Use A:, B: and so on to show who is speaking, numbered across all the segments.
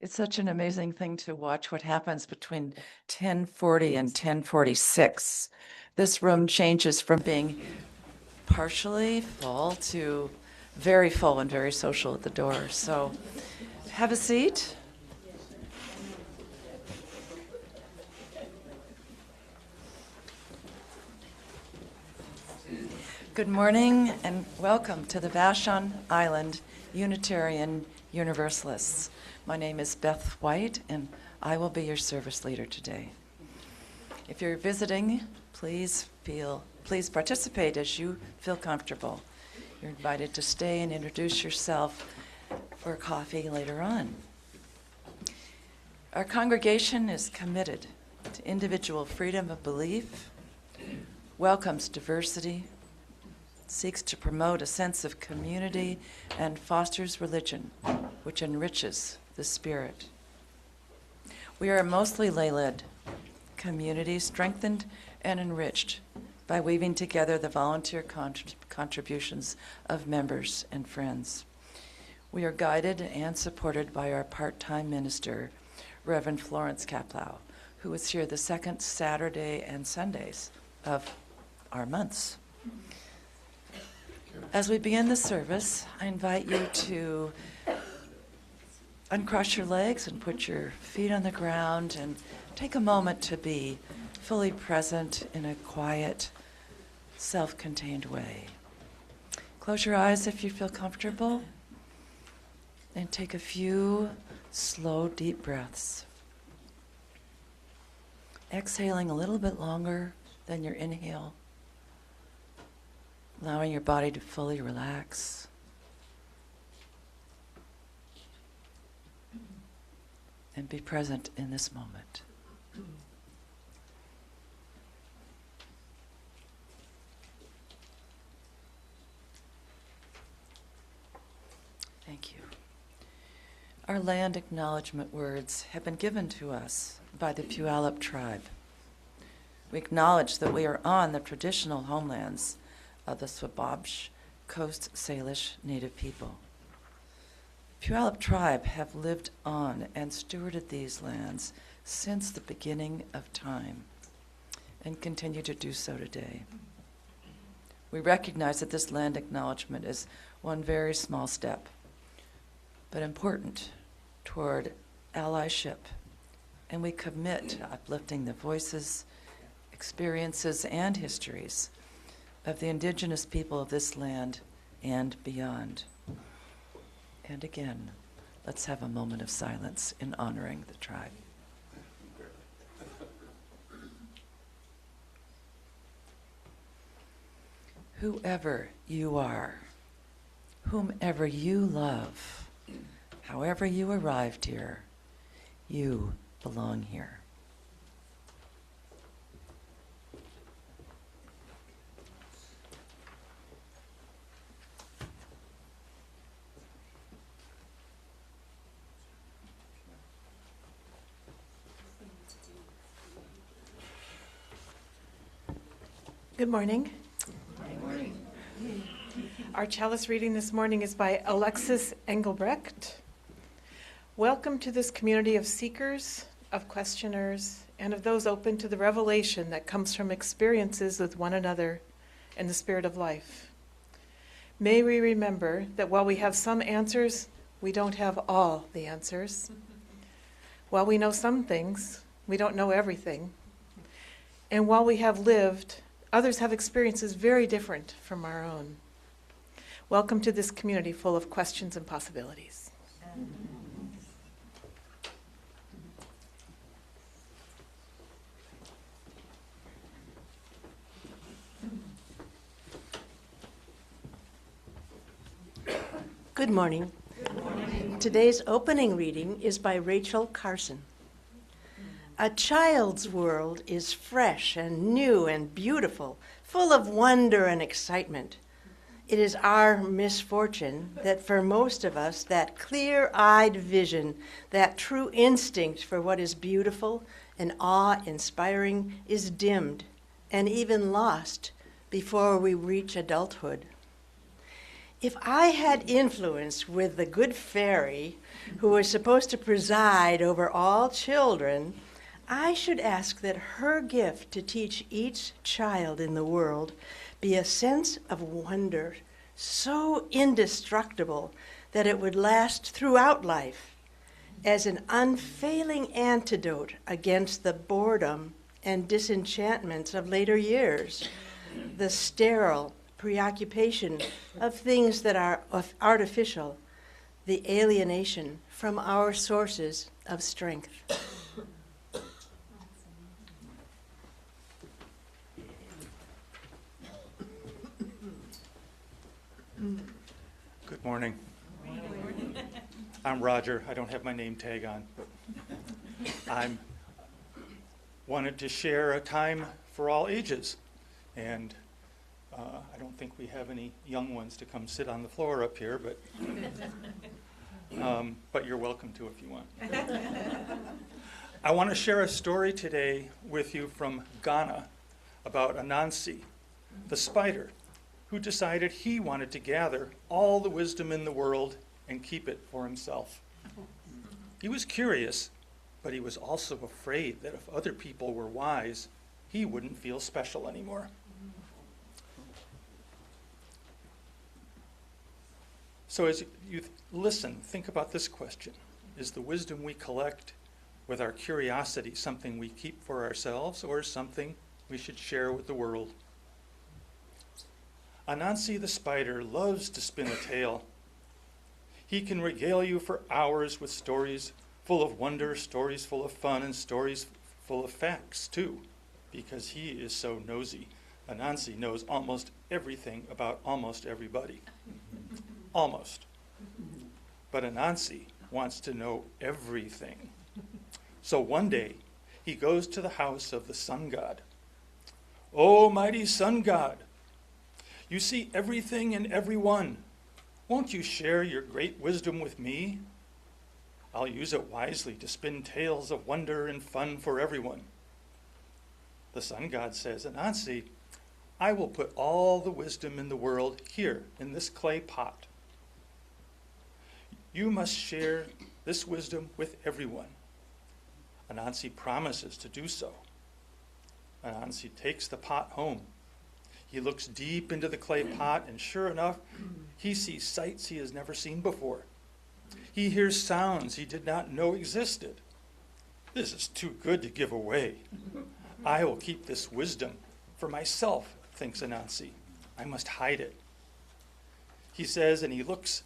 A: It's such an amazing thing to watch what happens between 10:40 and 10:46. This room changes from being partially full to very full and very social at the door. So have a seat. Good morning and welcome to the Vashon Island Unitarian Universalists. My name is Beth White and I will be your service leader today. If you're visiting, please participate as you feel comfortable. You're invited to stay and introduce yourself for coffee later on. Our congregation is committed to individual freedom of belief, welcomes diversity, seeks to promote a sense of community, and fosters religion, which enriches the spirit. We are a mostly lay-led community, strengthened and enriched by weaving together the volunteer contributions of members and friends. We are guided and supported by our part-time minister, Reverend Florence Kaplow, who is here the second Saturday and Sundays of our months. As we begin the service, I invite you to uncross your legs and put your feet on the ground and take a moment to be fully present in a quiet, self-contained way. Close your eyes if you feel comfortable and take a few slow, deep breaths. Exhaling a little bit longer than your inhale, allowing your body to fully relax. And be present in this moment. Thank you. Our land acknowledgement words have been given to us by the Puyallup tribe. We acknowledge that we are on the traditional homelands of the Swabash Coast Salish Native people. Puyallup tribe have lived on and stewarded these lands since the beginning of time and continue to do so today. We recognize that this land acknowledgement is one very small step, but important toward allyship and we commit to uplifting the voices, experiences, and histories of the indigenous people of this land and beyond. And again, let's have a moment of silence in honoring the tribe. Whoever you are, whomever you love, however you arrived here, you belong here.
B: Good morning. Good morning. Our chalice reading this morning is by Alexis Engelbrecht. Welcome to this community of seekers, of questioners, and of those open to the revelation that comes from experiences with one another and the spirit of life. May we remember that while we have some answers, we don't have all the answers. While we know some things, we don't know everything. And while we have lived, others have experiences very different from our own. Welcome to this community full of questions and possibilities.
C: Good morning. Good morning. Today's opening reading is by Rachel Carson. A child's world is fresh and new and beautiful, full of wonder and excitement. It is our misfortune that for most of us, that clear-eyed vision, that true instinct for what is beautiful and awe-inspiring is dimmed and even lost before we reach adulthood. If I had influence with the good fairy who was supposed to preside over all children, I should ask that her gift to teach each child in the world be a sense of wonder so indestructible that it would last throughout life as an unfailing antidote against the boredom and disenchantments of later years, the sterile preoccupation of things that are artificial, the alienation from our sources of strength.
D: Good morning. I'm Roger. I don't have my name tag on, but I'm wanted to share a time for all ages, and I don't think we have any young ones to come sit on the floor up here, but you're welcome to if you want. I want to share a story today with you from Ghana about Anansi, the spider, who decided he wanted to gather all the wisdom in the world and keep it for himself. He was curious, but he was also afraid that if other people were wise, he wouldn't feel special anymore. So as you listen, think about this question. Is the wisdom we collect with our curiosity something we keep for ourselves or something we should share with the world? Anansi the spider loves to spin a tale. He can regale you for hours with stories full of wonder, stories full of fun, and stories full of facts too, because he is so nosy. Anansi knows almost everything about almost everybody. Almost. But Anansi wants to know everything. So one day, he goes to the house of the sun god. "Oh, mighty sun god, you see everything and everyone. Won't you share your great wisdom with me? I'll use it wisely to spin tales of wonder and fun for everyone." The sun god says, "Anansi, I will put all the wisdom in the world here in this clay pot. You must share this wisdom with everyone." Anansi promises to do so. Anansi takes the pot home. He looks deep into the clay pot, and sure enough, he sees sights he has never seen before. He hears sounds he did not know existed. This is too good to give away. I will keep this wisdom for myself, thinks Anansi. I must hide it. He says, and he looks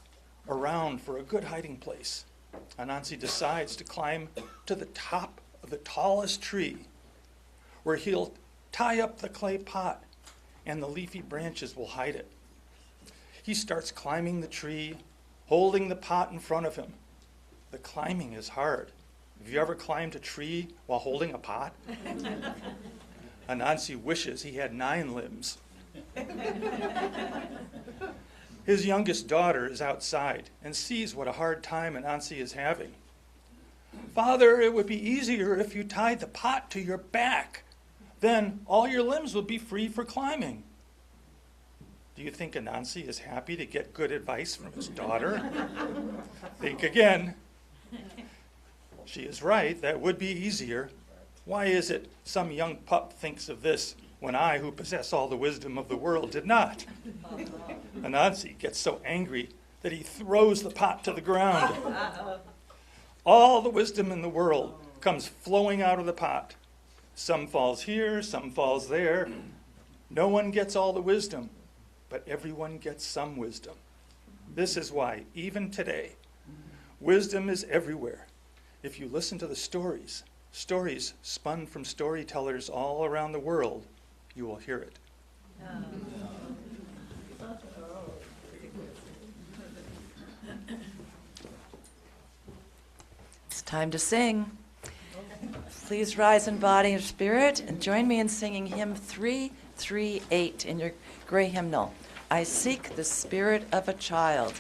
D: around for a good hiding place. Anansi decides to climb to the top of the tallest tree, where he'll tie up the clay pot and the leafy branches will hide it. He starts climbing the tree, holding the pot in front of him. The climbing is hard. Have you ever climbed a tree while holding a pot? Anansi wishes he had 9 limbs. His youngest daughter is outside and sees what a hard time Anansi is having. Father, it would be easier if you tied the pot to your back. Then all your limbs would be free for climbing. Do you think Anansi is happy to get good advice from his daughter? Think again. She is right, that would be easier. Why is it some young pup thinks of this when I, who possess all the wisdom of the world, did not? Anansi gets so angry that he throws the pot to the ground. All the wisdom in the world comes flowing out of the pot. Some falls here, some falls there. No one gets all the wisdom, but everyone gets some wisdom. This is why, even today, wisdom is everywhere. If you listen to the stories spun from storytellers all around the world, you will hear it.
A: It's time to sing. Please rise in body and spirit and join me in singing hymn 338 in your gray hymnal. I seek the spirit of a child.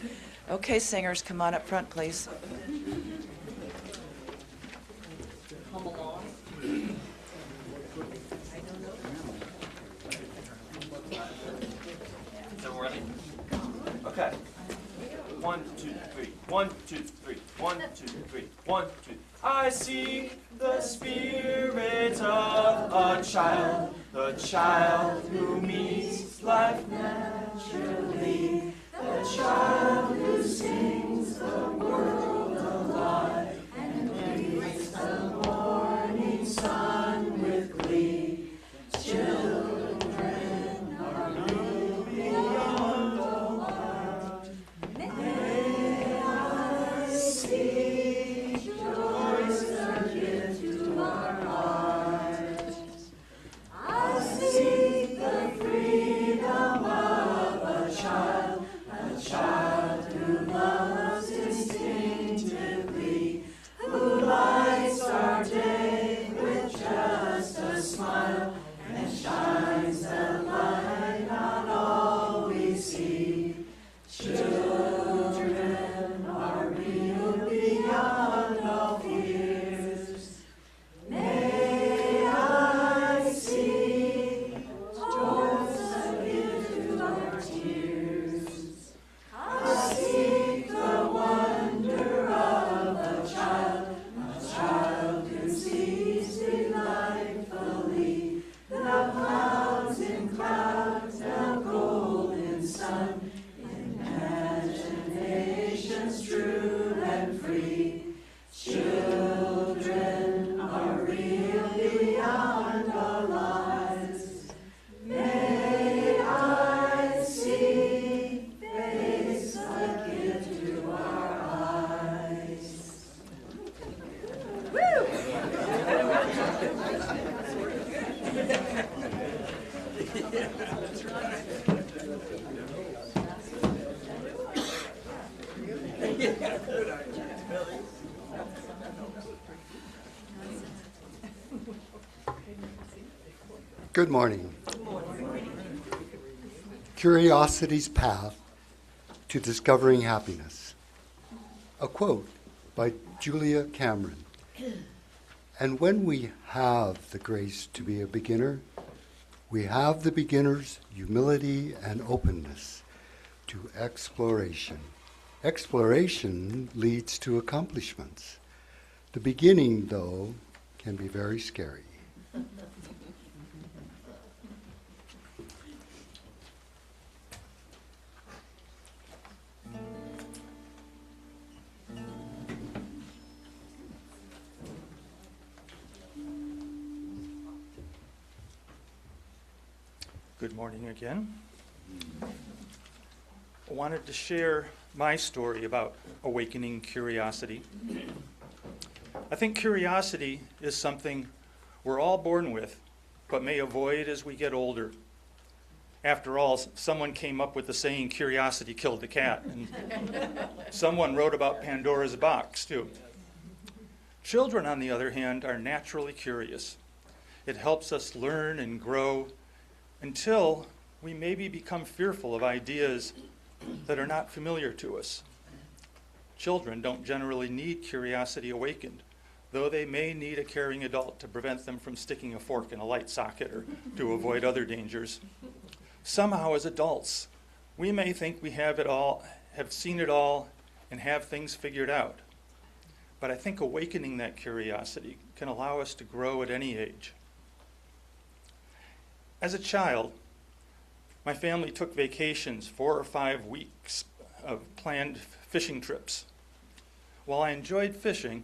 A: Okay, singers, come on up front, please.
E: So we're ready? Okay. 1, 2, 3. 1, 2, 3. 1, 2, 3. 1, 2. I seek the spirit of a child, the child who meets life naturally, the child who sings the world alive and greets the morning sun with glee. Children are real beyond all art. May I see joys that give to our hearts. I seek the freedom of a child who loves instinctively, who lights our day with just a smile and shines the light on all we see. Children are real beyond all fears. May I see joys that give to our tears. I seek the wonder of a child who sees delightfully the clouds in clouds, the golden sun, imaginations true and free. Children are real beyond our lives. May I see faces that give to our eyes.
F: Good morning. Curiosity's Path to Discovering Happiness. A quote by Julia Cameron. And when we have the grace to be a beginner, we have the beginner's humility and openness to exploration. Exploration leads to accomplishments. The beginning, though, can be very scary.
D: Good morning again. I wanted to share my story about awakening curiosity. I think curiosity is something we're all born with, but may avoid as we get older. After all, someone came up with the saying, curiosity killed the cat, and someone wrote about Pandora's box, too. Children, on the other hand, are naturally curious. It helps us learn and grow until we maybe become fearful of ideas that are not familiar to us. Children don't generally need curiosity awakened, though they may need a caring adult to prevent them from sticking a fork in a light socket or to avoid other dangers. Somehow, as adults, we may think we have it all, have seen it all, and have things figured out. But I think awakening that curiosity can allow us to grow at any age. As a child, my family took vacations, 4 or 5 weeks of planned fishing trips. While I enjoyed fishing,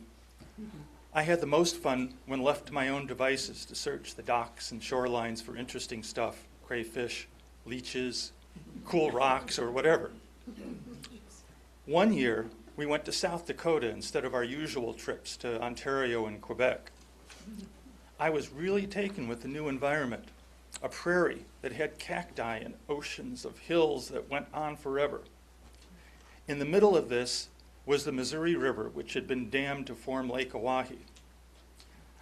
D: I had the most fun when left to my own devices to search the docks and shorelines for interesting stuff, crayfish, leeches, cool rocks, or whatever. One year, we went to South Dakota instead of our usual trips to Ontario and Quebec. I was really taken with the new environment, a prairie that had cacti and oceans of hills that went on forever. In the middle of this was the Missouri River, which had been dammed to form Lake Oahe.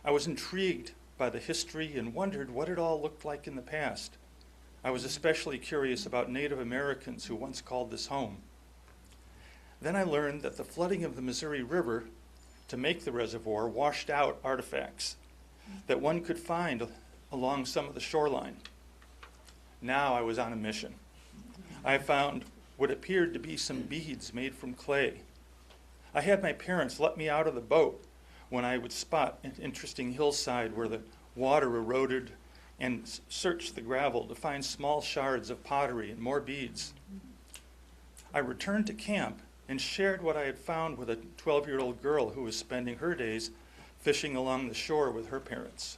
D: I was intrigued by the history and wondered what it all looked like in the past. I was especially curious about Native Americans who once called this home. Then I learned that the flooding of the Missouri River to make the reservoir washed out artifacts that one could find along some of the shoreline. Now I was on a mission. I found what appeared to be some beads made from clay. I had my parents let me out of the boat when I would spot an interesting hillside where the water eroded and search the gravel to find small shards of pottery and more beads. I returned to camp and shared what I had found with a 12-year-old girl who was spending her days fishing along the shore with her parents.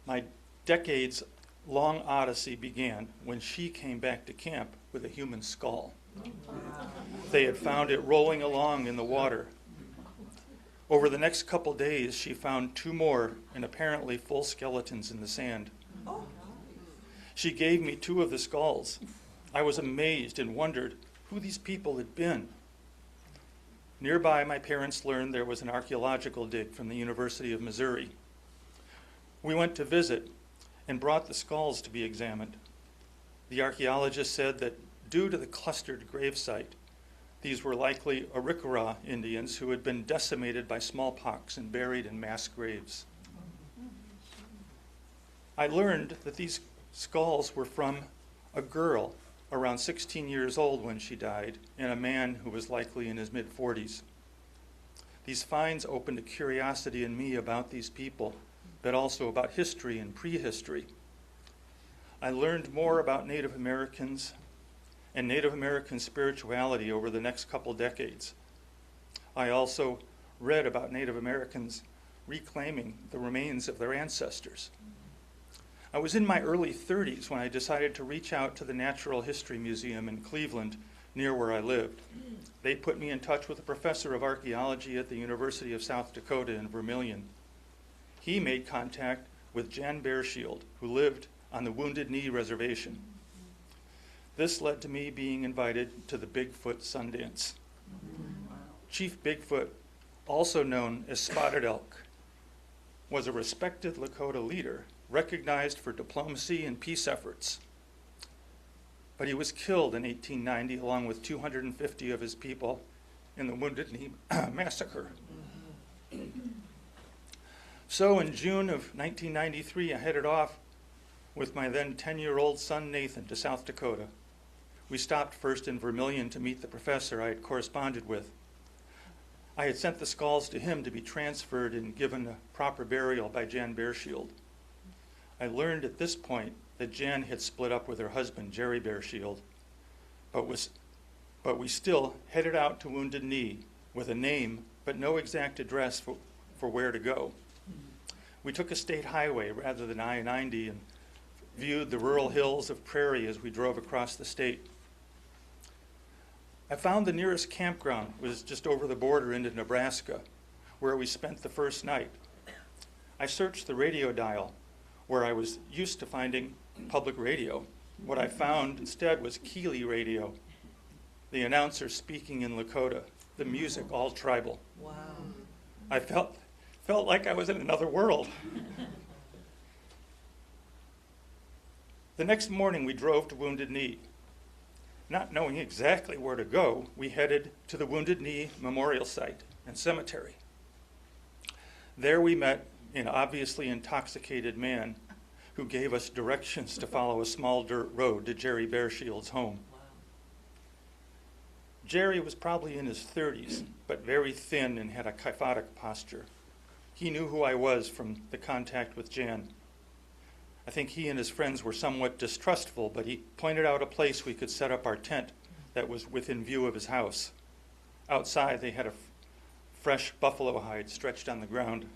D: My decades-long odyssey began when she came back to camp with a human skull. They had found it rolling along in the water. Over the next couple days, she found 2 more and apparently full skeletons in the sand. She gave me 2 of the skulls. I was amazed and wondered who these people had been. Nearby, my parents learned there was an archaeological dig from the University of Missouri. We went to visit and brought the skulls to be examined. The archaeologist said that due to the clustered gravesite, these were likely Arikara Indians who had been decimated by smallpox and buried in mass graves. I learned that these skulls were from a girl around 16 years old when she died, and a man who was likely in his mid-40s. These finds opened a curiosity in me about these people, but also about history and prehistory. I learned more about Native Americans and Native American spirituality over the next couple decades. I also read about Native Americans reclaiming the remains of their ancestors. I was in my early 30s when I decided to reach out to the Natural History Museum in Cleveland, near where I lived. They put me in touch with a professor of archaeology at the University of South Dakota in Vermilion. He made contact with Jan Bearshield, who lived on the Wounded Knee Reservation. This led to me being invited to the Bigfoot Sundance. Chief Bigfoot, also known as Spotted Elk, was a respected Lakota leader recognized for diplomacy and peace efforts. But he was killed in 1890 along with 250 of his people in the Wounded Knee Massacre. So in June of 1993, I headed off with my then 10-year-old son Nathan to South Dakota. We stopped first in Vermilion to meet the professor I had corresponded with. I had sent the skulls to him to be transferred and given a proper burial by Jan Bearshield. I learned at this point that Jan had split up with her husband, Jerry Bearshield, but we still headed out to Wounded Knee with a name but no exact address for where to go. We took a state highway rather than I-90 and viewed the rural hills of Prairie as we drove across the state. I found the nearest campground was just over the border into Nebraska, where we spent the first night. I searched the radio dial, where I was used to finding public radio. What I found instead was Keeley radio, the announcer speaking in Lakota, the music all tribal.
C: Wow.
D: I felt like I was in another world. The next morning we drove to Wounded Knee. Not knowing exactly where to go, we headed to the Wounded Knee Memorial Site and Cemetery. There we met an obviously intoxicated man who gave us directions to follow a small dirt road to Jerry Bearshield's home. Jerry was probably in his 30s, but very thin and had a kyphotic posture. He knew who I was from the contact with Jan. I think he and his friends were somewhat distrustful, but he pointed out a place we could set up our tent that was within view of his house. Outside, they had a fresh buffalo hide stretched on the ground.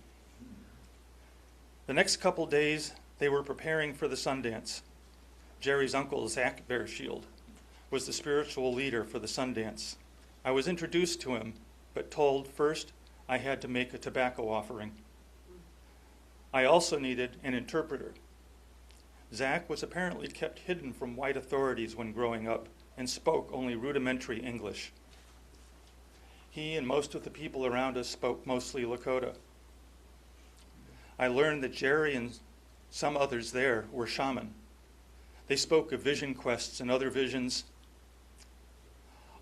D: The next couple days, they were preparing for the Sundance. Jerry's uncle, Zach Bearshield, was the spiritual leader for the Sundance. I was introduced to him, but told first I had to make a tobacco offering. I also needed an interpreter. Zach was apparently kept hidden from white authorities when growing up and spoke only rudimentary English. He and most of the people around us spoke mostly Lakota. I learned that Jerry and some others there were shaman. They spoke of vision quests and other visions.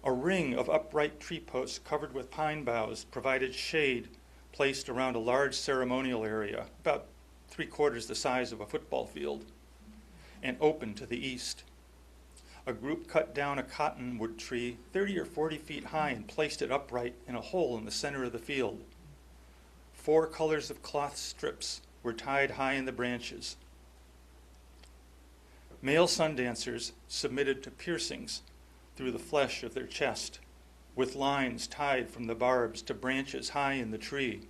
D: A ring of upright tree posts covered with pine boughs provided shade placed around a large ceremonial area, about 3/4 the size of a football field, and open to the east. A group cut down a cottonwood tree 30 or 40 feet high and placed it upright in a hole in the center of the field. 4 colors of cloth strips were tied high in the branches. Male sundancers submitted to piercings through the flesh of their chest, with lines tied from the barbs to branches high in the tree.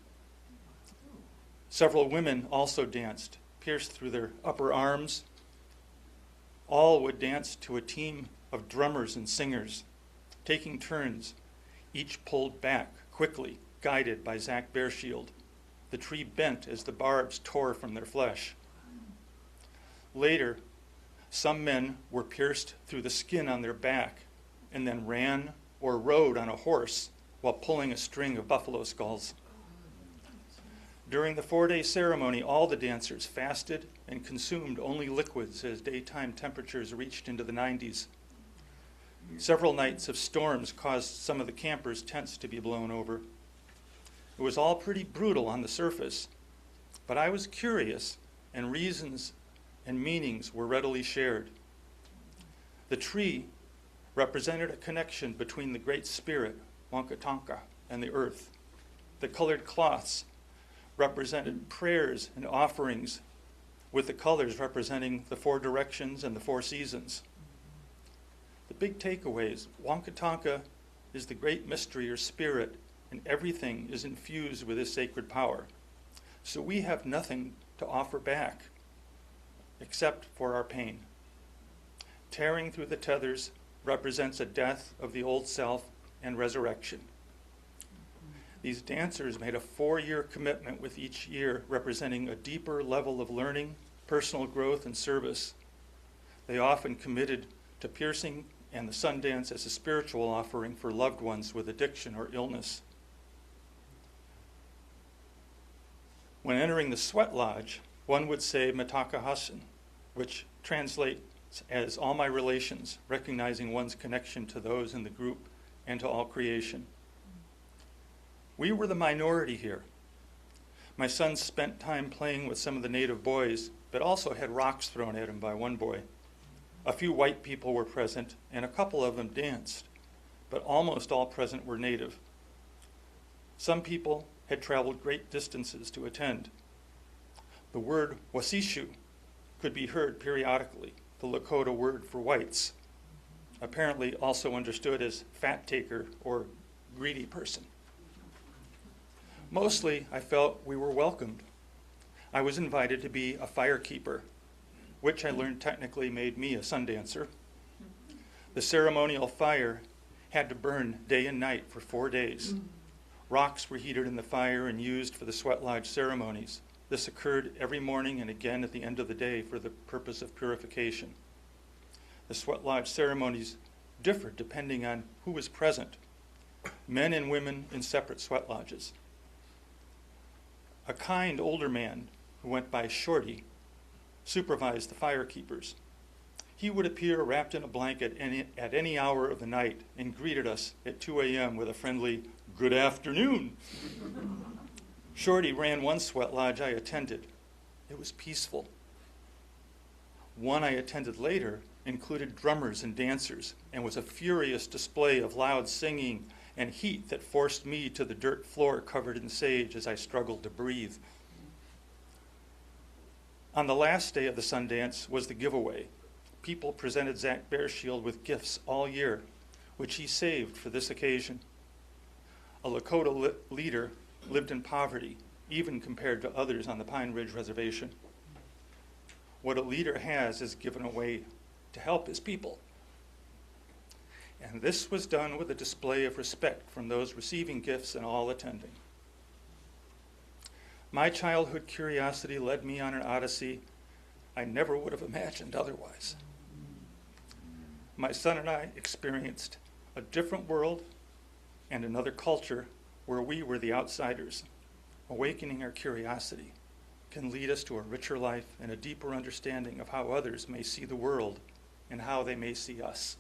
D: Several women also danced, pierced through their upper arms. All would dance to a team of drummers and singers, taking turns, each pulled back quickly, guided by Zach Bearshield. The tree bent as the barbs tore from their flesh. Later, some men were pierced through the skin on their back and then ran or rode on a horse while pulling a string of buffalo skulls. During the 4-day ceremony, all the dancers fasted and consumed only liquids as daytime temperatures reached into the 90s. Several nights of storms caused some of the campers' tents to be blown over. It was all pretty brutal on the surface, but I was curious, and reasons and meanings were readily shared. The tree represented a connection between the Great Spirit, Wankatonka, and the earth. The colored cloths represented prayers and offerings, with the colors representing the 4 directions and the 4 seasons. The big takeaways: Wankatonka is the great mystery or spirit, and everything is infused with his sacred power. So we have nothing to offer back except for our pain. Tearing through the tethers represents a death of the old self and resurrection. These dancers made a 4-year commitment with each year representing a deeper level of learning, personal growth, and service. They often committed to piercing and the Sundance as a spiritual offering for loved ones with addiction or illness. When entering the sweat lodge, one would say Mataka Hassan, which translates as all my relations, recognizing one's connection to those in the group and to all creation. We were the minority here. My son spent time playing with some of the native boys, but also had rocks thrown at him by one boy. A few white people were present, and a couple of them danced, but almost all present were native. Some people had traveled great distances to attend. The word wasishu could be heard periodically, the Lakota word for whites, apparently also understood as fat taker or greedy person. Mostly, I felt we were welcomed. I was invited to be a firekeeper. which I learned technically made me a Sundancer. The ceremonial fire had to burn day and night for 4 days. Rocks were heated in the fire and used for the sweat lodge ceremonies. This occurred every morning and again at the end of the day for the purpose of purification. The sweat lodge ceremonies differed depending on who was present, men and women in separate sweat lodges. A kind older man who went by Shorty supervised the firekeepers. He would appear wrapped in a blanket at any hour of the night and greeted us at 2 a.m. with a friendly, "Good afternoon." Shorty ran one sweat lodge I attended. It was peaceful. One I attended later included drummers and dancers and was a furious display of loud singing and heat that forced me to the dirt floor covered in sage as I struggled to breathe. On the last day of the Sundance was the giveaway. People presented Zach Bearshield with gifts all year, which he saved for this occasion. A Lakota leader lived in poverty, even compared to others on the Pine Ridge Reservation. What a leader has is given away to help his people. And this was done with a display of respect from those receiving gifts and all attending. My childhood curiosity led me on an odyssey I never would have imagined otherwise. My son and I experienced a different world and another culture where we were the outsiders. Awakening our curiosity can lead us to a richer life and a deeper understanding of how others may see the world and how they may see us.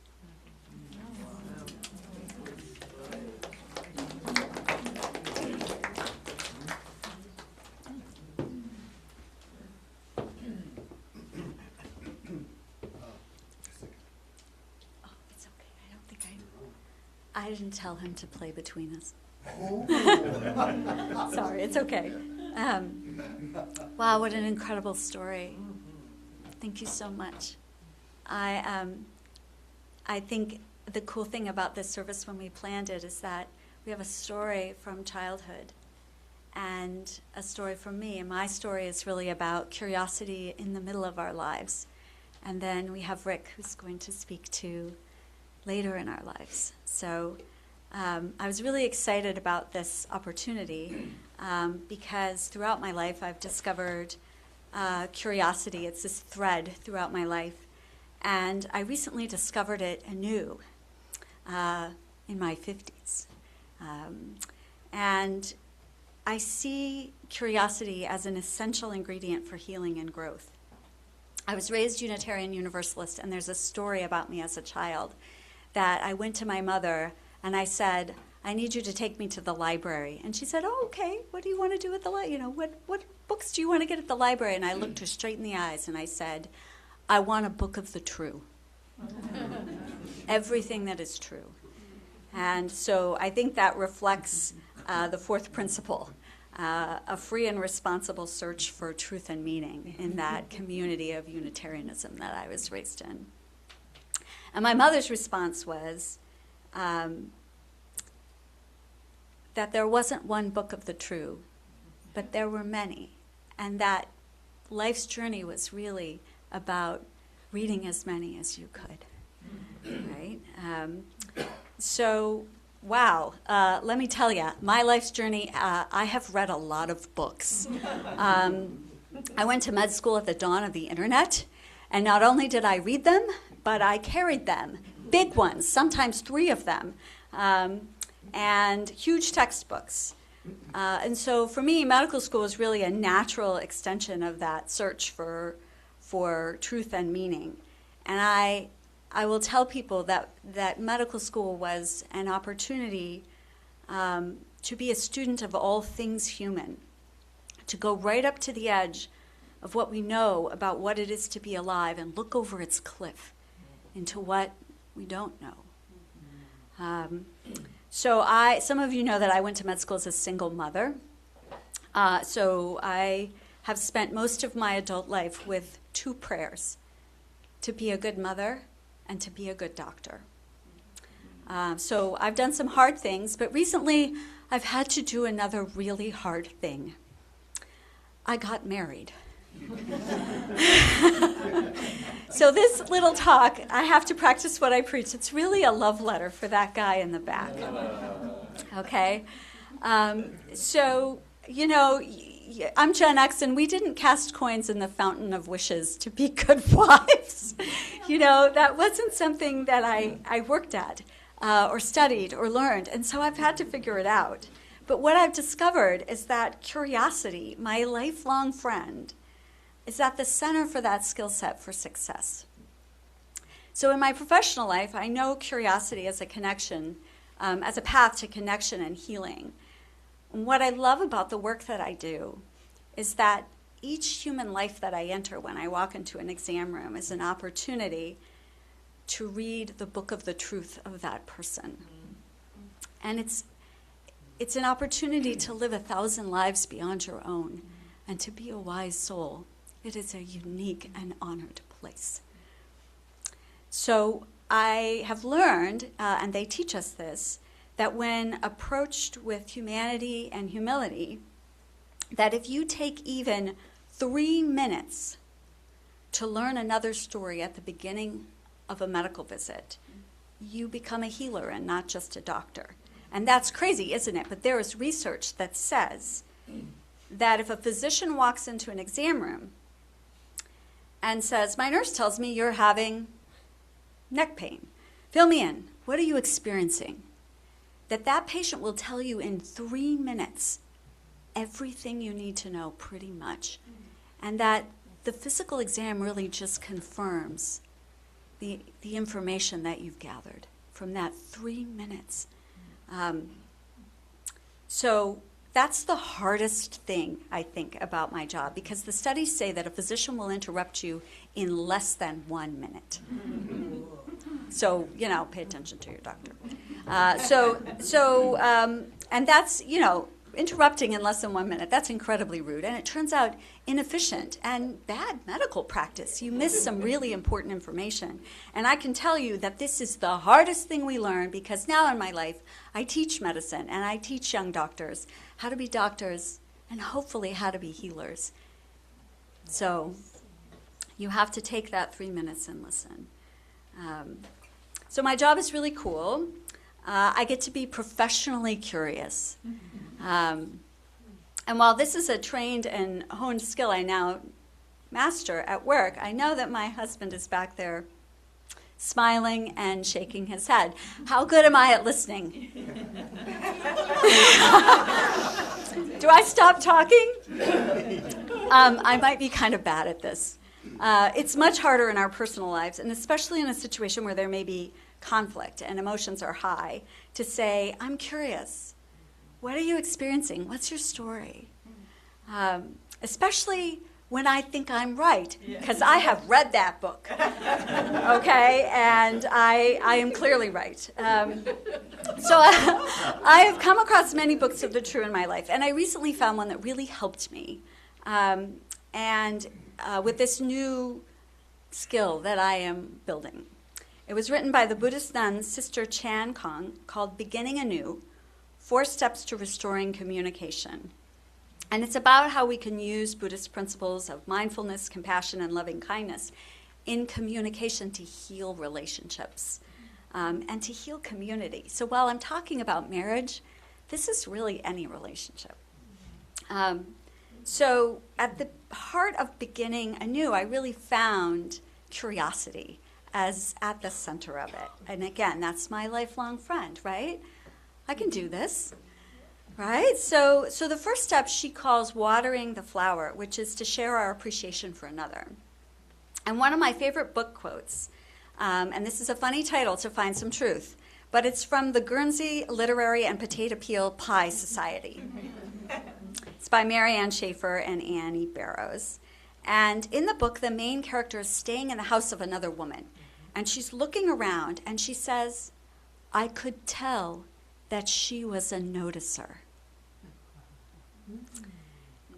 G: It's okay. I don't think I didn't tell him to play between us. Sorry, it's okay. Wow, what an incredible story. Thank you so much. I think the cool thing about this service when we planned it is that we have a story from childhood and a story from me. And my story is really about curiosity in the middle of our lives. And then we have Rick, who's going to speak to later in our lives. So I was really excited about this opportunity because throughout my life I've discovered curiosity. It's this thread throughout my life. And I recently discovered it anew in my 50s. And I see curiosity as an essential ingredient for healing and growth. I was raised Unitarian Universalist, and there's a story about me as a child that I went to my mother and I said, "I need you to take me to the library." And she said, "Oh, okay. What do you want to do at the library? What books do you want to get at the library?" And I looked her straight in the eyes and I said, "I want a book of the true." Everything that is true. And so I think that reflects the fourth principle, a free and responsible search for truth and meaning in that community of Unitarianism that I was raised in. And my mother's response was that there wasn't one book of the true, but there were many, and that life's journey was really about reading as many as you could, right? So, wow, let me tell you, my life's journey, I have read a lot of books. I went to med school at the dawn of the internet, and not only did I read them, but I carried them, big ones, sometimes 3 of them, and huge textbooks. And so for me, medical school is really a natural extension of that search for truth and meaning. And I will tell people that medical school was an opportunity to be a student of all things human, to go right up to the edge of what we know about what it is to be alive and look over its cliff into what we don't know. So some of you know that I went to med school as a single mother. So I have spent most of my adult life with 2 prayers: to be a good mother and to be a good doctor. So I've done some hard things, but recently I've had to do another really hard thing. I got married. So this little talk, I have to practice what I preach. It's really a love letter for that guy in the back. Okay? So, you know, I'm Gen X, and we didn't cast coins in the fountain of wishes to be good wives. You know, that wasn't something that I worked at or studied or learned, and so I've had to figure it out. But what I've discovered is that curiosity, my lifelong friend, is at the center for that skill set for success. So in my professional life, I know curiosity as a connection, as a path to connection and healing. And what I love about the work that I do is that each human life that I enter when I walk into an exam room is an opportunity to read the book of the truth of that person. And it's an opportunity to live 1,000 lives beyond your own and to be a wise soul. It is a unique and honored place. So I have learned, and they teach us this, that when approached with humanity and humility, that if you take even 3 minutes to learn another story at the beginning of a medical visit, you become a healer and not just a doctor. And that's crazy, isn't it? But there is research that says that if a physician walks into an exam room and says, my nurse tells me you're having neck pain. Fill me in. What are you experiencing? That patient will tell you in 3 minutes everything you need to know pretty much. And that the physical exam really just confirms the information that you've gathered from that 3 minutes. So that's the hardest thing, I think, about my job, because the studies say that a physician will interrupt you in less than 1 minute. So, you know, pay attention to your doctor. And that's, you know, interrupting in less than 1 minute, that's incredibly rude. And it turns out inefficient and bad medical practice. You miss some really important information. And I can tell you that this is the hardest thing we learn, because now in my life, I teach medicine and I teach young doctors how to be doctors and hopefully how to be healers. So you have to take that 3 minutes and listen. So my job is really cool. I get to be professionally curious. And while this is a trained and honed skill I now master at work, I know that my husband is back there smiling and shaking his head. How good am I at listening? Do I stop talking? I might be kind of bad at this. It's much harder in our personal lives, and especially in a situation where there may be conflict and emotions are high, to say, I'm curious. What are you experiencing? What's your story? Especially when I think I'm right, because I have read that book, okay? And I am clearly right. So I have come across many books of the true in my life, and I recently found one that really helped me. With this new skill that I am building. It was written by the Buddhist nun Sister Chan Kong, called Beginning Anew, 4 Steps to Restoring Communication. And it's about how we can use Buddhist principles of mindfulness, compassion, and loving kindness in communication to heal relationships and to heal community. So while I'm talking about marriage, this is really any relationship. So at the heart of Beginning Anew, I really found curiosity as at the center of it. And again, that's my lifelong friend, right? I can do this, right? So the first step she calls watering the flower, which is to share our appreciation for another. And one of my favorite book quotes, and this is a funny title to find some truth, but it's from the Guernsey Literary and Potato Peel Pie Society. It's by Mary Ann Schaefer and Annie Barrows. And in the book, the main character is staying in the house of another woman. And she's looking around, and she says, I could tell that she was a noticer.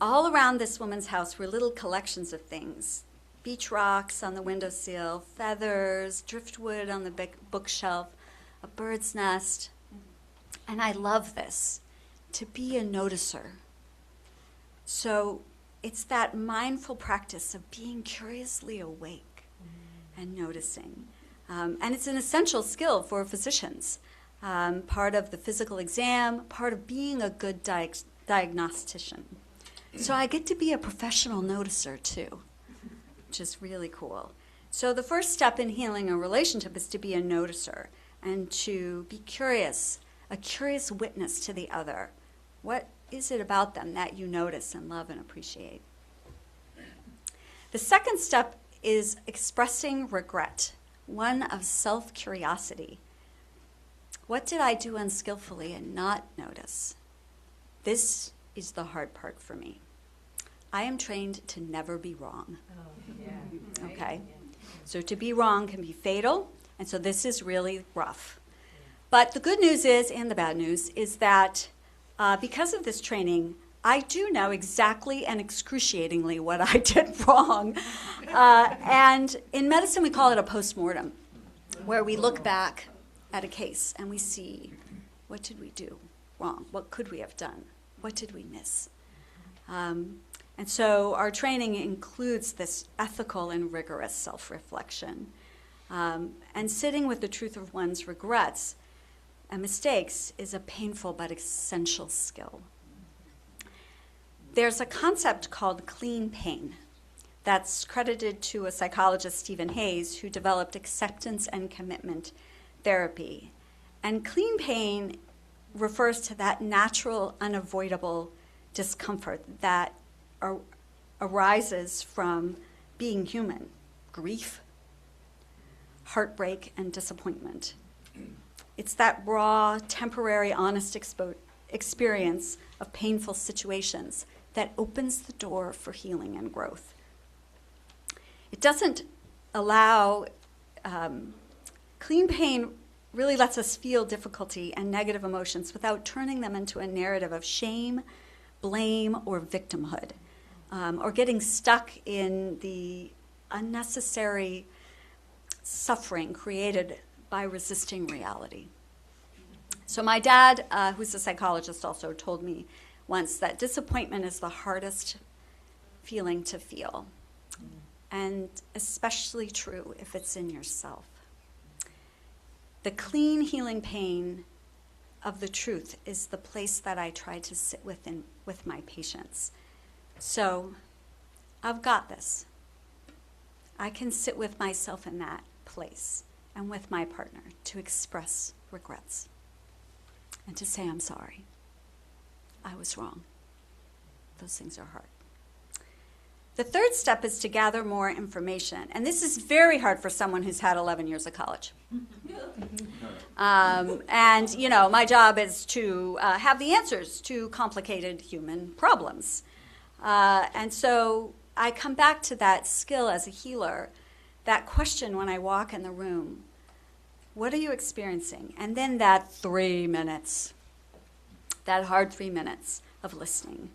G: All around this woman's house were little collections of things. Beach rocks on the windowsill, feathers, driftwood on the bookshelf, a bird's nest. And I love this, to be a noticer. So it's that mindful practice of being curiously awake and noticing. And it's an essential skill for physicians. Part of the physical exam, part of being a good diagnostician. So I get to be a professional noticer too, which is really cool. So the first step in healing a relationship is to be a noticer and to be curious, a curious witness to the other. What is it about them that you notice and love and appreciate? The second step is expressing regret, one of self-curiosity. What did I do unskillfully and not notice? This is the hard part for me. I am trained to never be wrong. Okay? So to be wrong can be fatal, and so this is really rough. But the good news is, and the bad news, is that because of this training, I do know exactly and excruciatingly what I did wrong. And in medicine, we call it a postmortem, where we look back at a case and we see, what did we do wrong? What could we have done? What did we miss? And so our training includes this ethical and rigorous self-reflection. And sitting with the truth of one's regrets and mistakes is a painful but essential skill. There's a concept called clean pain that's credited to a psychologist, Stephen Hayes, who developed acceptance and commitment therapy. And clean pain refers to that natural, unavoidable discomfort that arises from being human, grief, heartbreak, and disappointment. It's that raw, temporary, honest experience of painful situations that opens the door for healing and growth. It doesn't allow, clean pain really lets us feel difficulty and negative emotions without turning them into a narrative of shame, blame, or victimhood, or getting stuck in the unnecessary suffering created by resisting reality. So my dad, who's a psychologist, also told me once that disappointment is the hardest feeling to feel, and especially true if it's in yourself. The clean, healing pain of the truth is the place that I try to sit with my patients. So I've got this. I can sit with myself in that place and with my partner to express regrets and to say, I'm sorry. I was wrong. Those things are hard. The third step is to gather more information. And this is very hard for someone who's had 11 years of college. And, you know, my job is to have the answers to complicated human problems. And so I come back to that skill as a healer, that question when I walk in the room, what are you experiencing? And then that 3 minutes, that hard 3 minutes of listening.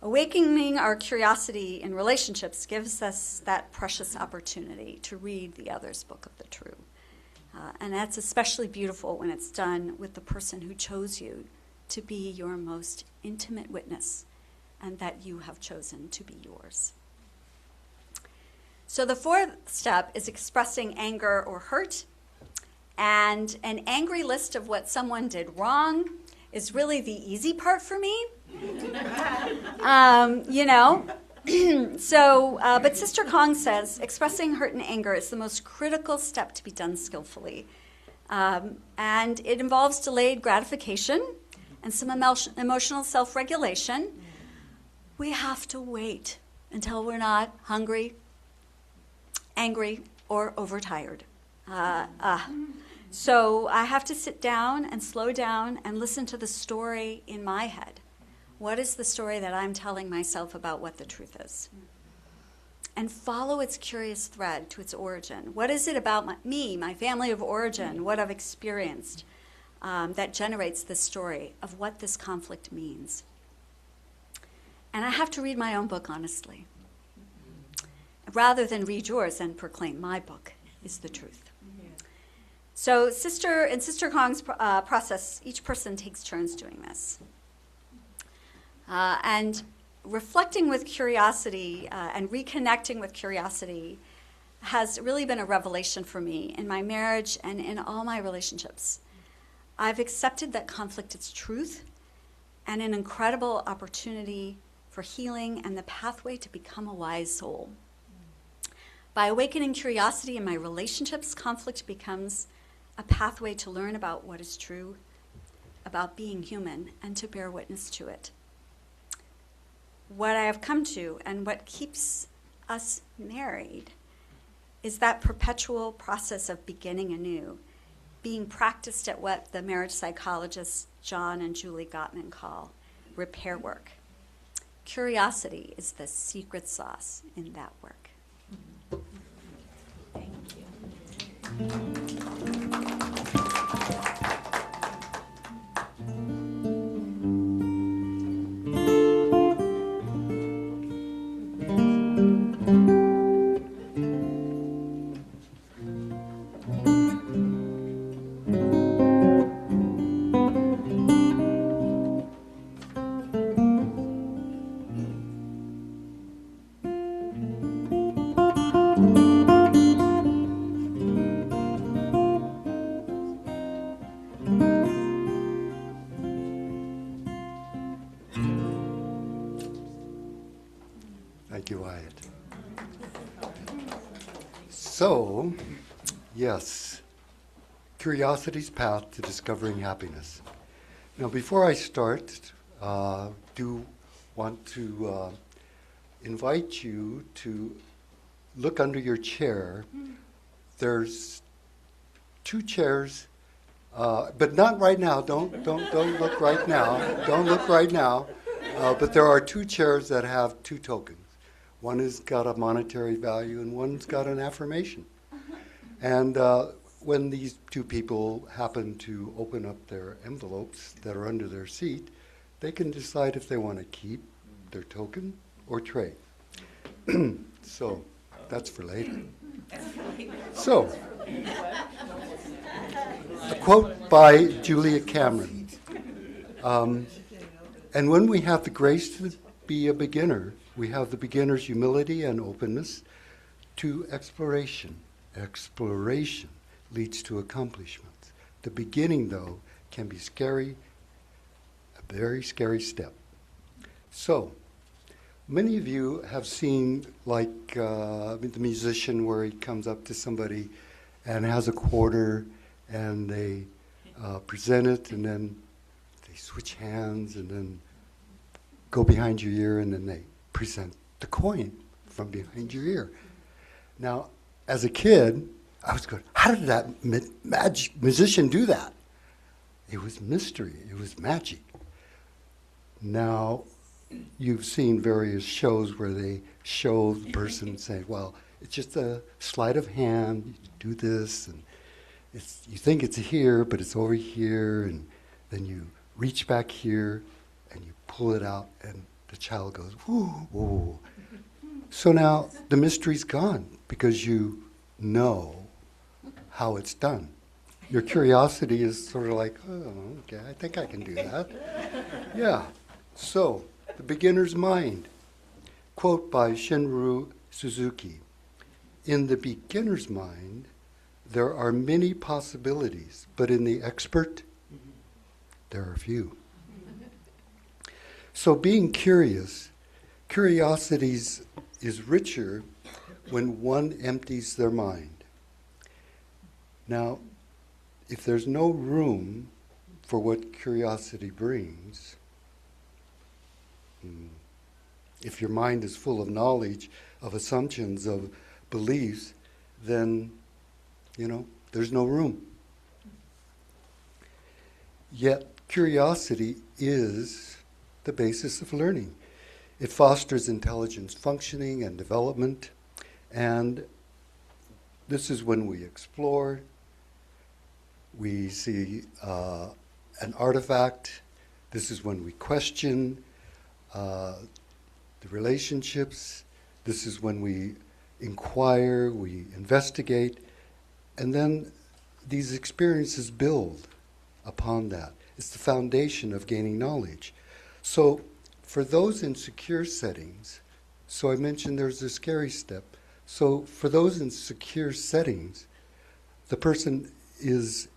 G: Awakening our curiosity in relationships gives us that precious opportunity to read the other's book of the true. And that's especially beautiful when it's done with the person who chose you to be your most intimate witness and that you have chosen to be yours. So the fourth step is expressing anger or hurt. And an angry list of what someone did wrong is really the easy part for me. You know. But Sister Kong says expressing hurt and anger is the most critical step to be done skillfully. And it involves delayed gratification and some emotional self-regulation. We have to wait until we're not hungry, angry, or overtired. So I have to sit down and slow down and listen to the story in my head. What is the story that I'm telling myself about what the truth is? And follow its curious thread to its origin. What is it about me, my family of origin, what I've experienced that generates this story of what this conflict means? And I have to read my own book honestly, rather than read yours and proclaim my book is the truth. So in Sister Kong's process, each person takes turns doing this. And reflecting with curiosity and reconnecting with curiosity has really been a revelation for me in my marriage and in all my relationships. I've accepted that conflict is truth and an incredible opportunity for healing and the pathway to become a wise soul. By awakening curiosity in my relationships, conflict becomes a pathway to learn about what is true, about being human, and to bear witness to it. What I have come to and what keeps us married is that perpetual process of beginning anew, being practiced at what the marriage psychologists John and Julie Gottman call repair work. Curiosity is the secret sauce in that work. Thank you.
F: Thank you, Wyatt. So, yes, curiosity's path to discovering happiness. Now, before I start, do want to invite you to look under your chair. There's 2 chairs, but not right now. Don't look right now. Don't look right now. But there are 2 chairs that have 2 tokens. One has got a monetary value and one's got an affirmation. And when these 2 people happen to open up their envelopes that are under their seat, they can decide if they want to keep their token or trade. So that's for later. So, a quote by Julia Cameron. And when we have the grace to be a beginner, we have the beginner's humility and openness to exploration. Exploration leads to accomplishment. The beginning, though, can be scary, a very scary step. So, many of you have seen, like the musician where he comes up to somebody and has a quarter and they present it and then they switch hands and then go behind your ear and then they present the coin from behind your ear. Now, as a kid, I was going, how did that musician do that? It was mystery. It was magic. Now, you've seen various shows where they show the person saying, well, it's just a sleight of hand. You do this, and you think it's here, but it's over here, and then you reach back here, and you pull it out, and the child goes, woo, woo. So now the mystery's gone because you know how it's done. Your curiosity is sort of like, oh, okay, I think I can do that. Yeah. So, the beginner's mind. Quote by Shinru Suzuki. In the beginner's mind, there are many possibilities, but in the expert, there are few. So being curious, curiosity is richer when one empties their mind. Now, if there's no room for what curiosity brings, if your mind is full of knowledge, of assumptions, of beliefs, then, there's no room. Yet, curiosity is the basis of learning. It fosters intelligence functioning and development, and this is when we explore, we see an artifact, this is when we question the relationships, this is when we inquire, we investigate, and then these experiences build upon that. It's the foundation of gaining knowledge. So for those in secure settings, so I mentioned there's a scary step. So for those in secure settings, the person is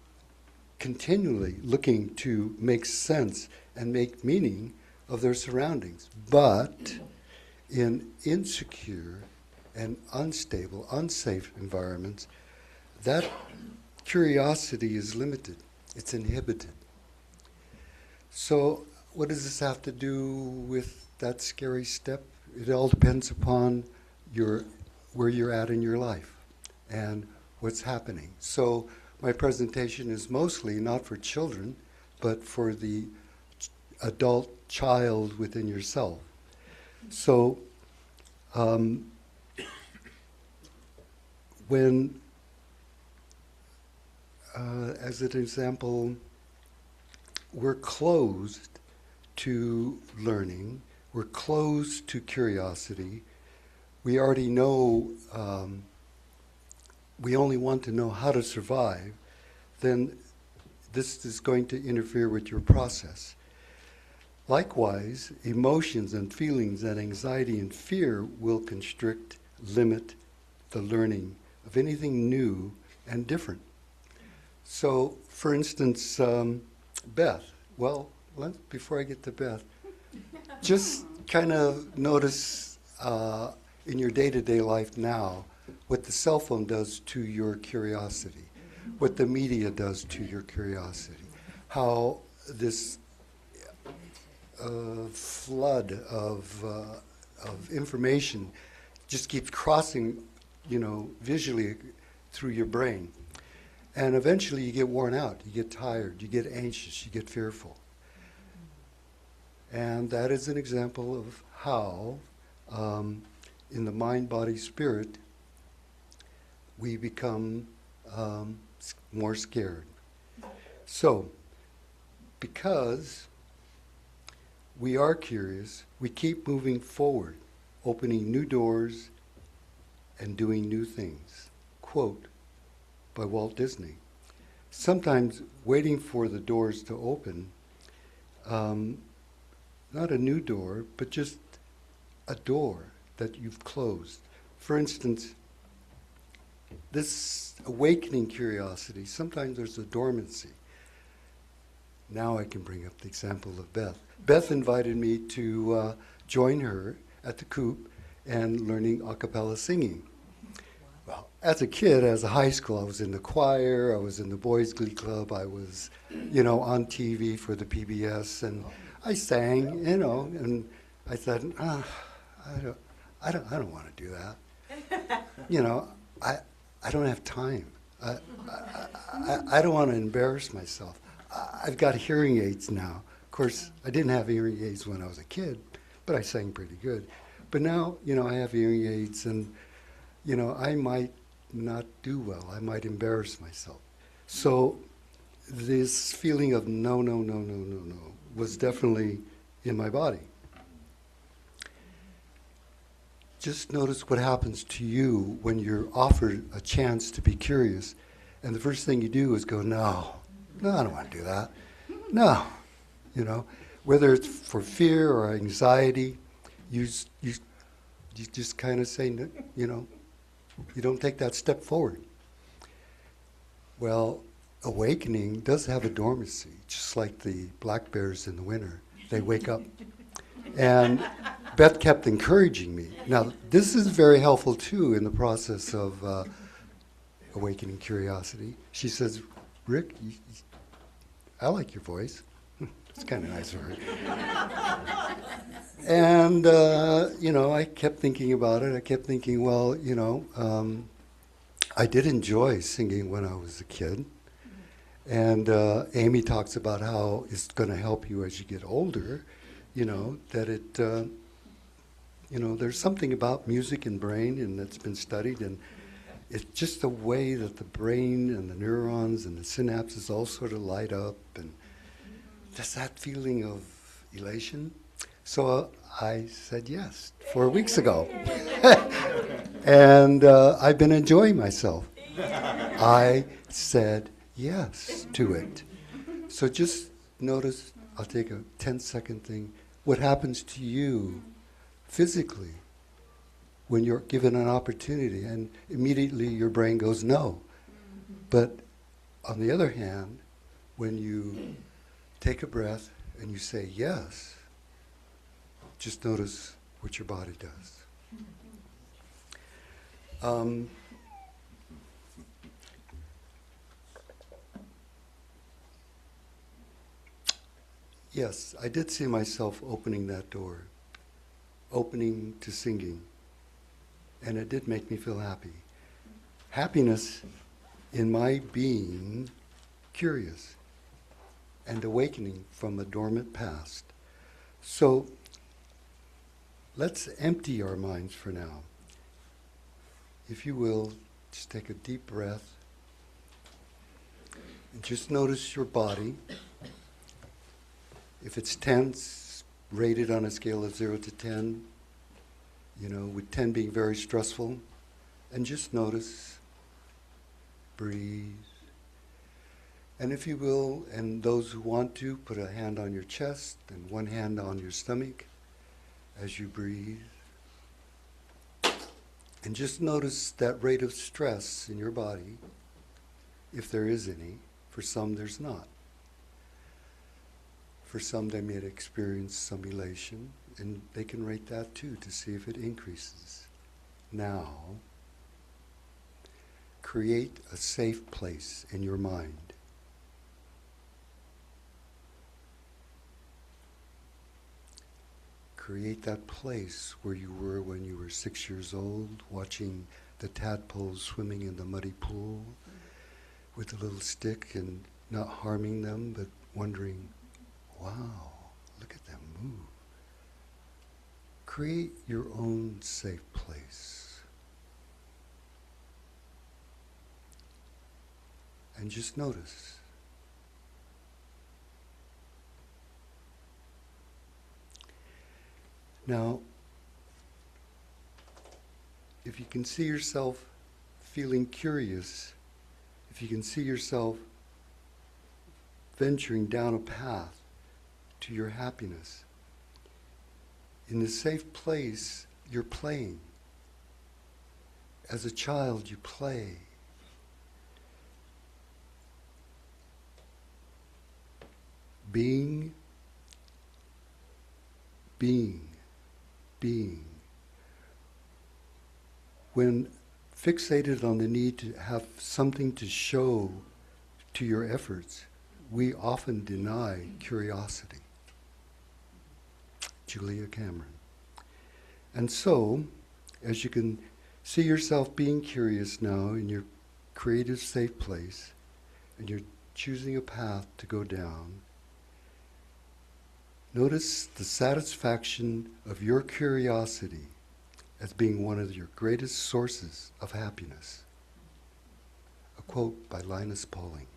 F: continually looking to make sense and make meaning of their surroundings. But in insecure and unstable, unsafe environments, that curiosity is limited. It's inhibited. So what does this have to do with that scary step? It all depends upon where you're at in your life and what's happening. So my presentation is mostly not for children, but for the adult child within yourself. So when, as an example, we're closed to learning, we're closed to curiosity, we already know, we only want to know how to survive, then this is going to interfere with your process. Likewise, emotions and feelings and anxiety and fear will constrict, limit the learning of anything new and different. So, for instance, Beth, before I get to Beth, just kind of notice in your day-to-day life now what the cell phone does to your curiosity, what the media does to your curiosity, how this flood of information just keeps crossing, visually through your brain. And eventually you get worn out, you get tired, you get anxious, you get fearful. And that is an example of how, in the mind, body, spirit, we become more scared. So, because we are curious, we keep moving forward, opening new doors and doing new things. Quote by Walt Disney. Sometimes waiting for the doors to open, not a new door, but just a door that you've closed. For instance, this awakening curiosity, sometimes there's a dormancy. Now I can bring up the example of Beth. Beth invited me to join her at the Coop and learning a cappella singing. Well, as a kid, as a high school, I was in the choir, I was in the Boys Glee Club, I was, on TV for the PBS, and I sang, and I thought, I don't want to do that. I don't have time. I don't want to embarrass myself. I've got hearing aids now. Of course, I didn't have hearing aids when I was a kid, but I sang pretty good. But now, I have hearing aids, and, I might not do well. I might embarrass myself. So this feeling of no was definitely in my body. Just notice what happens to you when you're offered a chance to be curious, and the first thing you do is go, no, I don't want to do that. No, whether it's for fear or anxiety, you just kind of say, you don't take that step forward. Well, awakening does have a dormancy, just like the black bears in the winter. They wake up. And Beth kept encouraging me. Now, this is very helpful, too, in the process of awakening curiosity. She says, Rick, I like your voice. It's kind of nice of her. And, I kept thinking about it. I kept thinking, well, I did enjoy singing when I was a kid. And Amy talks about how it's going to help you as you get older, that it, there's something about music and brain, and that's been studied, and it's just the way that the brain and the neurons and the synapses all sort of light up, and just that feeling of elation. So I said yes 4 weeks ago. And I've been enjoying myself. I said yes to it. So just notice, I'll take a 10-second thing. what happens to you physically when you're given an opportunity, and immediately your brain goes no. But on the other hand, when you take a breath and you say yes, just notice what your body does. Yes, I did see myself opening that door, opening to singing, and it did make me feel happy. Happiness in my being curious and awakening from a dormant past. So let's empty our minds for now. If you will, just take a deep breath and just notice your body. If it's tense, rated on a scale of 0 to 10, with 10 being very stressful, and just notice, breathe. And if you will, and those who want to, put a hand on your chest and one hand on your stomach as you breathe. And just notice that rate of stress in your body, if there is any. For some, there's not. For some, they may experience some elation, and they can rate that too to see if it increases. Now, create a safe place in your mind. Create that place where you were when you were 6 years old, watching the tadpoles swimming in the muddy pool with a little stick and not harming them, but wondering, wow, look at them move. Create your own safe place. And just notice. Now, if you can see yourself feeling curious, if you can see yourself venturing down a path to your happiness, in the safe place, you're playing. As a child, you play. Being. When fixated on the need to have something to show to your efforts, we often deny curiosity. Julia Cameron. And so, as you can see yourself being curious now in your creative safe place, and you're choosing a path to go down, notice the satisfaction of your curiosity as being one of your greatest sources of happiness. A quote by Linus Pauling.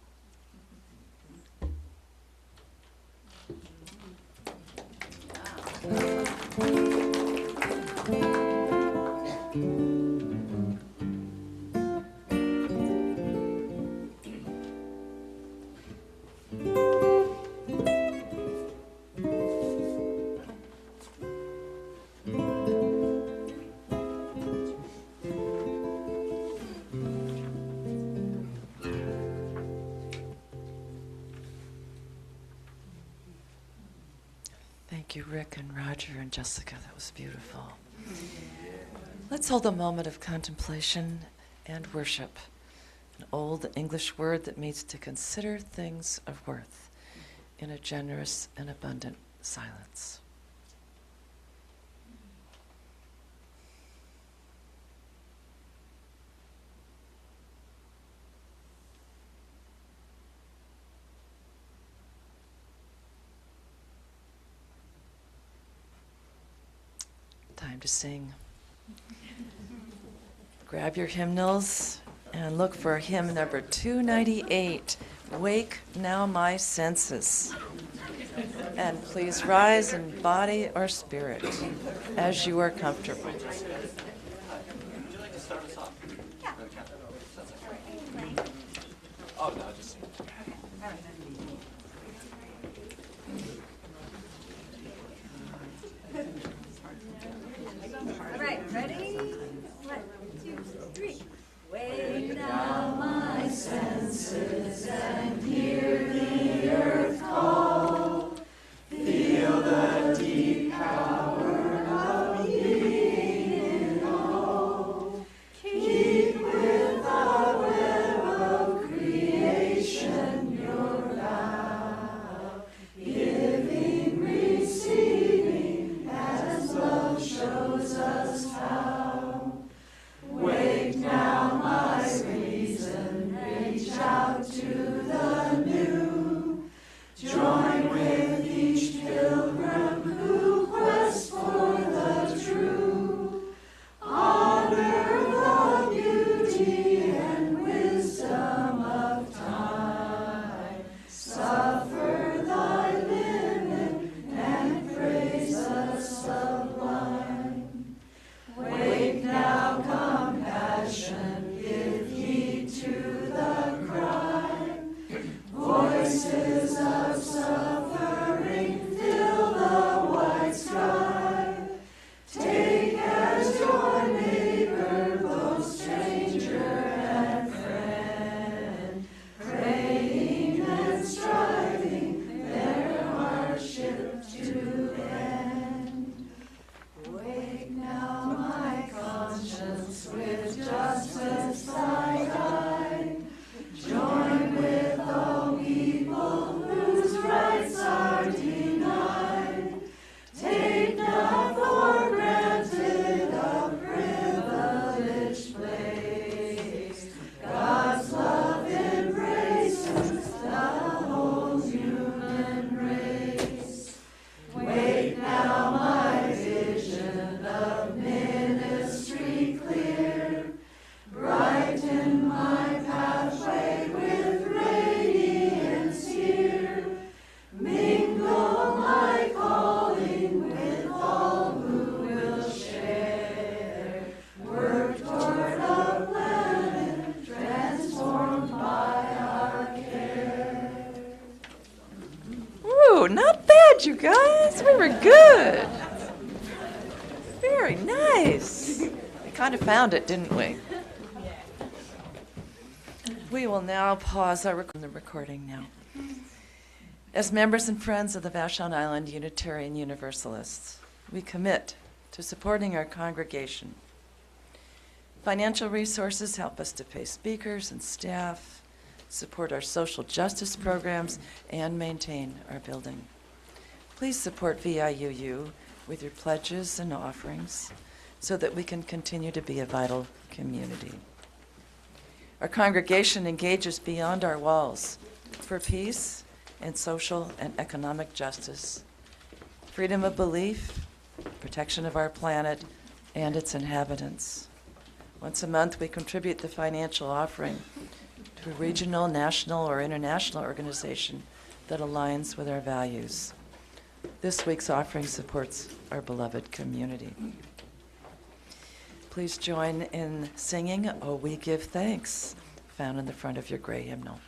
A: Thank you, Rick and Roger and Jessica. That was beautiful. Let's hold a moment of contemplation and worship. An old English word that means to consider things of worth in a generous and abundant silence. Time to sing. Grab your hymnals and look for hymn number 298, Wake Now My Senses. And please rise in body or spirit as you are comfortable.
E: Would you like to start us off? Yeah. Oh, no, just sing.
A: right, you guys. We were good. Very nice. We kind of found it, didn't we? We will now pause the recording now. As members and friends of the Vashon Island Unitarian Universalists, we commit to supporting our congregation. Financial resources help us to pay speakers and staff, support our social justice programs, and maintain our building. Please support VIUU with your pledges and offerings so that we can continue to be a vital community. Our congregation engages beyond our walls for peace and social and economic justice, freedom of belief, protection of our planet and its inhabitants. Once a month, we contribute the financial offering to a regional, national, or international organization that aligns with our values. This week's offering supports our beloved community. Please join in singing "Oh, We Give Thanks," found in the front of your gray hymnal.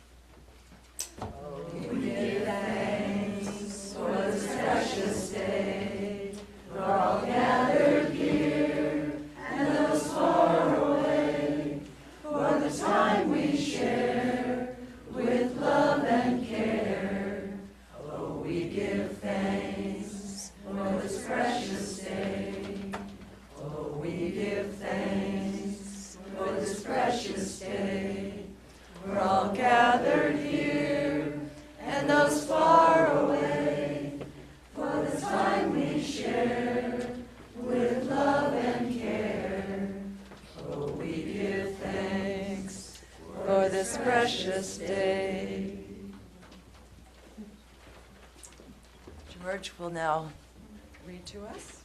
A: Oh, we give thanks for this precious day, for all gathered here, and those far away, for the time we share with love and care. Oh, we give thanks for this precious day. Oh, we give thanks for this precious day, for all gathered here, and those far away, for the time we share with love and care. Oh, we give thanks for this precious day. George will now read to us.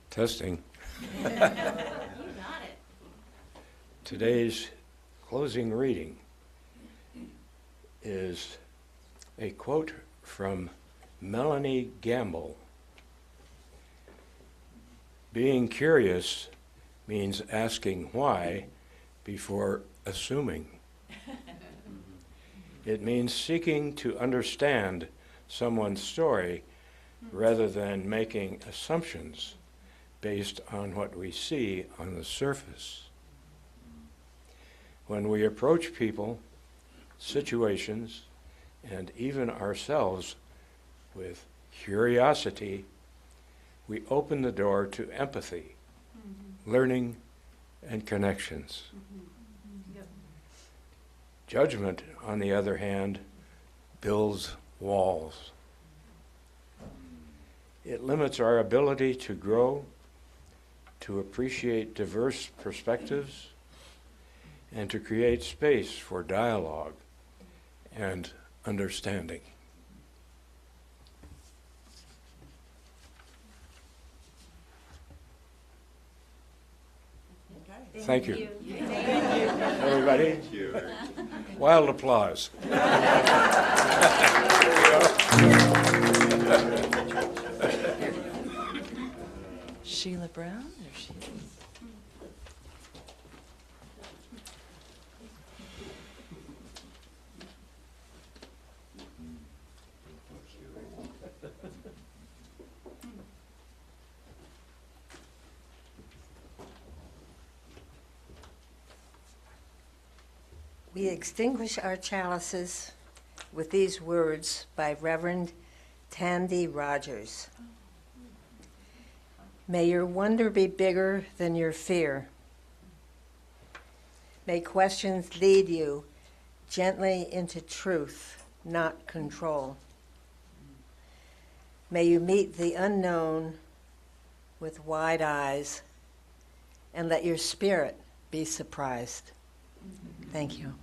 H: Testing. Today's closing reading is a quote from Melanie Gamble. Being curious means asking why before assuming. It means seeking to understand someone's story rather than making assumptions based on what we see on the surface. When we approach people, situations, and even ourselves with curiosity, we open the door to empathy, learning, and connections. Judgment, on the other hand, builds walls. It limits our ability to grow, to appreciate diverse perspectives, and to create space for dialogue and understanding. Thank you. Everybody, wild applause.
A: Sheila Brown, there she is.
C: We extinguish our chalices with these words by Reverend Tandy Rogers. May your wonder be bigger than your fear. May questions lead you gently into truth, not control. May you meet the unknown with wide eyes and let your spirit be surprised. Thank you.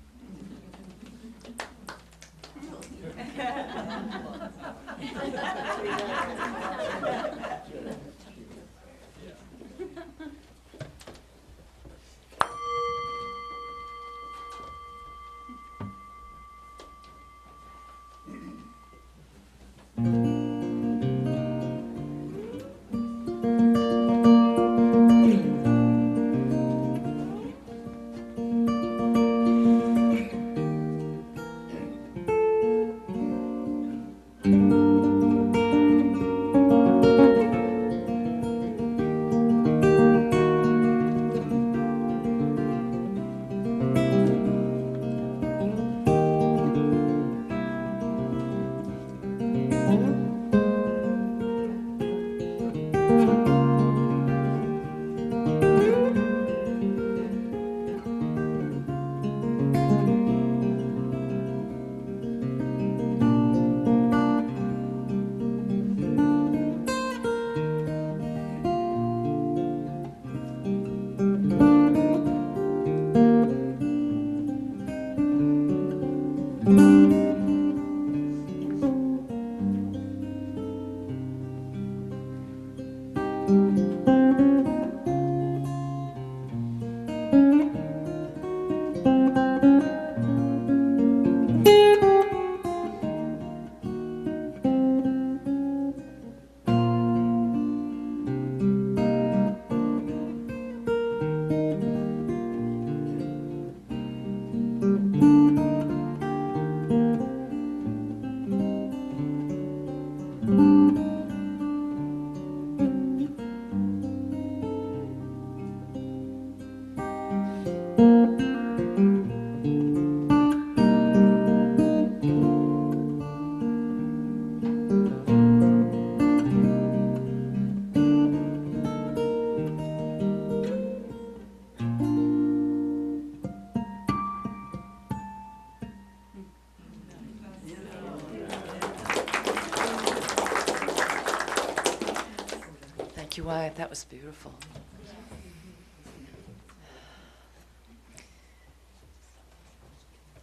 A: right, that was beautiful.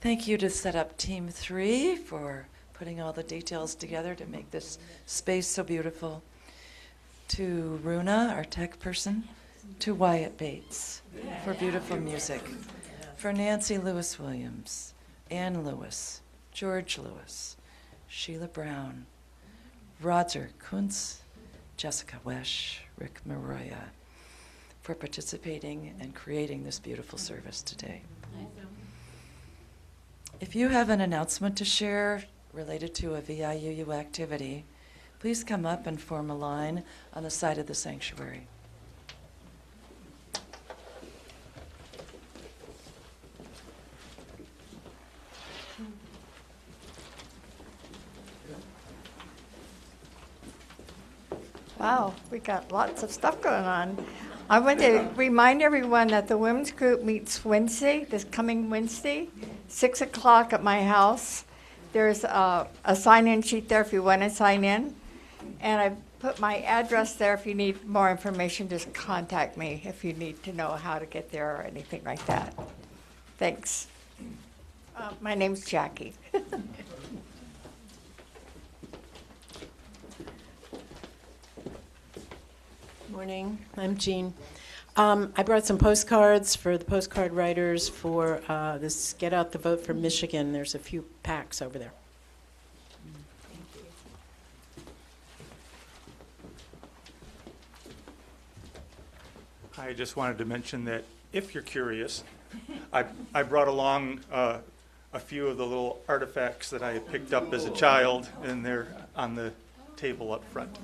A: Thank you to set up Team 3 for putting all the details together to make this space so beautiful. To Runa, our tech person. To Wyatt Bates for beautiful music. For Nancy Lewis Williams, Ann Lewis, George Lewis, Sheila Brown, Roger Kuntz, Jessica Wesch, Rick Maroya, for participating and creating this beautiful service today. If you have an announcement to share related to a VIUU activity, please come up and form a line on the side of the sanctuary.
I: Wow, we got lots of stuff going on. I want to remind everyone that the women's group meets Wednesday, this coming Wednesday, 6 o'clock at my house. There's a sign-in sheet there if you want to sign in. And I put my address there. If you need more information, just contact me if you need to know how to get there or anything like that. Thanks. My name's Jackie.
J: Morning, I'm Jean. I brought some postcards for the postcard writers for this Get Out the Vote for Michigan. There's a few packs over there.
D: I just wanted to mention that if you're curious, I brought along a few of the little artifacts that I had picked up as a child, and they're on the table up front.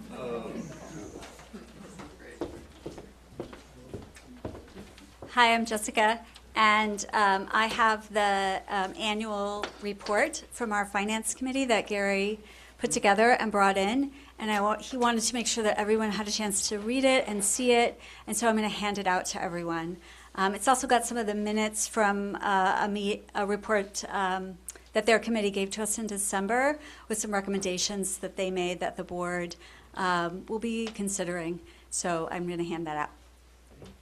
G: Hi, I'm Jessica, and I have the annual report from our finance committee that Gary put together and brought in, and he wanted to make sure that everyone had a chance to read it and see it, and so I'm going to hand it out to everyone. It's also got some of the minutes from a report that their committee gave to us in December with some recommendations that they made that the board will be considering, so I'm going to hand that out.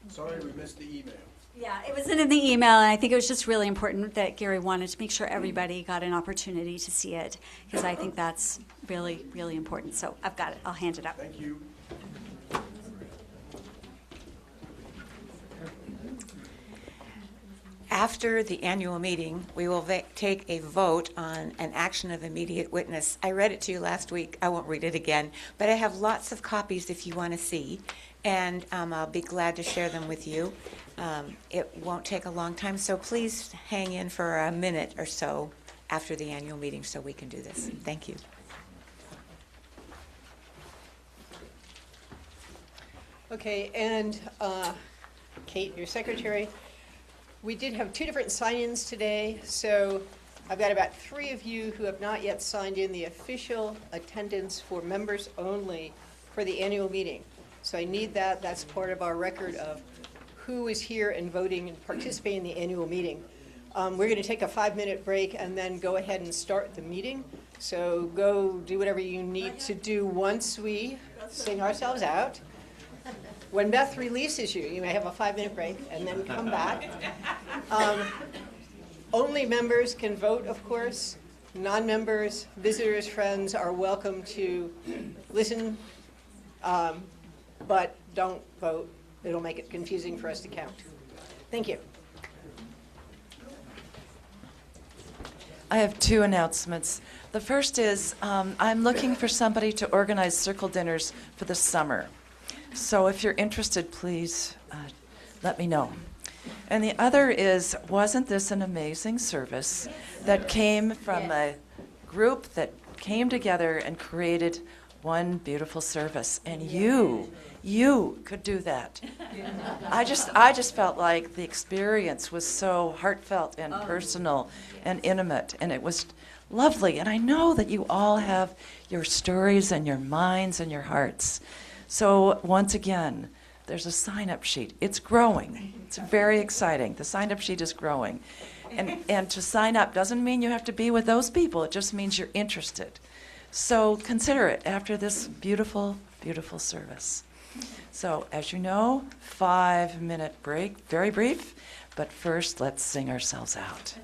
K: Sorry we missed the email.
G: Yeah, it wasn't in the email, and I think it was just really important that Gary wanted to make sure everybody got an opportunity to see it, because I think that's really, really important. So I've got it. I'll hand it out.
K: Thank you.
L: After the annual meeting, we will take a vote on an action of immediate witness. I read it to you last week. I won't read it again, but I have lots of copies if you want to see, and I'll be glad to share them with you. It won't take a long time, so please hang in for a minute or so after the annual meeting so we can do this. Thank you.
M: Okay, and Kate, your secretary, we did have 2 different sign-ins today, so I've got about 3 of you who have not yet signed in the official attendance for members only for the annual meeting. So I need that. That's part of our record of who is here and voting and participating in the annual meeting. We're going to take a 5-minute break and then go ahead and start the meeting. So go do whatever you need to do once we sing ourselves out. When Beth releases you, you may have a 5-minute break and then come back. Only members can vote, of course. Non-members, visitors, friends are welcome to listen, but don't vote. It'll make it confusing for us to count. Thank you.
A: I have 2 announcements. The first is I'm looking for somebody to organize circle dinners for the summer. So if you're interested, please let me know. And the other is, wasn't this an amazing service that came from a group that came together and created one beautiful service? And you could do that. I just felt like the experience was so heartfelt and personal and intimate, and it was lovely. And I know that you all have your stories and your minds and your hearts. So once again, there's a sign-up sheet. It's growing. It's very exciting. The sign-up sheet is growing. And to sign up doesn't mean you have to be with those people. It just means you're interested. So consider it after this beautiful, beautiful service. So, as you know, 5-minute break, very brief, but first let's sing ourselves out.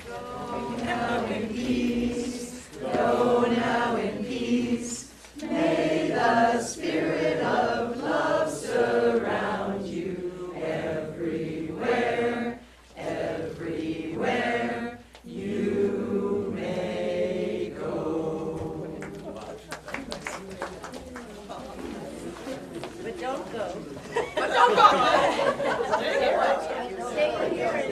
A: Go now in peace, go now in peace, may the spirit of love surround you everywhere, everywhere you may go.
C: But don't go.
A: But don't go.
C: Stay here and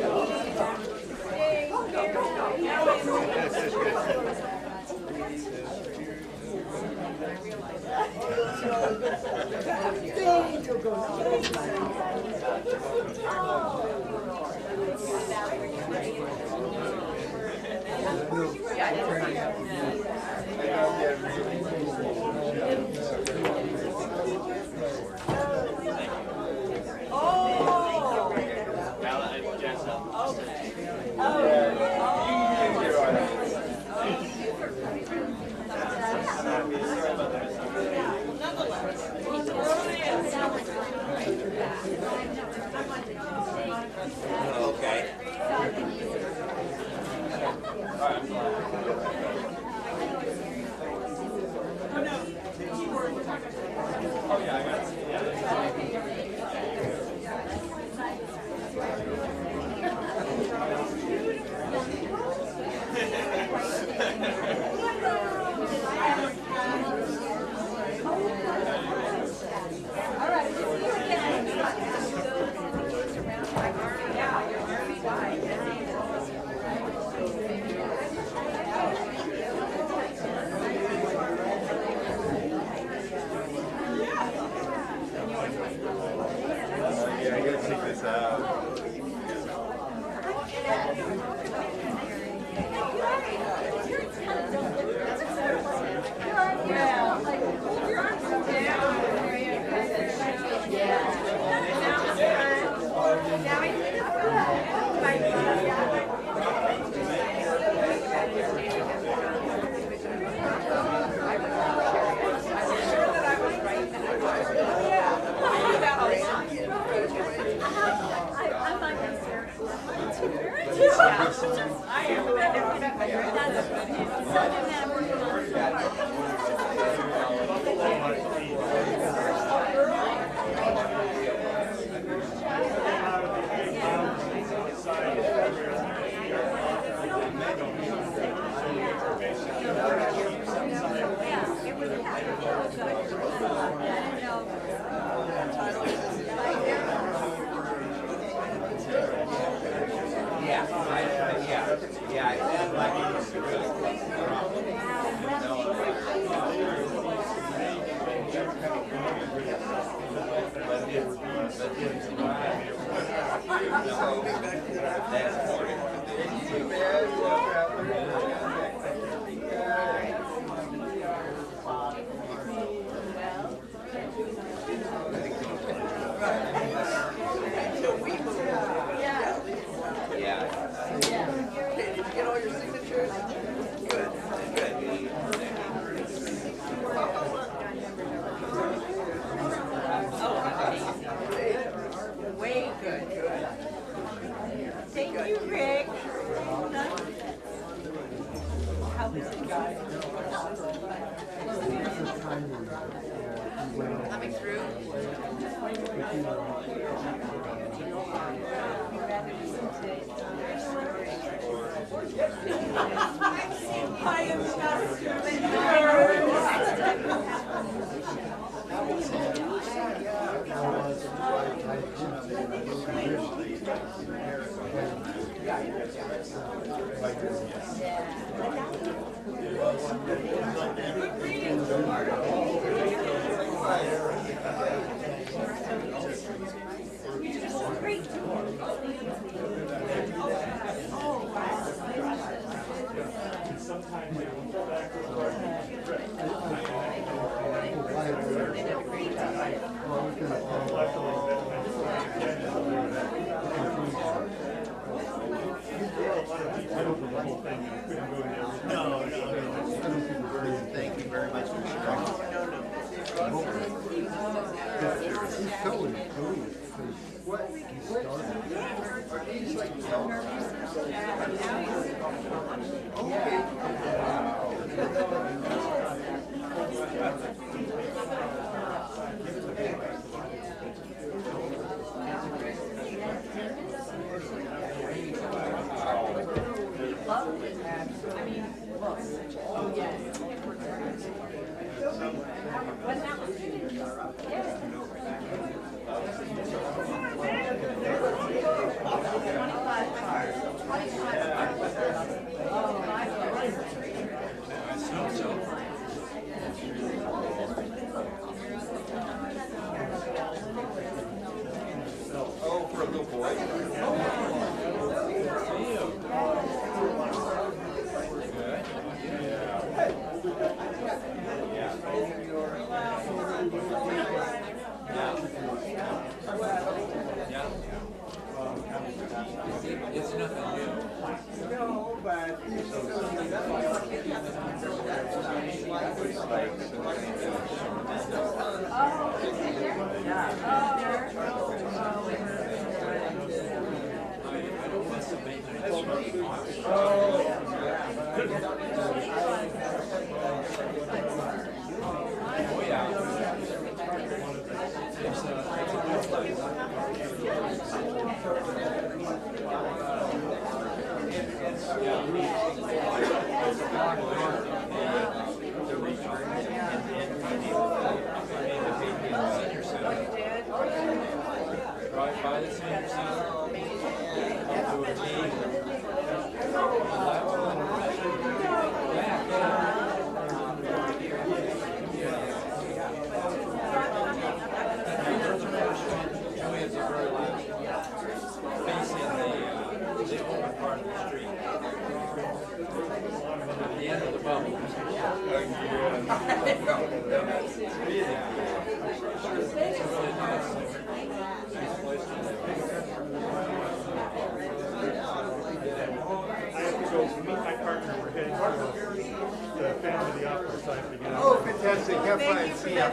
K: Thank you very much for sharing.
F: Oh, fantastic. Have fun. See ya.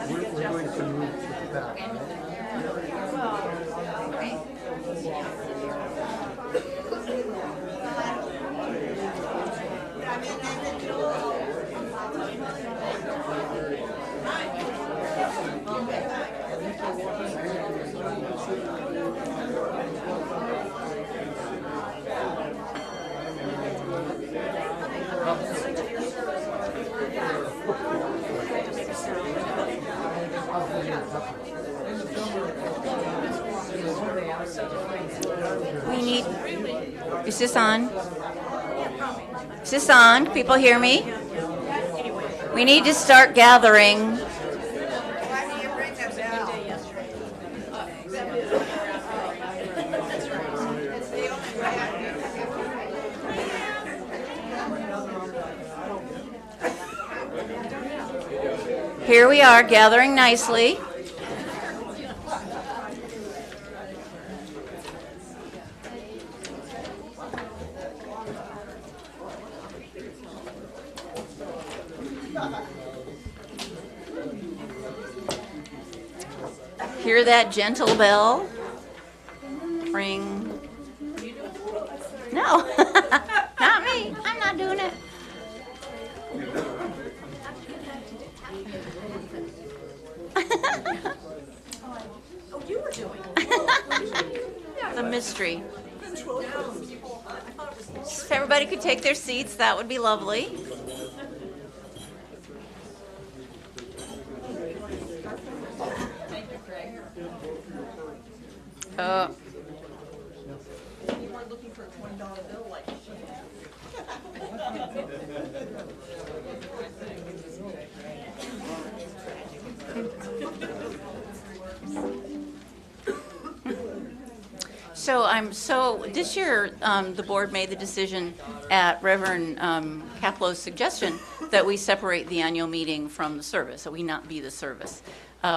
F: We're going to move to the back,
N: We need, is this on? Is this on? People hear me? We need to start gathering. Here we are, gathering nicely. Hear that gentle bell? Ring. No, not me. I'm not doing it.
O: Oh, you were doing
N: The mystery. If everybody could take their seats, that would be lovely.
O: You weren't looking for a $20 bill like
N: So this year, the board made the decision at Reverend Caplow's suggestion that we separate the annual meeting from the service, so we not be the service,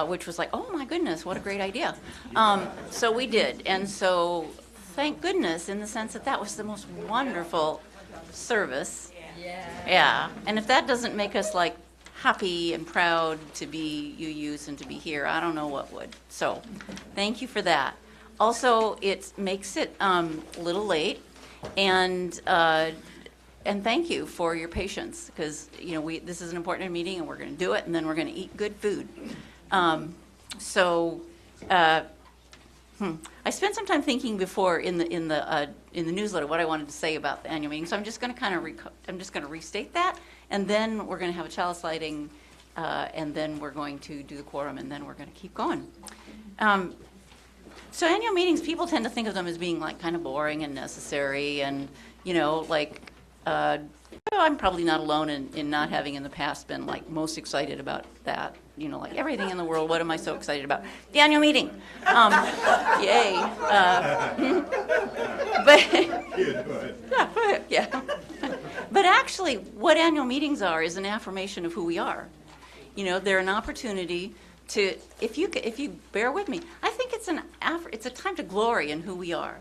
N: which was like, oh my goodness, what a great idea. So we did, and so thank goodness in the sense that that was the most wonderful service. Yeah, and if that doesn't make us like happy and proud to be UUs and to be here, I don't know what would. So thank you for that. Also, it makes it a little late, and thank you for your patience, because this is an important meeting, and we're going to do it, and then we're going to eat good food. I spent some time thinking before in the newsletter what I wanted to say about the annual meeting, so I'm just going to restate that, and then we're going to have a chalice lighting, and then we're going to do the quorum, and then we're going to keep going. So annual meetings, people tend to think of them as being like kind of boring and necessary, and I'm probably not alone in not having in the past been like most excited about that. Like everything in the world, what am I so excited about? The annual meeting. Yay. Yeah. But actually, what annual meetings are is an affirmation of who we are. They're an opportunity to, if you bear with me, I think it's a time to glory in who we are,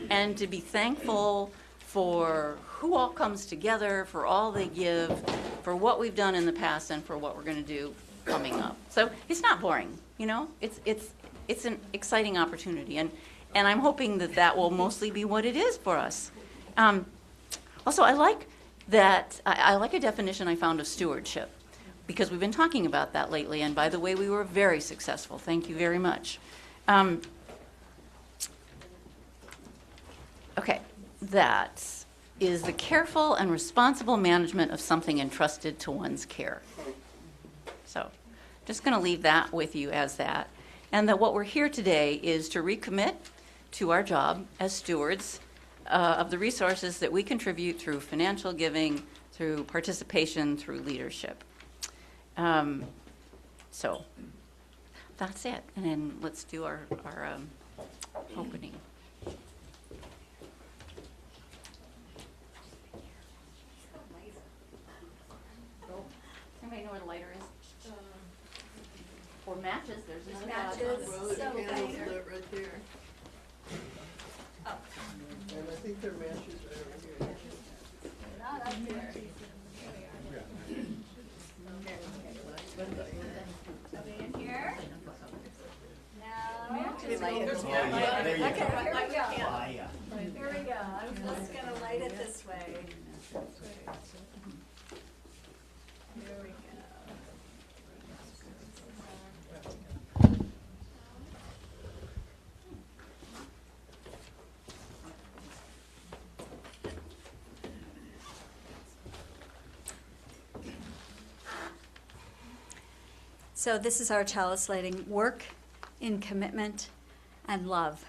N: and to be thankful for who all comes together, for all they give, for what we've done in the past, and for what we're going to do coming up. So it's not boring, it's an exciting opportunity, and I'm hoping that will mostly be what it is for us. Also, I like that. I like a definition I found of stewardship, because we've been talking about that lately, and by the way, we were very successful. Thank you very much. Okay, that is the careful and responsible management of something entrusted to one's care. So, just going to leave that with you as that. And that what we're here today is to recommit to our job as stewards of the resources that we contribute through financial giving, through participation, through leadership. So, that's it. And then let's do our opening. Anybody know where the lighter is? For matches, there's no
O: matches.
K: right there.
O: Oh.
K: And I think their matches are over here.
O: Not up there. Are they in here? No.
K: Matches.
O: Okay, here we go. Here we go. I'm just going to light it this way. Here we go.
G: So this is our chalice lighting: work in commitment and love.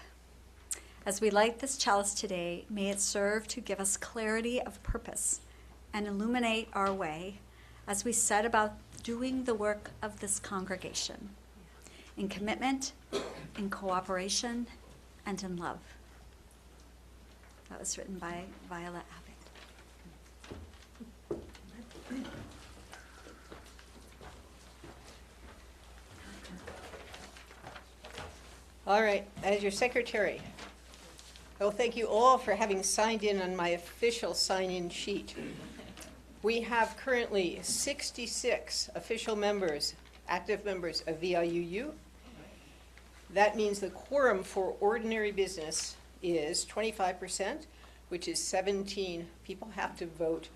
G: As we light this chalice today, may it serve to give us clarity of purpose and illuminate our way as we set about doing the work of this congregation, in commitment, in cooperation, and in love. That was written by Viola Abbott.
M: All right, as your secretary, I will thank you all for having signed in on my official sign-in sheet. We have currently 66 official members, active members of VIUU. That means the quorum for ordinary business is 25%, which is 17 people have to vote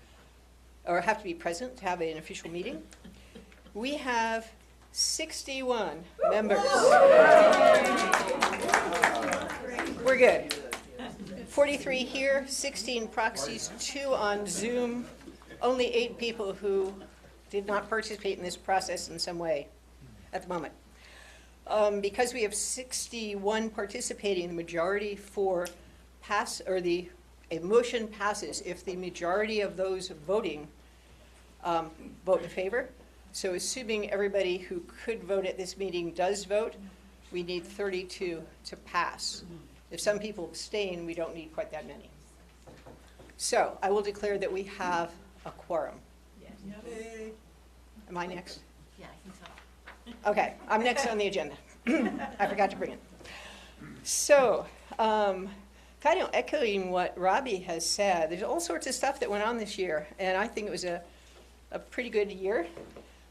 M: or have to be present to have an official meeting. We have 61 members. We're good. 43 here, 16 proxies, 2 on Zoom, only 8 people who did not participate in this process in some way at the moment. Because we have 61 participating, the majority for pass, or a motion passes if the majority of those voting vote in favor. So assuming everybody who could vote at this meeting does vote, we need 32 to pass. If some people abstain, we don't need quite that many. So I will declare that we have a quorum.
O: Yes.
M: Am I next?
N: Yeah, I think so.
M: Okay, I'm next on the agenda. I forgot to bring it. So, kind of echoing what Robbie has said, there's all sorts of stuff that went on this year, and I think it was a pretty good year.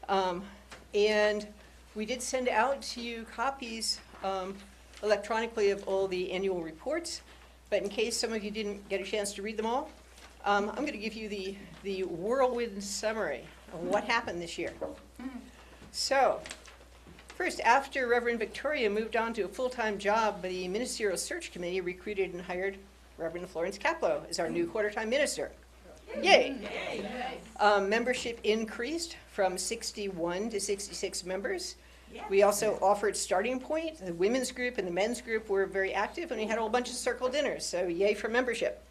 M: And we did send out to you copies electronically of all the annual reports, but in case some of you didn't get a chance to read them all, I'm going to give you the whirlwind summary of what happened this year. So, first, after Reverend Victoria moved on to a full-time job, the Ministerial Search Committee recruited and hired Reverend Florence Kaplow as our new quarter-time minister. Yay! Membership increased from 61 to 66 members. We also offered Starting Point. The women's group and the men's group were very active, and we had a whole bunch of circle dinners, so yay for membership.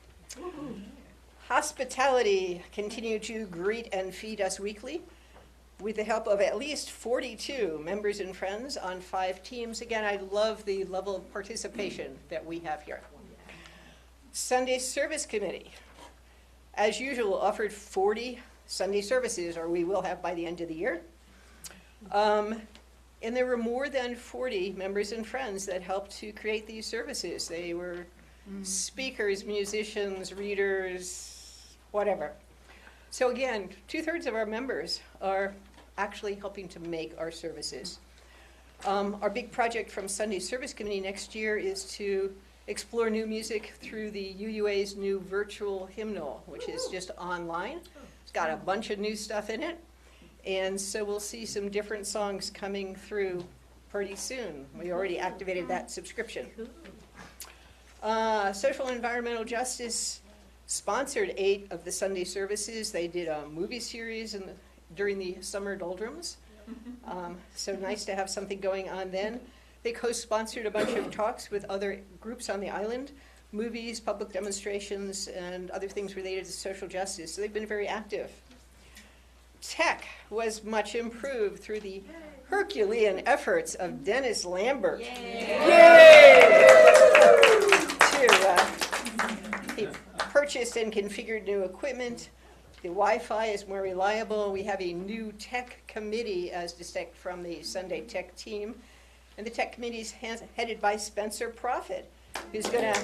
M: Hospitality continued to greet and feed us weekly with the help of at least 42 members and friends on 5 teams. Again, I love the level of participation that we have here. Sunday Service Committee, as usual, offered 40 Sunday services, or we will have by the end of the year. And there were more than 40 members and friends that helped to create these services. They were speakers, musicians, readers, whatever. So again, 2/3 of our members are actually helping to make our services. Our big project from Sunday Service Committee next year is to explore new music through the UUA's new virtual hymnal, which is just online. It's got a bunch of new stuff in it. And so we'll see some different songs coming through pretty soon. We already activated that subscription. Social and Environmental Justice sponsored 8 of the Sunday services. They did a movie series during the summer doldrums. So nice to have something going on then. They co-sponsored a bunch of talks with other groups on the island, movies, public demonstrations, and other things related to social justice. So they've been very active. Tech was much improved through the Herculean efforts of Dennis Lambert. He purchased and configured new equipment. The Wi-Fi is more reliable. We have a new tech committee as distinct from the Sunday Tech team. And the tech committee is headed by Spencer Prophet, who's going to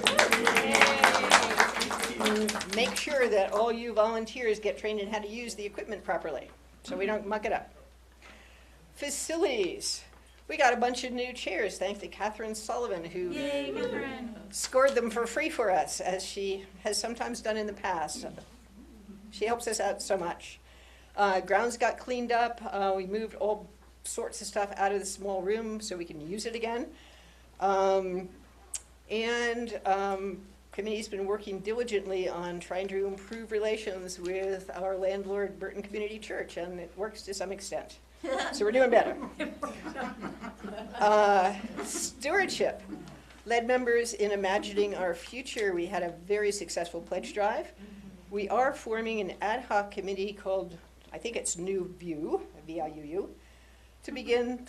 M: make sure that all you volunteers get trained in how to use the equipment properly, so we don't muck it up. Facilities. We got a bunch of new chairs, thanks to Catherine Sullivan, who scored them for free for us, as she has sometimes done in the past. She helps us out so much. Grounds got cleaned up. We moved all sorts of stuff out of the small room so we can use it again. Committee's been working diligently on trying to improve relations with our landlord, Burton Community Church, and it works to some extent. So we're doing better. Stewardship led members in imagining our future. We had a very successful pledge drive. We are forming an ad hoc committee called, I think it's New View, VIUU, to begin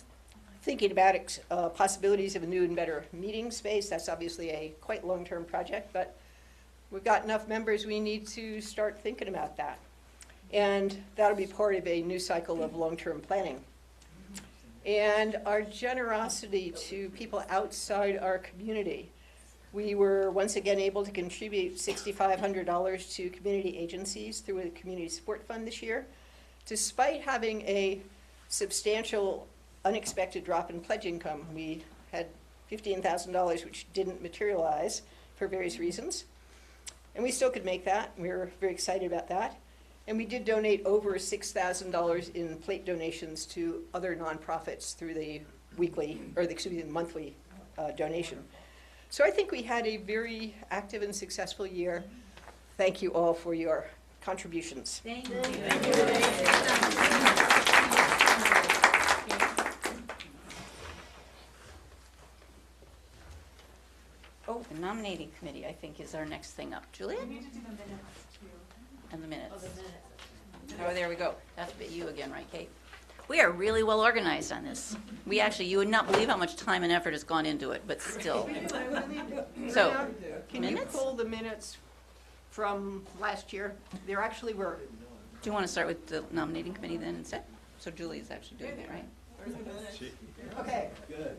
M: thinking about possibilities of a new and better meeting space. That's obviously a quite long-term project, but we've got enough members, we need to start thinking about that. And that'll be part of a new cycle of long-term planning. And our generosity to people outside our community. We were once again able to contribute $6,500 to community agencies through a community support fund this year, despite having a substantial unexpected drop in pledge income. We had $15,000, which didn't materialize for various reasons. And we still could make that. We were very excited about that. And we did donate over $6,000 in plate donations to other nonprofits through the monthly donation. So I think we had a very active and successful year. Thank you all for your contributions.
N: Thank you. Oh, the nominating committee, I think, is our next thing up. Julia?
O: We need to do the minutes too.
N: And the minutes.
O: Oh, the minutes.
N: Oh, there we go. That's you again, right, Kate? We are really well organized on this. We actually, you would not believe how much time and effort has gone into it, but still. So,
M: can
N: minutes?
M: you pull the minutes from last year? There actually were
N: Do you want to start with the nominating committee then instead? So Julie is actually doing it, right?
M: Okay.
K: Good.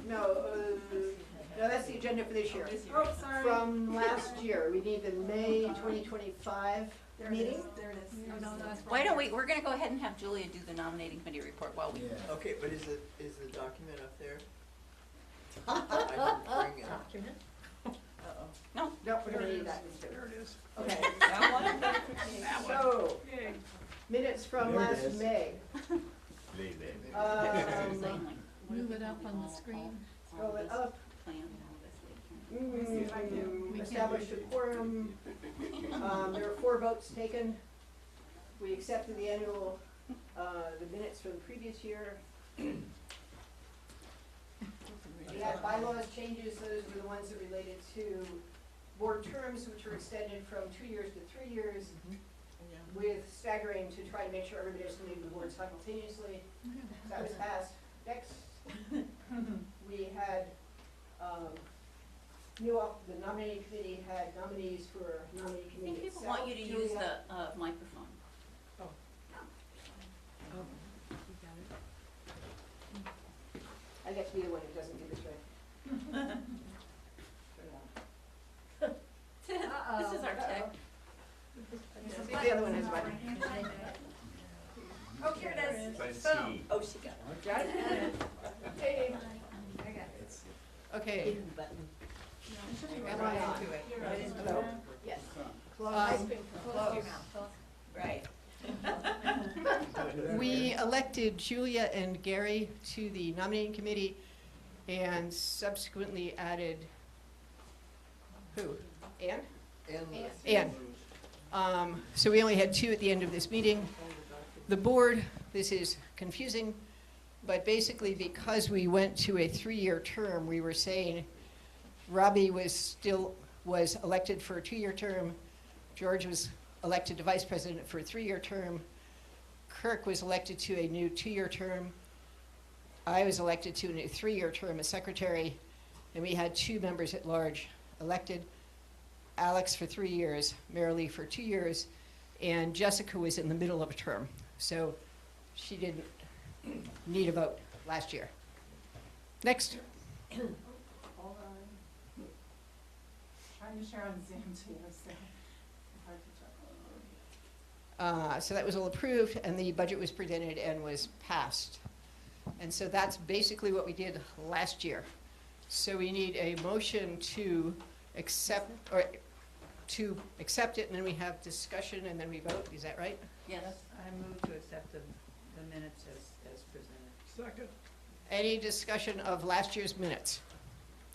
M: No, that's the agenda for this year.
O: Oh, sorry.
M: From last year, we need the May 2025 meeting.
O: There it is. Oh, no, that's
N: Why don't we're going to go ahead and have Julia do the nominating committee report while we.
K: Okay, but is the document up there? I didn't bring it.
M: Document?
N: No.
M: No, we don't need that.
K: There it is.
M: Okay.
O: That one?
M: So, minutes from
K: There it
M: last
K: is.
M: May.
O: Move it up on the screen.
M: Scroll it up. Established a quorum. There were 4 votes taken. We accepted the annual, the minutes from the previous year. We had bylaws changes, those were the ones that related to board terms, which were extended from 2 years to 3 years, with staggering to try to make sure everybody was leaving the board simultaneously. That was passed. Next, we had, the nominating committee had nominees for nominating
N: I
M: committee
N: think people
M: itself.
N: want you to use the microphone.
M: I get to be the one who doesn't do this right.
N: This is our tech.
M: See if the other one has one.
O: Oh, here it is.
K: Boom.
O: Oh, she got it.
M: Got it? Hey.
O: I got it.
M: Okay. Am I into it? Hello?
O: Yes.
M: Close.
O: Close your mouth. Right.
M: We elected Julia and Gary to the nominating committee and subsequently added, who? Ann? Ann. So we only had 2 at the end of this meeting. The board, this is confusing, but basically because we went to a 3-year term, we were saying Robbie was elected for a 2-year term, George was elected to vice president for a 3-year term, Kirk was elected to a new 2-year term, I was elected to a new 3-year term as secretary, and we had 2 members at large elected. Alex for 3 years, Marilee for 2 years, and Jessica was in the middle of a term. So she didn't need a vote last year. Next.
O: Hold on. Trying to share on Zoom too, so hard to
M: So that was all approved, and the budget was presented and was passed. And so that's basically what we did last year. So we need a motion to accept, it, and then we have discussion, and then we vote. Is that right?
N: Yes.
P: I move to accept the minutes as presented.
K: Second.
M: Any discussion of last year's minutes?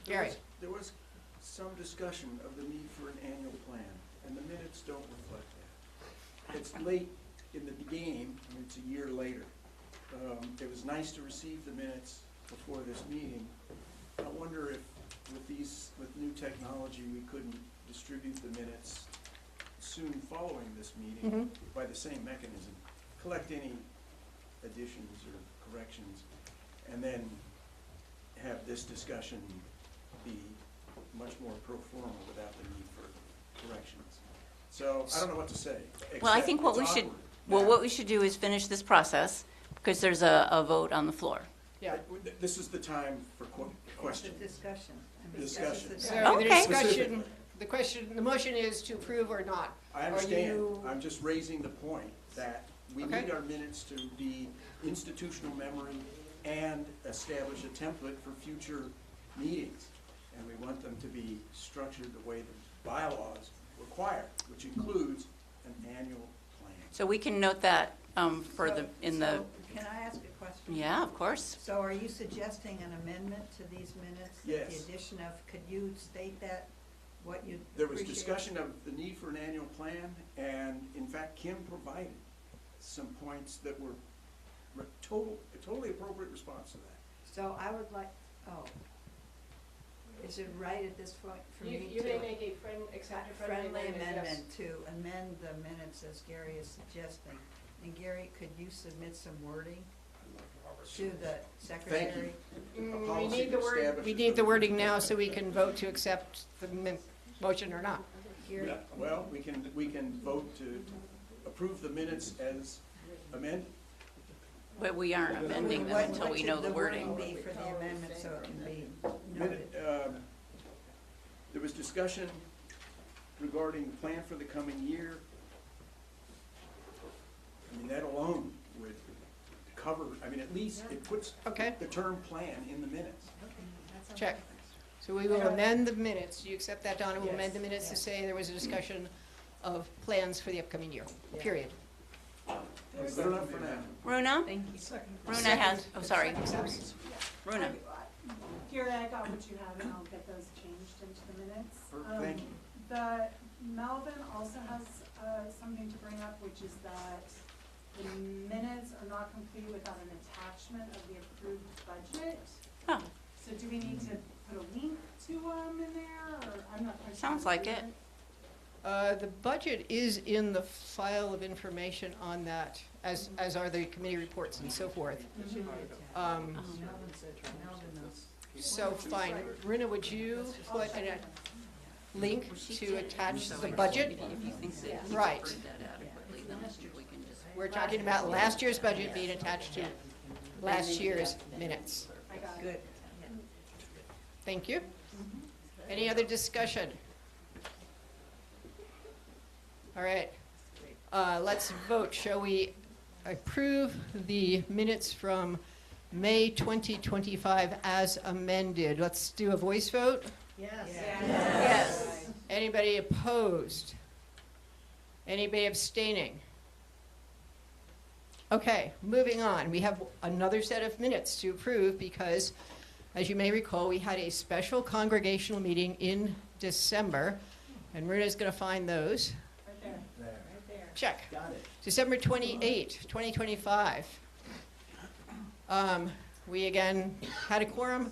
M: Gary?
Q: There was some discussion of the need for an annual plan, and the minutes don't reflect that. It's late in the game, and it's a year later. It was nice to receive the minutes before this meeting. I wonder if with new technology, we couldn't distribute the minutes soon following this meeting by the same mechanism. Collect any additions or corrections, and then have this discussion be much more pro forma without the need for corrections. So I don't know what to say.
N: Well, I think what we should, what we should do is finish this process, because there's a vote on the floor.
M: Yeah.
Q: This is the time for questions.
P: Discussion.
Q: Discussion.
M: So
N: Okay.
M: the motion is to approve or not.
Q: I understand. I'm just raising the point that we
M: Okay.
Q: need our minutes to be institutional memory and establish a template for future meetings. And we want them to be structured the way the bylaws require, which includes an annual plan.
N: So we can note that for the,
P: So, can I ask a question?
N: Yeah, of course.
P: So are you suggesting an amendment to these minutes?
Q: Yes.
P: The addition of, could you state that, what you
Q: There was
P: appreciate?
Q: discussion of the need for an annual plan, and in fact, Kim provided some points that were a totally appropriate response to that.
P: So I would like, is it right at this point for me to?
M: You may make a friendly
P: amendment to amend the minutes as Gary is suggesting. And Gary, could you submit some wording to the secretary?
M: We need the wording now so we can vote to accept the motion or not.
Q: Yeah, well, we can vote to approve the minutes as amended?
N: But we aren't amending them
P: What-
N: until
P: what
N: we
P: should
N: know the
P: wording
N: wording.
P: be for the amendment so it can be
Q: Minute,
P: noted?
Q: There was discussion regarding the plan for the coming year. I mean, that alone would cover, I mean, at least it puts
M: Okay.
Q: the term plan in the minutes.
M: Check. So we will amend the minutes. Do you accept that, Donna? We'll amend the minutes to say there was a discussion of plans for the upcoming year, period.
Q: Good enough for now.
N: Runa? Runa has, oh, sorry. Runa.
R: Gary, I got what you had, and I'll get those changed into the minutes.
Q: Thank you.
R: The Melvin also has something to bring up, which is that the minutes are not complete without an attachment of the approved budget.
N: Oh.
R: So do we need to put a link to them in there, or I'm not quite sure.
N: Sounds like it.
M: The budget is in the file of information on that, as are the committee reports and so forth. So fine. Runa, would you put a link to attach the budget?
N: If you think that he
M: Right.
N: covered that adequately, then we can just.
M: We're talking about last year's budget being attached to last year's minutes.
P: Good.
M: Thank you. Any other discussion? All right. Let's vote. Shall we approve the minutes from May 2025 as amended? Let's do a voice vote. Yes. Anybody opposed? Anybody abstaining? Okay, moving on. We have another set of minutes to approve because, as you may recall, we had a special congregational meeting in December, and Runa's going to find those.
R: Right there. Right there.
M: Check.
Q: Got it.
M: December 28, 2025. We again had a quorum.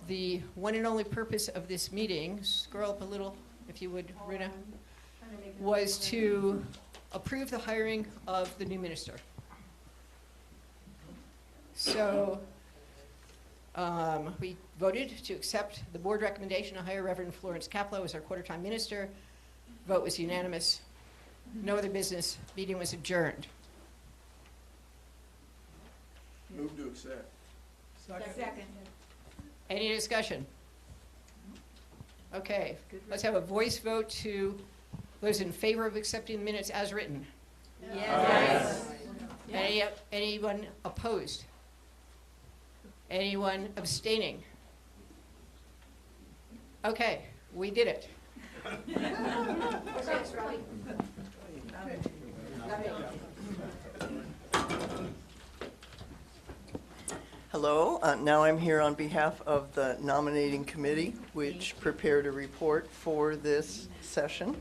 M: The one and only purpose of this meeting, scroll up a little if you would, Runa, was to approve the hiring of the new minister. So we voted to accept the board recommendation to hire Reverend Florence Kaplow as our quarter-time minister. Vote was unanimous. No other business. Meeting was adjourned.
Q: Move to accept.
P: Second.
M: Any discussion? Okay, let's have a voice vote to those in favor of accepting the minutes as written.
P: Yes.
M: Anyone opposed? Anyone abstaining? Okay, we did it.
K: Hello, now I'm here on behalf of the nominating committee, which prepared a report for this session.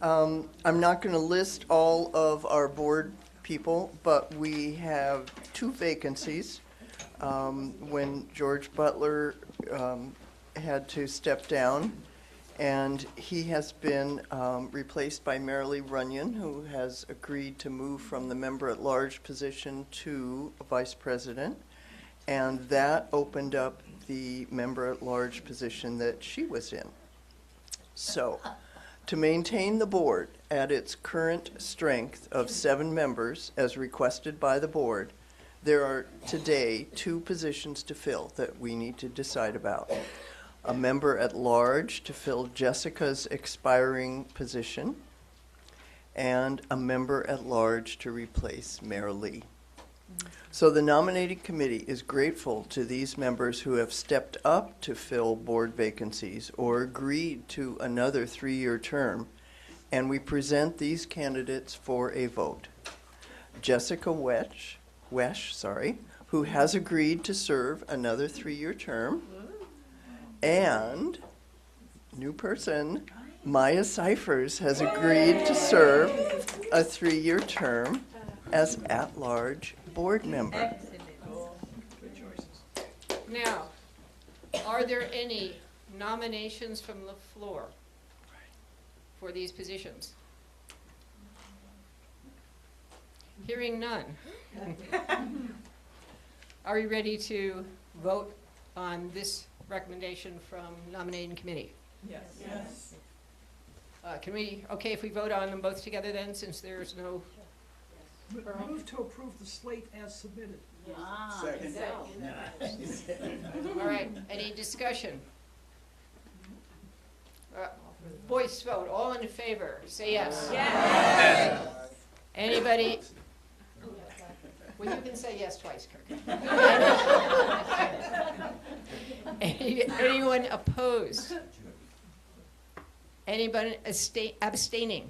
K: I'm not going to list all of our board people, but we have 2 vacancies. When George Butler had to step down, and he has been replaced by Marilee Runyon, who has agreed to move from the member-at-large position to vice president. And that opened up the member-at-large position that she was in. So, to maintain the board at its current strength of 7 members, as requested by the board, there are today 2 positions to fill that we need to decide about. A member-at-large to fill Jessica's expiring position, and a member-at-large to replace Marilee. So the nominating committee is grateful to these members who have stepped up to fill board vacancies or agreed to another 3-year term, and we present these candidates for a vote. Jessica Wesh, who has agreed to serve another 3-year term, and new person, Maya Cyphers, has agreed to serve a 3-year term as at-large board member.
M: Now, are there any nominations from the floor for these positions? Hearing none. Are we ready to vote on this recommendation from nominating committee?
P: Yes.
M: Can we, okay, if we vote on them both together then, since there's no...
Q: Move to approve the slate as submitted.
M: Second. All right, any discussion? Voice vote, all in favor, say yes. Yes. Anybody? Well, you can say yes twice, Kirk. Anyone opposed? Anybody abstaining?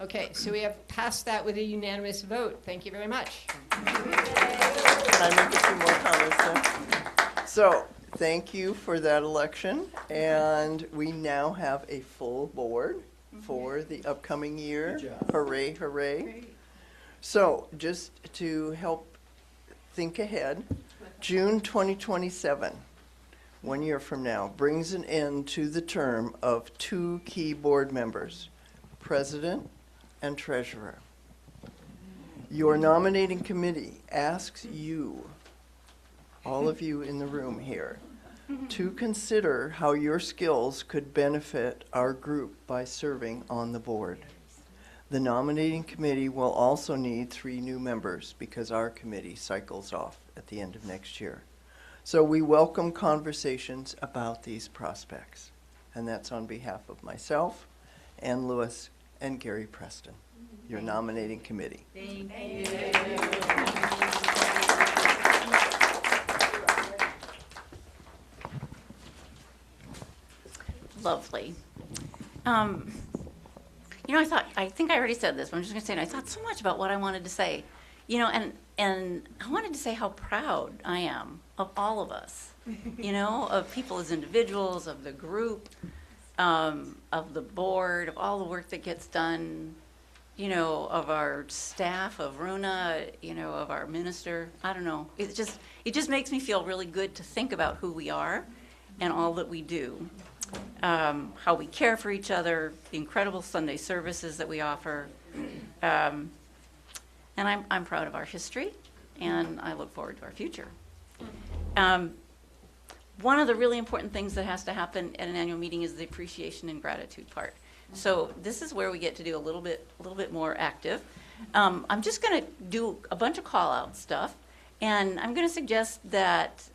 M: Okay, so we have passed that with a unanimous vote. Thank you very much.
K: Can I make a few more comments then? So, thank you for that election, and we now have a full board for the upcoming year.
Q: Good job.
K: Hooray, hooray. So, just to help think ahead, June 2027, 1 year from now, brings an end to the term of 2 key board members, president and treasurer. Your nominating committee asks you, all of you in the room here, to consider how your skills could benefit our group by serving on the board. The nominating committee will also need 3 new members because our committee cycles off at the end of next year. So we welcome conversations about these prospects. And that's on behalf of myself, Ann Lewis, and Gary Preston, your nominating committee.
N: Thank Lovely. You know, I think I already said this, but I'm just going to say it. I thought so much about what I wanted to say. You know, and I wanted to say how proud I am of all of us, you know, of people as individuals, of the group, of the board, of all the work that gets done, you know, of our staff, of Runa, you know, of our minister. I don't know. It just makes me feel really good to think about who we are and all that we do. How we care for each other, the incredible Sunday services that we offer. And I'm proud of our history, and I look forward to our future. One of the really important things that has to happen at an annual meeting is the appreciation and gratitude part. So this is where we get to do a little bit more active. I'm just going to do a bunch of call-out stuff, and I'm going to suggest that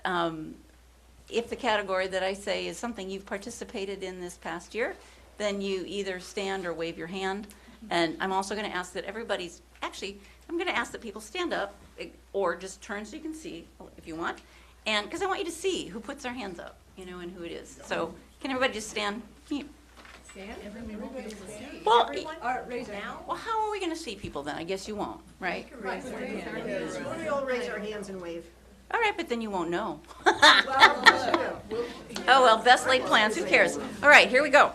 N: if the category that I say is something you've participated in this past year, then you either stand or wave your hand. And I'm also going to ask that I'm going to ask that people stand up or just turn so you can see if you want. And because I want you to see who puts their hands up, you know, and who it is. So can everybody just stand?
O: Stand? Everybody will be able to see.
N: Well,
O: Raise now?
N: well, how are we going to see people then? I guess you won't, right?
O: Right.
M: We all raise our hands and wave.
N: All right, but then you won't know. Oh, well, best laid plans. Who cares? All right, here we go.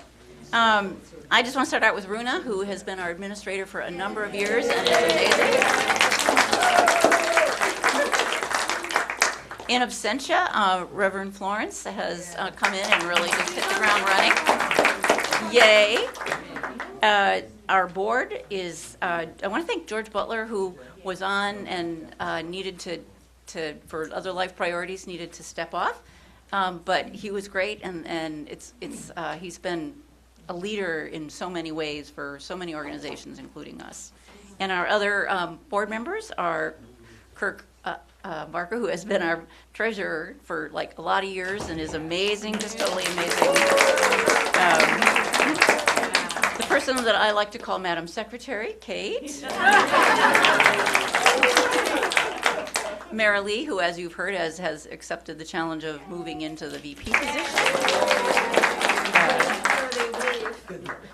N: I just want to start out with Runa, who has been our administrator for a number of years and is amazing. In absentia, Reverend Florence has come in and really just hit the ground running. Yay. Our board is, I want to thank George Butler, who was on and needed to for other life priorities, needed to step off. But he was great, and he's been a leader in so many ways for so many organizations, including us. And our other board members are Kirk Barker, who has been our treasurer for like a lot of years and is amazing, just totally amazing. The person that I like to call Madam Secretary, Kate. Marilee, who, as you've heard, has accepted the challenge of moving into the VP position.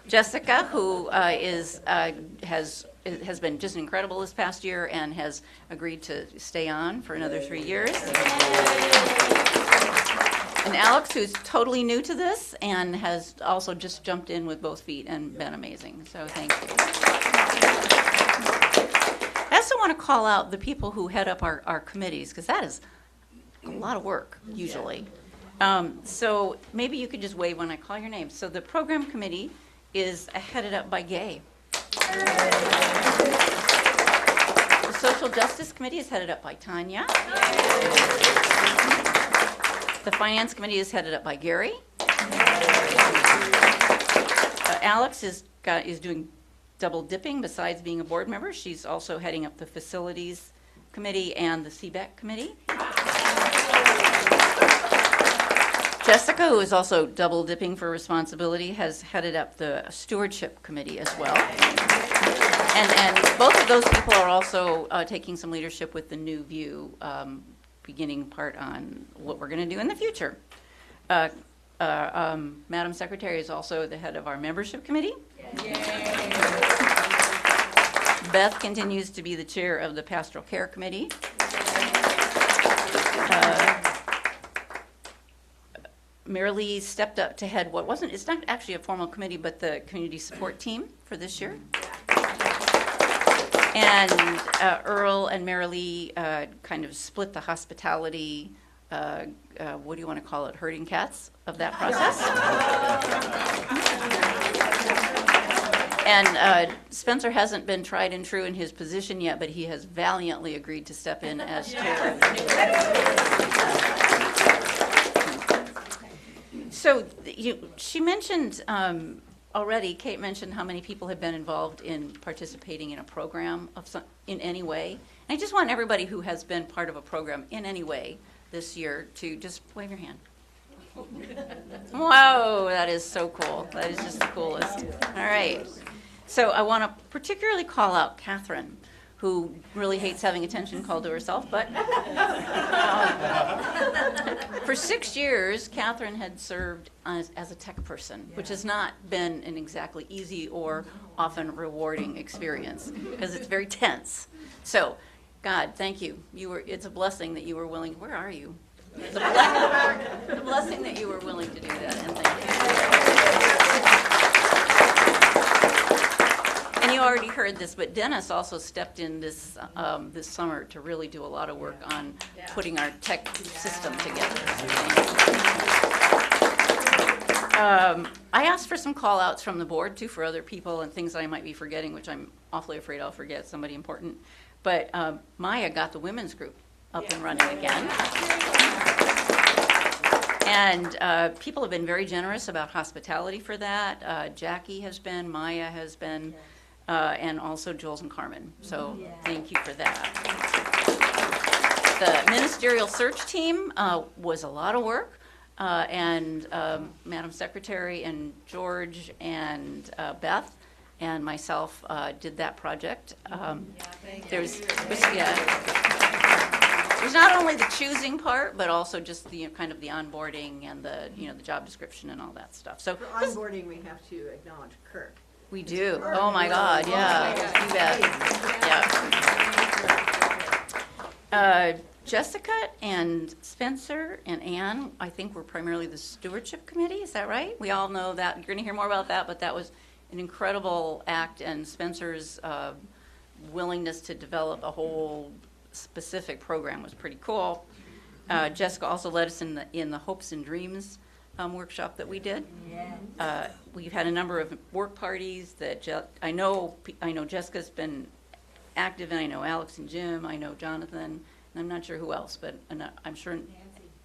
N: Jessica, who has been just incredible this past year and has agreed to stay on for another 3 years. And Alex, who's totally new to this and has also just jumped in with both feet and been amazing. So thank you. I also want to call out the people who head up our committees, because that is a lot of work, usually. So maybe you could just wave when I call your name. So the program committee is headed up by Gay. The social justice committee is headed up by Tanya. The finance committee is headed up by Gary. Alex is doing double dipping besides being a board member. She's also heading up the facilities committee and the CBEC committee. Jessica, who is also double dipping for responsibility, has headed up the stewardship committee as well. And both of those people are also taking some leadership with the New View beginning part on what we're going to do in the future. Madam Secretary is also the head of our membership committee. Beth continues to be the chair of the pastoral care committee. Marilee stepped up to head what wasn't, it's not actually a formal committee, but the community support team for this year. And Earl and Marilee kind of split the hospitality, what do you want to call it, herding cats of that process. And Spencer hasn't been tried and true in his position yet, but he has valiantly agreed to step in as chair. So she mentioned already, Kate mentioned how many people have been involved in participating in a program in any way. And I just want everybody who has been part of a program in any way this year to just wave your hand. Whoa, that is so cool. That is just the coolest. All right. So I want to particularly call out Catherine, who really hates having attention called to herself, but for 6 years, Catherine had served as a tech person, which has not been an exactly easy or often rewarding experience, because it's very tense. So, God, thank you. It's a blessing that you were willing. Where are you? It's a blessing that you were willing to do that, and thank you. And you already heard this, but Dennis also stepped in this summer to really do a lot of work on putting our tech system together. I asked for some call-outs from the board, too, for other people and things that I might be forgetting, which I'm awfully afraid I'll forget, somebody important. But Maya got the women's group up and running again. And people have been very generous about hospitality for that. Jackie has been, Maya has been, and also Jules and Carmen. So thank you for that. The ministerial search team was a lot of work. And Madam Secretary and George and Beth and myself did that project. There's not only the choosing part, but also just the kind of the onboarding and the the job description and all that stuff. So
O: for onboarding, we have to acknowledge Kirk.
N: We do. Oh my God! Yeah, you bet. Jessica and Spencer and Ann, I think, were primarily the stewardship committee. Is that right? We all know that. You're going to hear more about that, but that was an incredible act, and Spencer's willingness to develop a whole specific program was pretty cool. Jessica also led us in the Hopes and Dreams workshop that we did. We've had a number of work parties that I know Jessica's been active in. I know Alex and Jim. I know Jonathan. I'm not sure who else, but I'm sure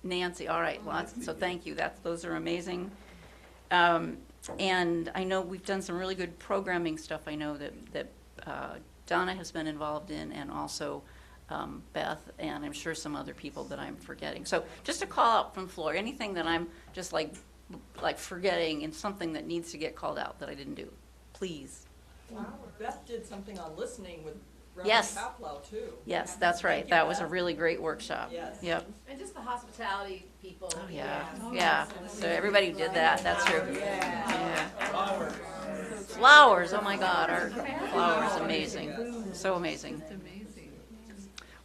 N: Nancy. All right, lots. So thank you. Those are amazing. And I know we've done some really good programming stuff. I know that Donna has been involved in, and also Beth, and I'm sure some other people that I'm forgetting. So just a call out from the floor. Anything that I'm just like forgetting, and something that needs to get called out that I didn't do, please.
S: Wow. Beth did something on listening with.
N: Yes.
S: Kaplow, too.
N: Yes, that's right. That was a really great workshop.
S: Yes.
N: Yep.
O: And just the hospitality people.
N: Oh, yeah. Yeah. So everybody who did that, that's true. Yeah. Flowers. Oh my God, our flowers, amazing. So amazing.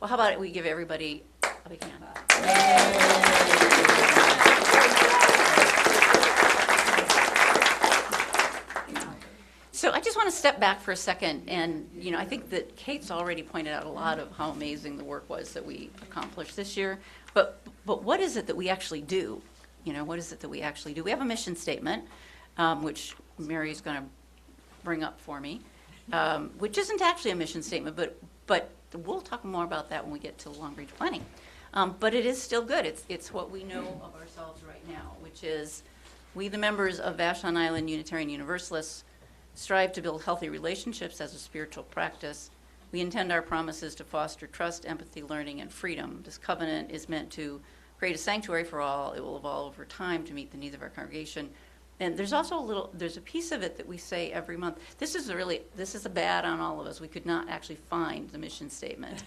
N: Well, how about we give everybody a big hand? So I just want to step back for a second, and I think that Kate's already pointed out a lot of how amazing the work was that we accomplished this year. But what is it that we actually do? What is it that we actually do? We have a mission statement, which Mary's going to bring up for me, which isn't actually a mission statement, but we'll talk more about that when we get to long-range planning. But it is still good. It's what we know of ourselves right now, which is We, the members of Vashon Island Unitarian Universalists, strive to build healthy relationships as a spiritual practice. We intend our promises to foster trust, empathy, learning, and freedom. This covenant is meant to create a sanctuary for all. It will evolve over time to meet the needs of our congregation. And there's also there's a piece of it that we say every month. This is a bad on all of us. We could not actually find the mission statement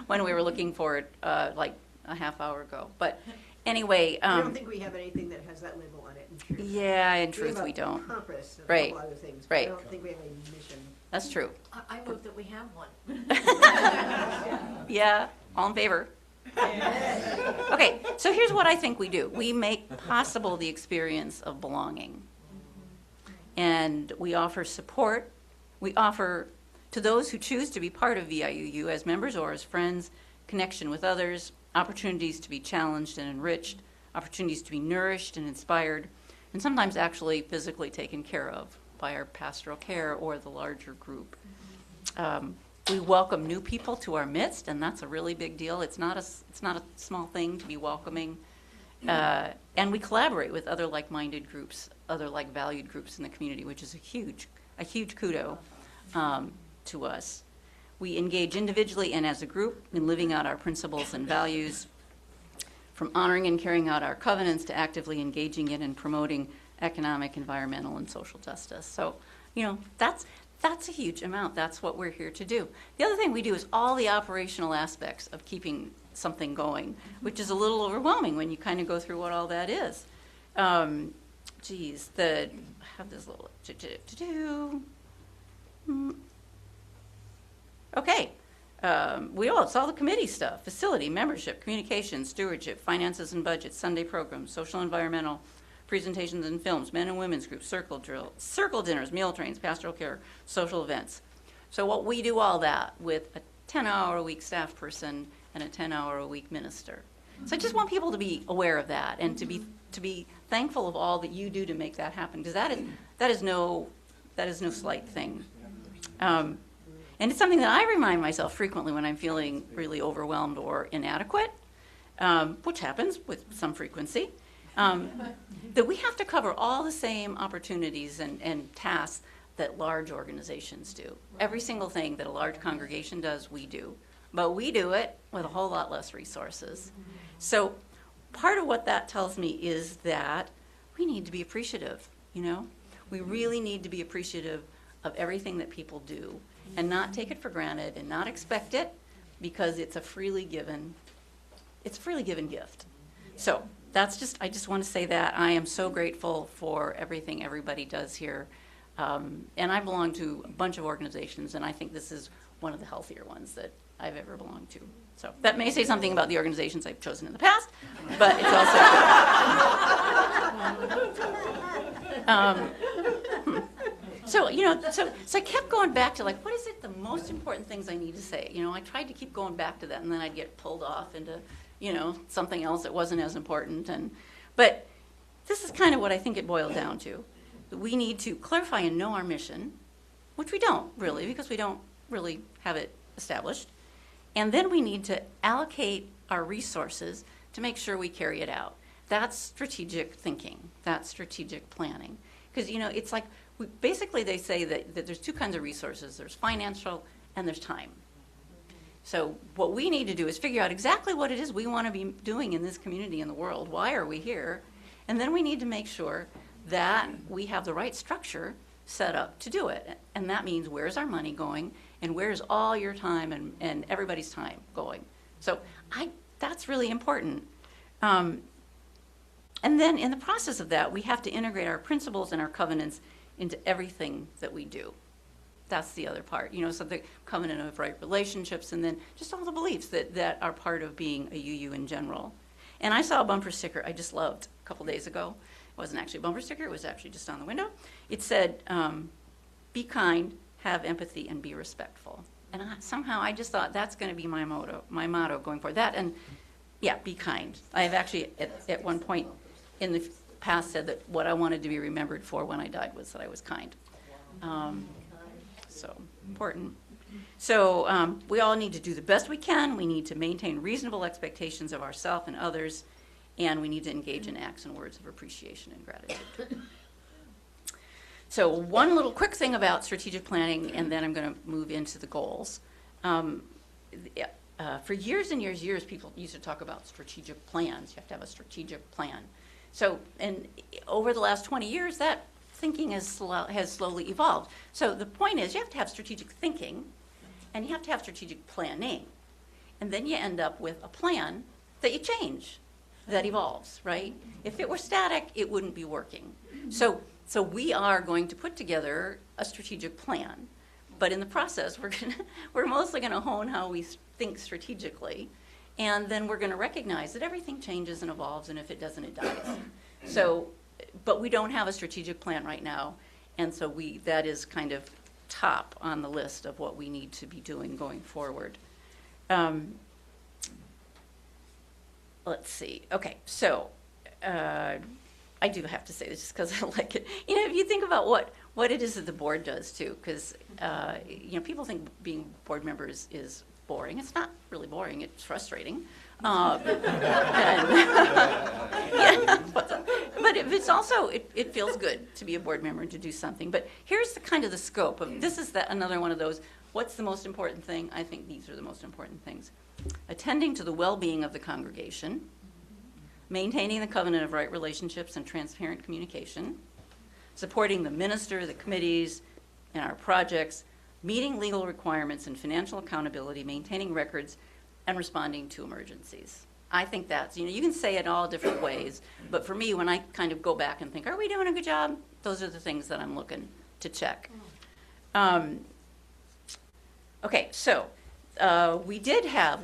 N: when we were looking for it like a half hour ago. But anyway.
M: I don't think we have anything that has that label on it in truth.
N: Yeah, in truth we
M: have a
N: don't.
M: Purpose and
N: Right.
M: a couple other things.
N: Right.
M: I don't think we have a mission.
N: That's true.
O: I move that we have one.
N: Yeah, all in favor? Okay, so here's what I think we do. We make possible the experience of belonging. And we offer support. We offer to those who choose to be part of VIUU as members or as friends, connection with others, opportunities to be challenged and enriched, opportunities to be nourished and inspired, and sometimes actually physically taken care of by our pastoral care or the larger group. We welcome new people to our midst, and that's a really big deal. It's not a small thing to be welcoming. And we collaborate with other like-minded groups, other like-valued groups in the community, which is a huge kudo to us. We engage individually and as a group in living out our principles and values, from honoring and carrying out our covenants to actively engaging in and promoting economic, environmental, and social justice. So, that's a huge amount. That's what we're here to do. The other thing we do is all the operational aspects of keeping something going, which is a little overwhelming when you kind of go through what all that is. I have this little Okay. It's all the committee stuff: facility, membership, communications, stewardship, finances and budget, Sunday programs, social, environmental, presentations and films, men and women's groups, circle dinners, meal trains, pastoral care, social events. So what we do all that with a 10-hour-a-week staff person and a 10-hour-a-week minister. So I just want people to be aware of that and to be thankful of all that you do to make that happen, because that is no slight thing. And it's something that I remind myself frequently when I'm feeling really overwhelmed or inadequate, which happens with some frequency. That we have to cover all the same opportunities and tasks that large organizations do. Every single thing that a large congregation does, we do. But we do it with a whole lot less resources. So part of what that tells me is that we need to be appreciative, We really need to be appreciative of everything that people do and not take it for granted and not expect it, because it's a freely given gift. So I just want to say that I am so grateful for everything everybody does here. And I belong to a bunch of organizations, and I think this is one of the healthier ones that I've ever belonged to. So that may say something about the organizations I've chosen in the past, but it's also So I kept going back to what is it the most important things I need to say? I tried to keep going back to that, and then I'd get pulled off into something else that wasn't as important. But this is kind of what I think it boiled down to. We need to clarify and know our mission, which we don't really, because we don't really have it established. And then we need to allocate our resources to make sure we carry it out. That's strategic thinking. That's strategic planning. Because, it's like, basically they say that there's two kinds of resources. There's financial and there's time. So what we need to do is figure out exactly what it is we want to be doing in this community in the world. Why are we here? And then we need to make sure that we have the right structure set up to do it. And that means, where's our money going, and where's all your time and everybody's time going? So that's really important. And then in the process of that, we have to integrate our principles and our covenants into everything that we do. That's the other part, so the covenant of right relationships, and then just all the beliefs that are part of being a UU in general. And I saw a bumper sticker I just loved a couple days ago. It wasn't actually a bumper sticker, it was actually just on the window. It said, be kind, have empathy, and be respectful. And somehow I just thought that's going to be my motto going forward. That and, be kind. I have actually at one point in the past said that what I wanted to be remembered for when I died was that I was kind. So important. So we all need to do the best we can. We need to maintain reasonable expectations of ourselves and others. and we need to engage in acts and words of appreciation and gratitude. So one little quick thing about strategic planning, and then I'm going to move into the goals. For years and years, people used to talk about strategic plans. You have to have a strategic plan. So, and over the last 20 years, that thinking has slowly evolved. So the point is, you have to have strategic thinking, and you have to have strategic planning. And then you end up with a plan that you change, that evolves, right? If it were static, it wouldn't be working. So we are going to put together a strategic plan, but in the process, we're mostly going to hone how we think strategically, and then we're going to recognize that everything changes and evolves, and if it doesn't, it dies. So, but we don't have a strategic plan right now, and so that is kind of top on the list of what we need to be doing going forward. Let's see. Okay, so I do have to say this just because I like it. You know, if you think about what it is that the board does too, because people think being board members is boring. It's not really boring. It's frustrating. But it's also it feels good to be a board member and to do something. But here's the kind of the scope of this is another one of those. What's the most important thing? I think these are the most important things. Attending to the well-being of the congregation, maintaining the covenant of right relationships and transparent communication, supporting the minister, the committees, and our projects, meeting legal requirements and financial accountability, maintaining records, and responding to emergencies. I think that's, you can say it all different ways, but for me, when I kind of go back and think, are we doing a good job? Those are the things that I'm looking to check. Okay, so we do have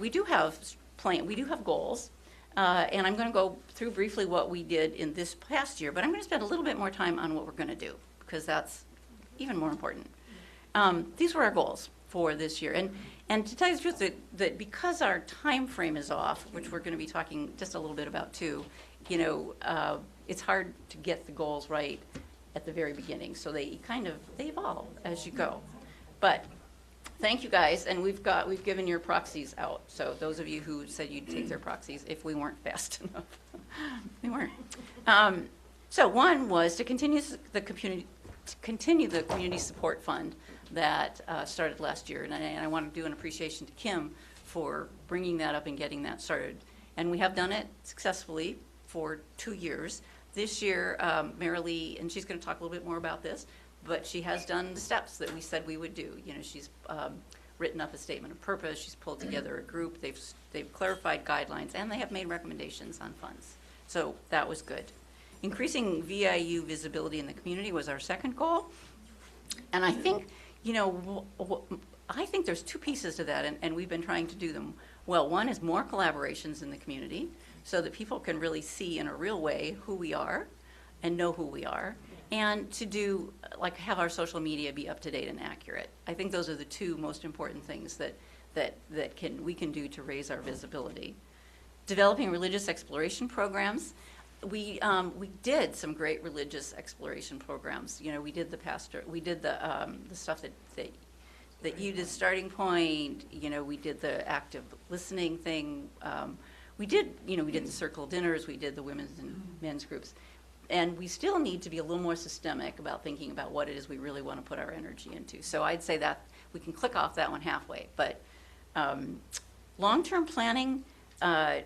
N: goals, and I'm going to go through briefly what we did in this past year, but I'm going to spend a little bit more time on what we're going to do, because that's even more important. These were our goals for this year, and to tell you the truth, that because our time frame is off, which we're going to be talking just a little bit about too, it's hard to get the goals right at the very beginning, so they evolve as you go. But thank you guys, and we've given your proxies out. So those of you who said you'd take their proxies, if we weren't fast enough, we weren't. So one was to continue the community support fund that started last year, and I want to do an appreciation to Kim for bringing that up and getting that started. And we have done it successfully for 2 years. This year, Marilee, and she's going to talk a little bit more about this, but she has done the steps that we said we would do. She's written up a statement of purpose. She's pulled together a group. They've clarified guidelines, and they have made recommendations on funds. So that was good. Increasing VIU visibility in the community was our second goal. And I think, I think there's two pieces to that, and we've been trying to do them well. One is more collaborations in the community so that people can really see in a real way who we are and know who we are. And to do, have our social media be up to date and accurate. I think those are the two most important things that we can do to raise our visibility. Developing religious exploration programs. We did some great religious exploration programs. We did the stuff that you did, Starting Point. We did the active listening thing. We did the circle dinners. We did the women's and men's groups. And we still need to be a little more systemic about thinking about what it is we really want to put our energy into. So I'd say that we can click off that one halfway. But long-term planning, I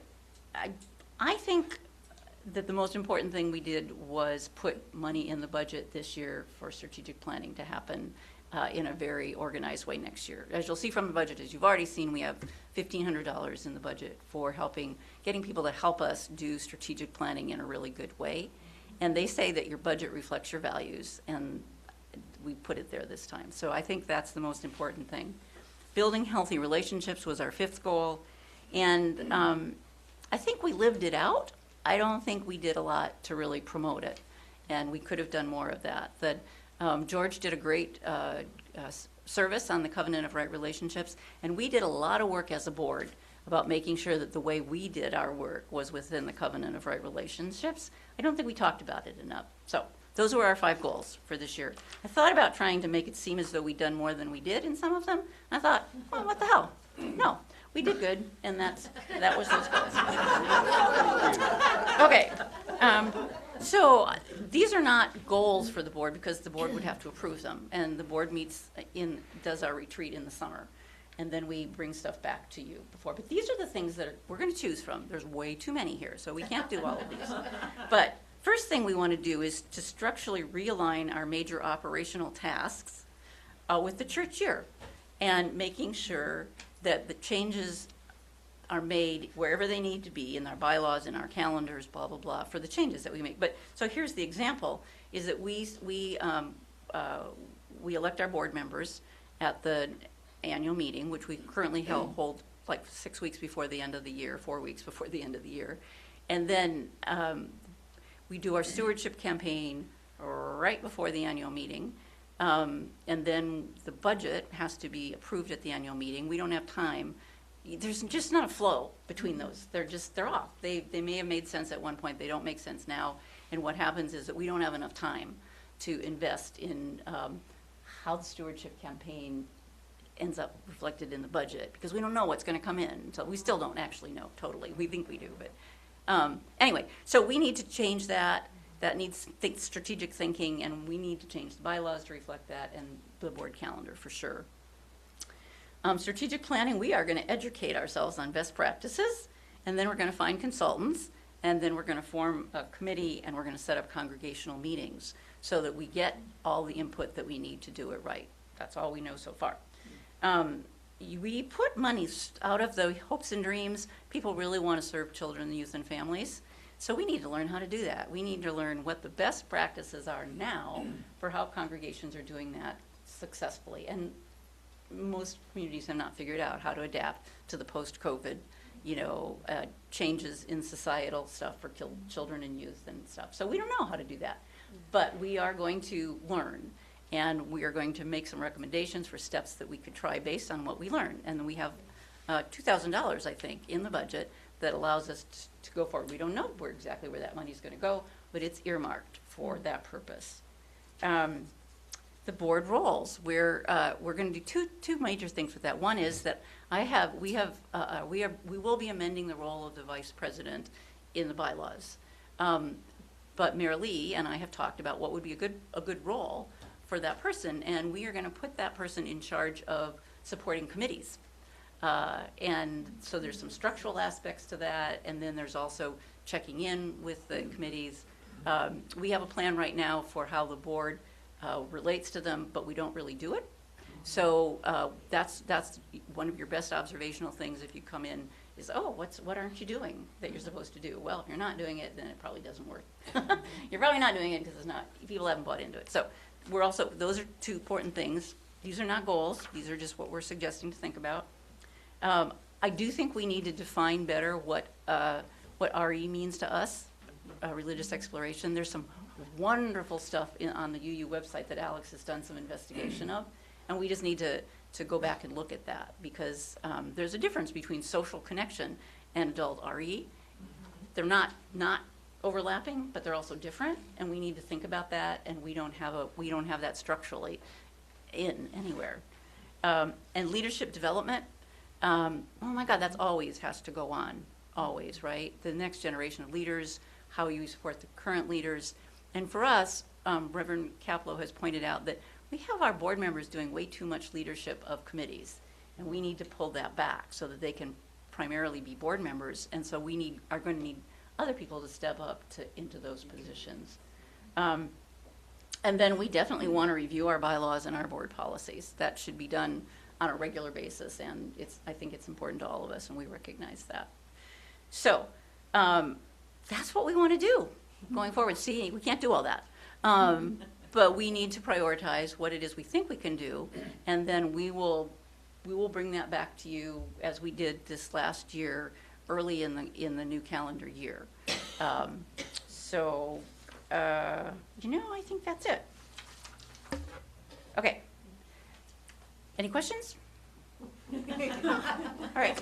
N: think that the most important thing we did was put money in the budget this year for strategic planning to happen in a very organized way next year. As you'll see from the budget, as you've already seen, we have $1,500 in the budget for getting people to help us do strategic planning in a really good way. And they say that your budget reflects your values, and we put it there this time. So I think that's the most important thing. Building healthy relationships was our fifth goal, and I think we lived it out. I don't think we did a lot to really promote it, and we could have done more of that. George did a great service on the Covenant of Right Relationships, and we did a lot of work as a board about making sure that the way we did our work was within the Covenant of Right Relationships. I don't think we talked about it enough. So those were our 5 goals for this year. I thought about trying to make it seem as though we'd done more than we did in some of them. I thought, well, what the hell? No. we did good, and that was those goals. Okay, so these are not goals for the board because the board would have to approve them, and the board does our retreat in the summer, and then we bring stuff back to you before. But these are the things that we're going to choose from. There's way too many here, so we can't do all of these. But first thing we want to do is to structurally realign our major operational tasks with the church year, and making sure that the changes are made wherever they need to be in our bylaws, in our calendars, blah, blah, blah, for the changes that we make. But so here's the example, is that we elect our board members at the annual meeting, which we currently hold like 6 weeks before the end of the year, 4 weeks before the end of the year. And then we do our stewardship campaign right before the annual meeting. And then the budget has to be approved at the annual meeting. We don't have time. There's just not a flow between those. They're off. They may have made sense at one point. They don't make sense now. And what happens is that we don't have enough time to invest in how the stewardship campaign ends up reflected in the budget, because we don't know what's going to come in. So we still don't actually know totally. We think we do, but anyway, so we need to change that. That needs strategic thinking, and we need to change the bylaws to reflect that, and the board calendar for sure. Strategic planning, we are going to educate ourselves on best practices, and then we're going to find consultants, and then we're going to form a committee, and we're going to set up congregational meetings so that we get all the input that we need to do it right. That's all we know so far. We put money out of the hopes and dreams. People really want to serve children, youth, and families. So we need to learn how to do that. We need to learn what the best practices are now for how congregations are doing that successfully. And most communities have not figured out how to adapt to the post-COVID, changes in societal stuff for children and youth and stuff. So we don't know how to do that. But we are going to learn, and we are going to make some recommendations for steps that we could try based on what we learn. And we have $2,000, I think, in the budget that allows us to go forward. We don't know exactly where that money is going to go, but it's earmarked for that purpose. The board roles, we're going to do two major things with that. One is that we will be amending the role of the vice president in the bylaws. But Mayor Lee and I have talked about what would be a good role for that person, and we are going to put that person in charge of supporting committees. And so there's some structural aspects to that, and then there's also checking in with the committees. We have a plan right now for how the board relates to them, but we don't really do it. So that's one of your best observational things if you come in is, what aren't you doing that you're supposed to do? Well, if you're not doing it, then it probably doesn't work. You're probably not doing it because people haven't bought into it. So those are two important things. These are not goals. These are just what we're suggesting to think about. I do think we need to define better what RE means to us, religious exploration. There's some wonderful stuff on the UU website that Alex has done some investigation of, and we just need to go back and look at that, because there's a difference between social connection and adult RE. They're not overlapping, but they're also different, and we need to think about that, and we don't have that structurally in anywhere. And leadership development, oh my God, that's always has to go on, always, right? The next generation of leaders, how you support the current leaders. And for us, Reverend Kaplow has pointed out that we have our board members doing way too much leadership of committees, and we need to pull that back so that they can primarily be board members, and so we are going to need other people to step up into those positions. And then we definitely want to review our bylaws and our board policies. That should be done on a regular basis, and I think it's important to all of us, and we recognize that. So that's what we want to do going forward. See, we can't do all that. But we need to prioritize what it is we think we can do, and then we will bring that back to you as we did this last year, early in the new calendar year. I think that's it. Okay. Any questions? All right.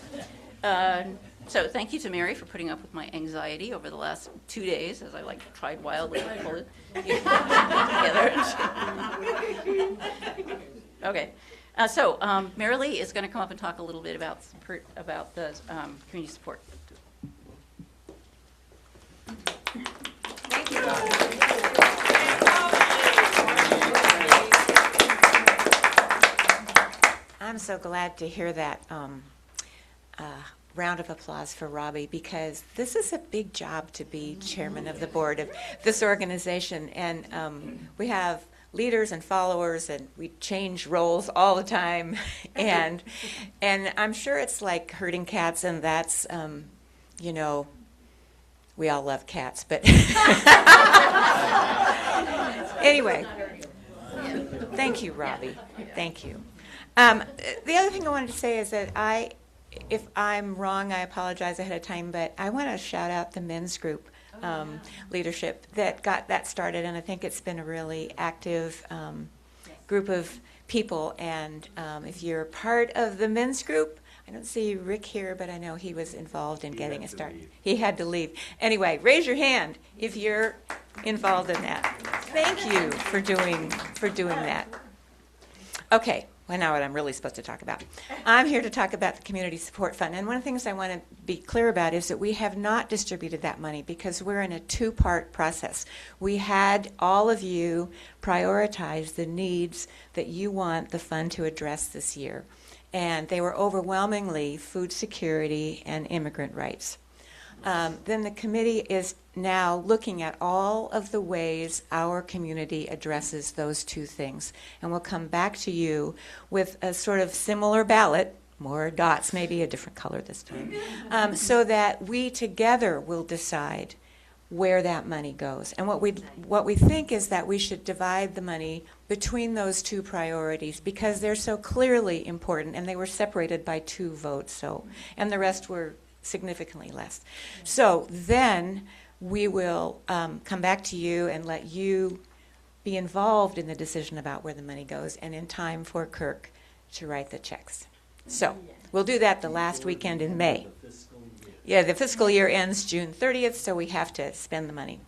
N: So thank you to Mary for putting up with my anxiety over the last 2 days as I tried wildly to pull it together. Okay. Mary Lee is going to come up and talk a little bit about the community support.
L: Thank you. I'm so glad to hear that round of applause for Robbie, because this is a big job to be chairman of the board of this organization. And we have leaders and followers, and we change roles all the time. and I'm sure it's like herding cats, and that's, we all love cats, but anyway, thank you, Robbie. Thank you. The other thing I wanted to say is that if I'm wrong, I apologize ahead of time, but I want to shout out the men's group leadership that got that started, and I think it's been a really active group of people. And if you're part of the men's group, I don't see Rick here, but I know he was involved in getting it started. He had to leave. Anyway, raise your hand if you're involved in that. Thank you for doing that. Okay. Well, now what I'm really supposed to talk about. I'm here to talk about the Community Support Fund. And one of the things I want to be clear about is that we have not distributed that money because we're in a two-part process. We had all of you prioritize the needs that you want the fund to address this year. And they were overwhelmingly food security and immigrant rights. Then the committee is now looking at all of the ways our community addresses those two things. And we'll come back to you with a sort of similar ballot, more dots, maybe a different color this time, so that we together will decide where that money goes. And what we think is that we should divide the money between those two priorities because they're so clearly important, and they were separated by 2 votes, and the rest were significantly less. So then we will come back to you and let you be involved in the decision about where the money goes, and in time for Kirk to write the checks. So we'll do that the last weekend in May. Yeah, the fiscal year ends June 30th, so we have to spend the money.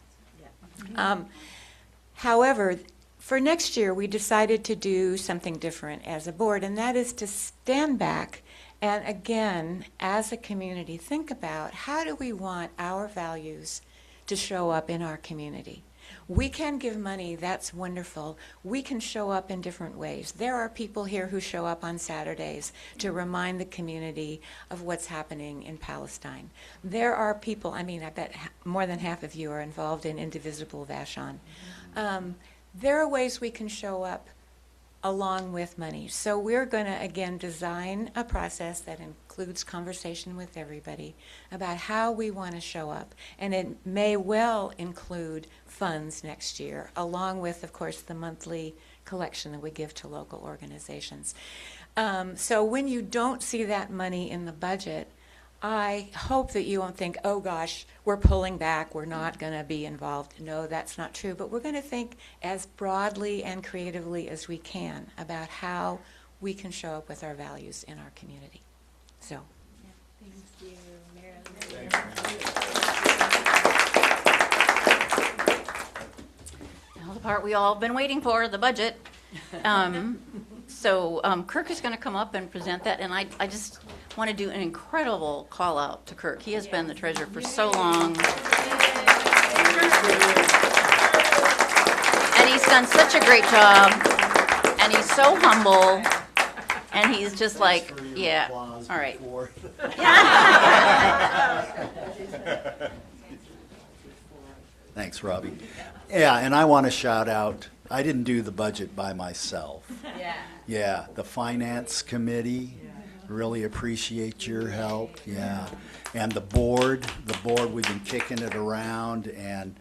L: However, for next year, we decided to do something different as a board, and that is to stand back and again, as a community, think about how do we want our values to show up in our community. We can give money, that's wonderful. We can show up in different ways. There are people here who show up on Saturdays to remind the community of what's happening in Palestine. There are people, I bet more than half of you are involved in Indivisible Vashon. There are ways we can show up along with money. So we're going to, again, design a process that includes conversation with everybody about how we want to show up. And it may well include funds next year, along with, of course, the monthly collection that we give to local organizations. So when you don't see that money in the budget, I hope that you won't think, oh gosh, we're pulling back, we're not going to be involved. No, that's not true. But we're going to think as broadly and creatively as we can about how we can show up with our values in our community. So.
G: Thank you, Marilyn.
N: Now the part we all have been waiting for, the budget. So Kirk is going to come up and present that, and I just want to do an incredible call out to Kirk. He has been the treasurer for so long. And he's done such a great job, and he's so humble, and he's just like, yeah, all right.
T: Thanks, Robbie. Yeah, and I want to shout out, I didn't do the budget by myself. Yeah, the finance committee, really appreciate your help, yeah. And the board, we've been kicking it around, and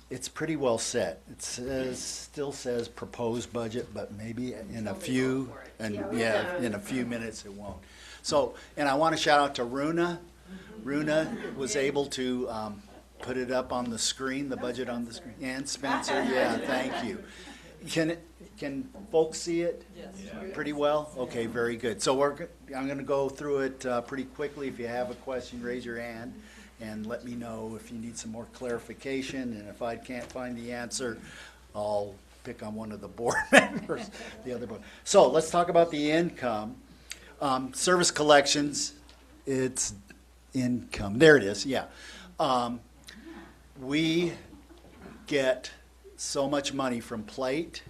T: it's pretty well set. It still says proposed budget, but maybe in a few, in a few minutes it won't. So, and I want to shout out to Runa. Runa was able to put it up on the screen, the budget on the screen. And Spencer, yeah, thank you. Can folks see it? Yes. Pretty well? Okay, very good. So I'm going to go through it pretty quickly. If you have a question, raise your hand and let me know if you need some more clarification. And if I can't find the answer, I'll pick on one of the board members, the other board. So let's talk about the income. Service collections, it's income. There it is, yeah. We get so much money from plate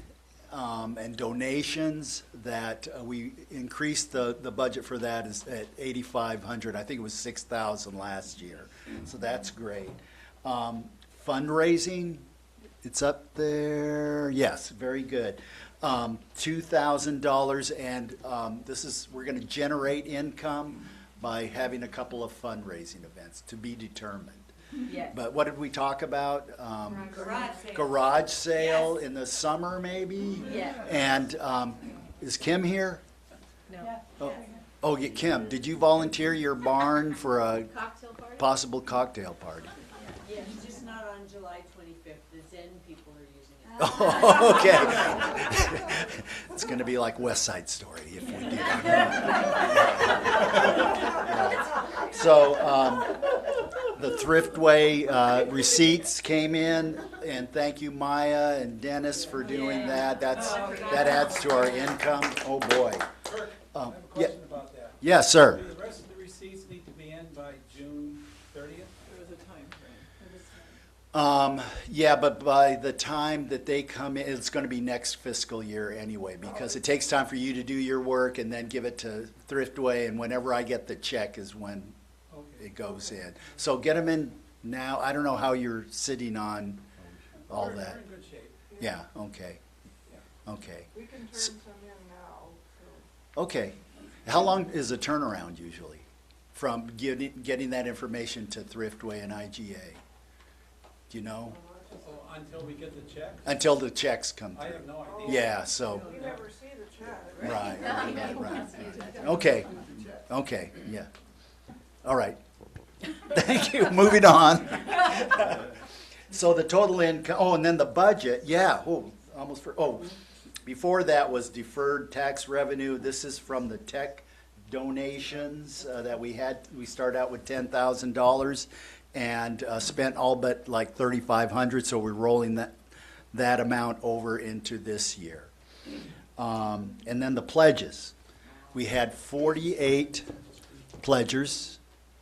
T: and donations that we increased the budget for that is at $8,500. I think it was $6,000 last year, so that's great. Fundraising, it's up there. Yes, very good. $2,000, and we're going to generate income by having a couple of fundraising events to be determined.
O: Yes.
T: But what did we talk about?
O: Garage sale.
T: Garage sale in the summer, maybe?
O: Yes.
T: And is Kim here?
O: No.
T: Oh, yeah, Kim, did you volunteer your barn for a
O: Cocktail party?
T: possible cocktail party?
O: Yeah, it's just not on July 25th. The Zen people are using it.
T: Oh, okay. It's going to be like West Side Story if we do that. So the Thriftway receipts came in, and thank you, Maya and Dennis, for doing that. That adds to our income. Oh boy.
U: I have a
T: Yeah.
U: question about that.
T: Yes, sir.
U: Do the rest of the receipts need to be in by June 30th? There was a time frame.
T: Yeah, but by the time that they come in, it's going to be next fiscal year anyway, because it takes time for you to do your work and then give it to Thriftway, and whenever I get the check is when it goes in. So get them in now. I don't know how you're sitting on all that.
U: We're in good shape.
T: Yeah, okay. Okay.
B: We can turn some in now.
T: Okay. How long is the turnaround usually from getting that information to Thriftway and IGA? Do you know?
U: So until we get the check?
T: Until the checks come through.
U: I have no idea.
T: Yeah, so.
B: You never see the check.
T: Right. Okay, okay, yeah. All right. Thank you, moving on. So the total income, and then the budget, before that was deferred tax revenue. This is from the tech donations that we had. We started out with $10,000 and spent all but like $3,500, so we're rolling that amount over into this year. And then the pledges. We had 48 pledgers.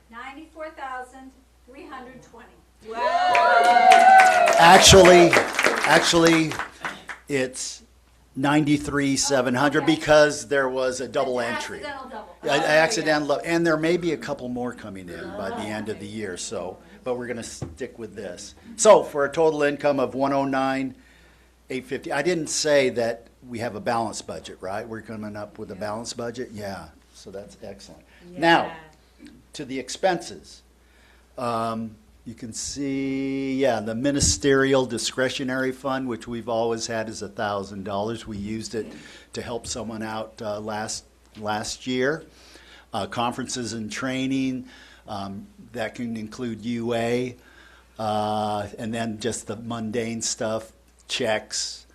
O: 94,320.
T: Actually, it's 93,700 because there was a double entry. Accidental, and there may be a couple more coming in by the end of the year. So, but we're going to stick with this. So, for a total income of 109,850. I didn't say that we have a balanced budget, right? We're coming up with a balanced budget. Yeah. So that's excellent. Now, to the expenses. You can see, the ministerial discretionary fund, which we've always had, is $1,000. We used it to help someone out last year. Conferences and training, that can include UA, and then just the mundane stuff, checks,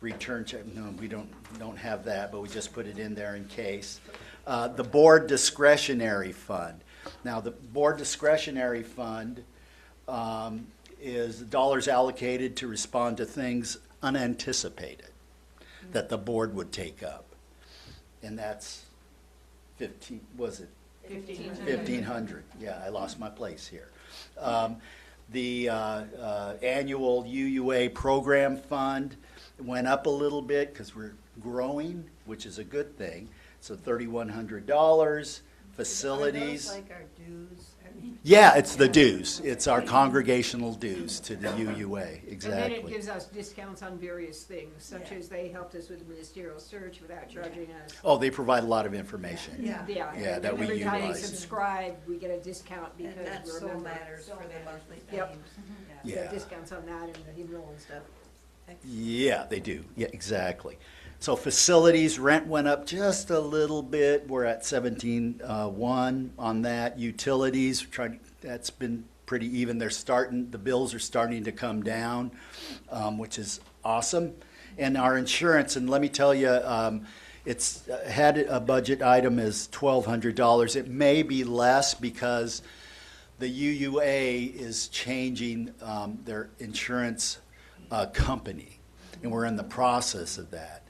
T: return check. No, we don't have that, but we just put it in there in case. The board discretionary fund. Now, the board discretionary fund is dollars allocated to respond to things unanticipated that the board would take up. And that's 1,500. Yeah, I lost my place here. The annual UUA program fund went up a little bit because we're growing, which is a good thing. So $3,100. Facilities.
P: Are those like our dues?
T: Yeah, it's the dues. It's our congregational dues to the UUA, exactly.
M: And then it gives us discounts on various things, such as they helped us with the ministerial search without charging us.
T: Oh, they provide a lot of information.
M: Yeah,
T: that we
M: every time they
T: utilize.
M: subscribe, we get a discount because
P: And that
M: we're a
P: so
M: member.
P: matters for the monthly
M: Yep.
P: payments.
M: We
T: Yeah.
M: get discounts on that and the funeral and stuff.
T: Yeah, they do. Yeah, exactly. So facilities, rent went up just a little bit. We're at 17.1 on that. Utilities, that's been pretty even. The bills are starting to come down, which is awesome. And our insurance, and let me tell you, it's had a budget item as $1,200. It may be less because the UUA is changing their insurance company, and we're in the process of that.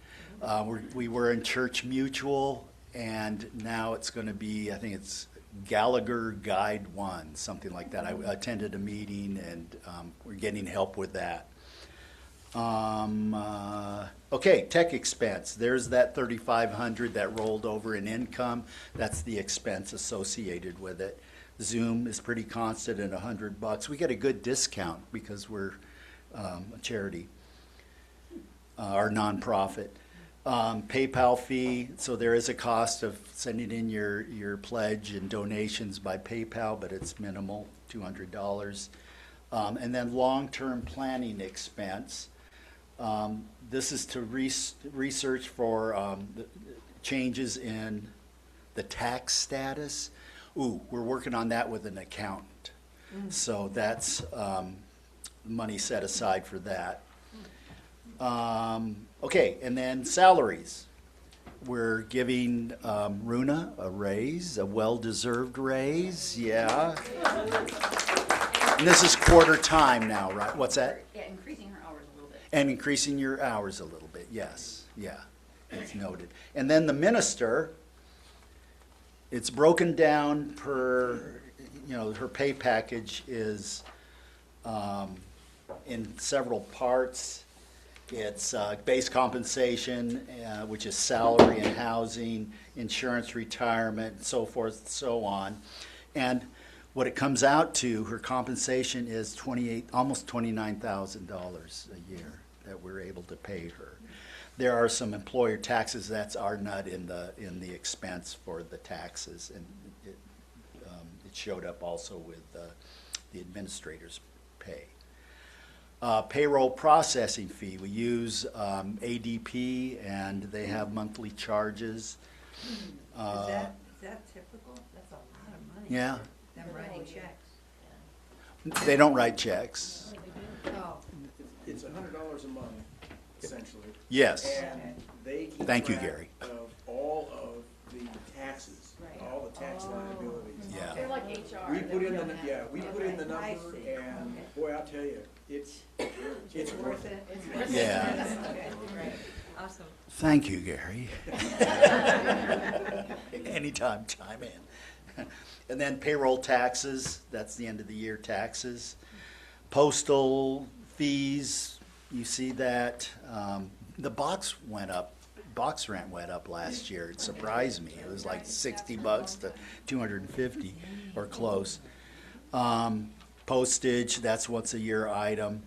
T: We were in Church Mutual, and now it's going to be, I think it's Gallagher Guide 1, something like that. I attended a meeting, and we're getting help with that. Okay, tech expense. There's that $3,500 that rolled over in income. That's the expense associated with it. Zoom is pretty constant at $100. We get a good discount because we're a charity, our nonprofit. PayPal fee, so there is a cost of sending in your pledge and donations by PayPal, but it's minimal, $200. And then long-term planning expense. This is to research for the changes in the tax status. Ooh, we're working on that with an accountant. So that's money set aside for that. Okay, and then salaries. We're giving Runa a raise, a well-deserved raise, yeah. And this is quarter time now, right? What's that?
N: Yeah, increasing her hours a little bit.
T: And increasing your hours a little bit, yes, yeah, it's noted. And then the minister, it's broken down per, her pay package is in several parts. It's base compensation, which is salary and housing, insurance, retirement, so forth and so on. And what it comes out to, her compensation is almost $29,000 a year that we're able to pay her. There are some employer taxes, that's our nut in the expense for the taxes, and it showed up also with the administrator's pay. Payroll processing fee, we use ADP, and they have monthly charges.
P: Is that typical? That's a lot of money.
T: Yeah.
P: Them writing checks.
T: They don't write checks.
P: Oh.
Q: It's $100 a month, essentially.
T: Yes.
Q: And they keep
T: Thank you,
Q: track
T: Gary.
Q: of all of the taxes, all the tax liabilities.
T: Yeah.
O: They're like HR.
Q: We put in the number, and boy, I'll tell you, it's worth it.
T: Yeah.
P: Okay, great. Awesome.
T: Thank you, Gary. Anytime, chime in. And then payroll taxes, that's the end of the year taxes. Postal fees, you see that. The box rent went up last year. It surprised me. It was like $60 to $250 or close. Postage, that's once a year item.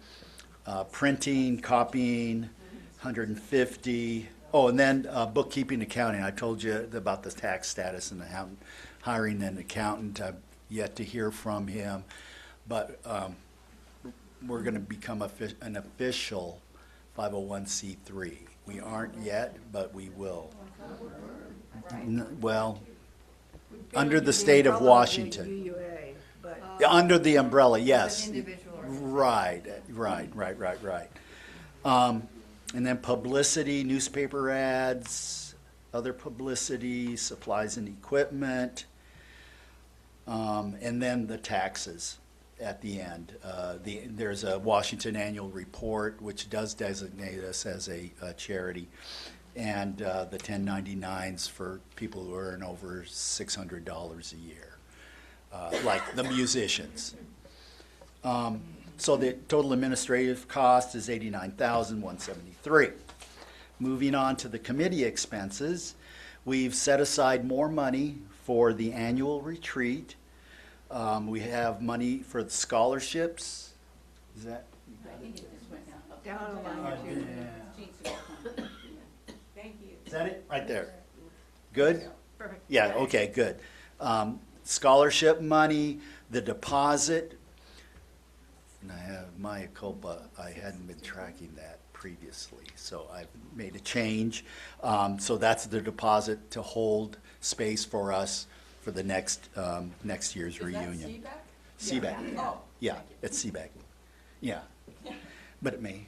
T: Printing, copying, $150. Oh, and then bookkeeping, accounting. I told you about the tax status and hiring an accountant. I've yet to hear from him, but we're going to become an official 501c3. We aren't yet, but we will. Well, under the state of Washington. Yeah, under the umbrella, yes. Right. And then publicity, newspaper ads, other publicity, supplies and equipment, and then the taxes at the end. There's a Washington annual report, which does designate us as a charity, and the 1099s for people who earn over $600 a year. Like the musicians. So the total administrative cost is $89,173. Moving on to the committee expenses, we've set aside more money for the annual retreat. We have money for the scholarships. Is that?
P: Down a line or two.
L: Thank you.
T: Is that it? Right there. Good?
P: Perfect.
T: Yeah, okay, good. Scholarship money, the deposit, and I have mea culpa, I hadn't been tracking that previously, so I've made a change. So that's the deposit to hold space for us for the next year's reunion.
S: Is that CBAC?
T: CBAC.
S: Oh.
T: Yeah, it's CBAC. Yeah. But it may,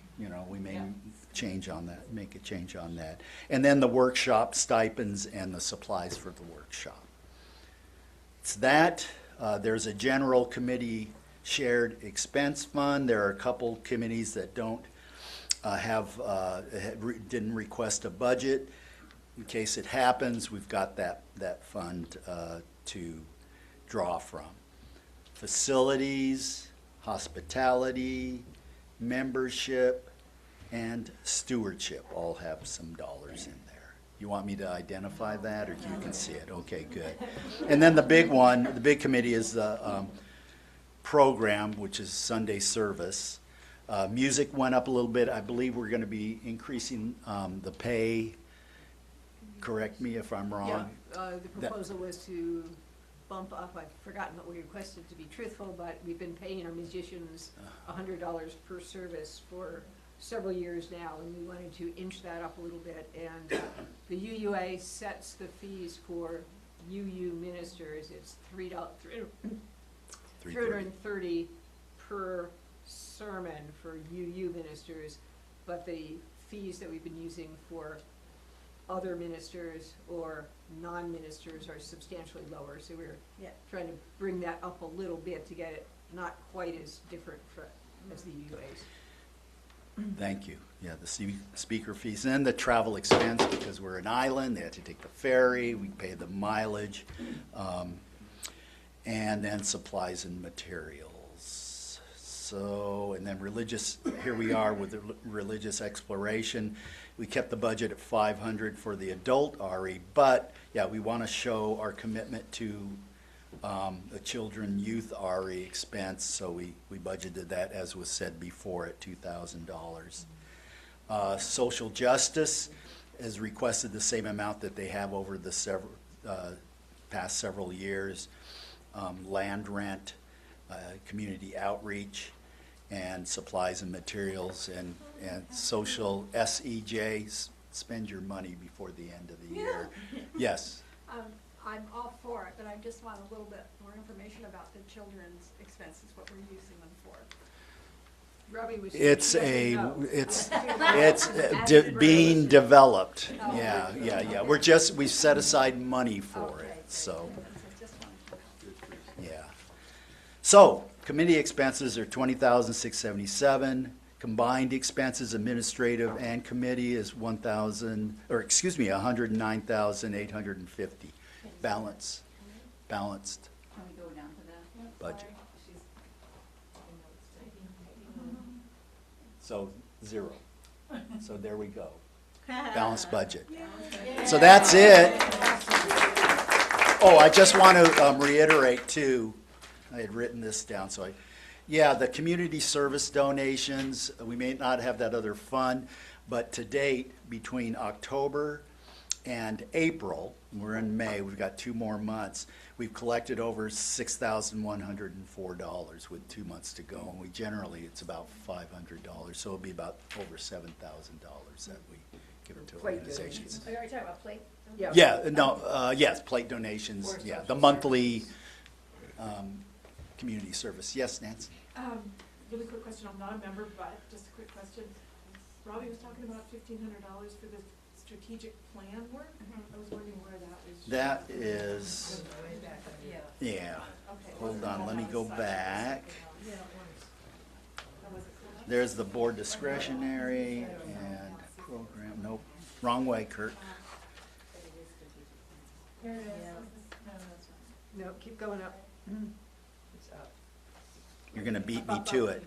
T: we may change on that, make a change on that. And then the workshop stipends and the supplies for the workshop. It's that. There's a general committee shared expense fund. There are a couple committees that don't didn't request a budget. In case it happens, we've got that fund to draw from. Facilities, hospitality, membership, and stewardship all have some dollars in there. You want me to identify that, or you can see it? Okay, good. And then the big one, the big committee is the program, which is Sunday service. Music went up a little bit. I believe we're going to be increasing the pay. Correct me if I'm wrong.
M: Yeah, the proposal was to bump up, I've forgotten what we requested to be truthful, but we've been paying our musicians $100 per service for several years now, and we wanted to inch that up a little bit. And the UUA sets the fees for UU ministers. It's $330 per sermon for UU ministers, but the fees that we've been using for other ministers or non-ministers are substantially lower, so we're trying to bring that up a little bit to get it not quite as different as the UUAs.
T: Thank you. Yeah, the speaker fees and the travel expense, because we're an island, they had to take the ferry, we pay the mileage, and then supplies and materials. So, and then religious, here we are with the religious exploration. We kept the budget at $500 for the adult RE, but yeah, we want to show our commitment to the children youth RE expense, so we budgeted that, as was said before, at $2,000. Social justice has requested the same amount that they have over the past several years. Land rent, community outreach, and supplies and materials, and social SEJ, spend your money before the end of the year. Yes.
O: I'm all for it, but I just want a little bit more information about the children's expenses, what we're using them for.
M: Robbie was
T: being developed. Yeah. We set aside money for it, so. Yeah. So, committee expenses are $20,677. Combined expenses, administrative and committee, is $109,850. Balanced
N: Can we go down to that
T: budget. So 0. So there we go. Balanced budget. So that's it. Oh, I just want to reiterate too, I had written this down, so the community service donations, we may not have that other fund, but to date, between October and April, we're in May, we've got 2 more months, we've collected over $6,104 with 2 months to go, and it's about $500, so it'll be about over $7,000 that we give to organizations.
O: Are you already talking about plate?
T: Yes, plate donations, the monthly community service. Yes, Nancy?
B: Really quick question, I'm not a member, but just a quick question. Robbie was talking about $1,500 for the strategic plan work. I was wondering where that was.
T: That is, hold on, let me go back. There's the board discretionary and program, nope, wrong way, Kurt.
B: Here it is.
M: No, keep going up.
T: You're going to beat me to it.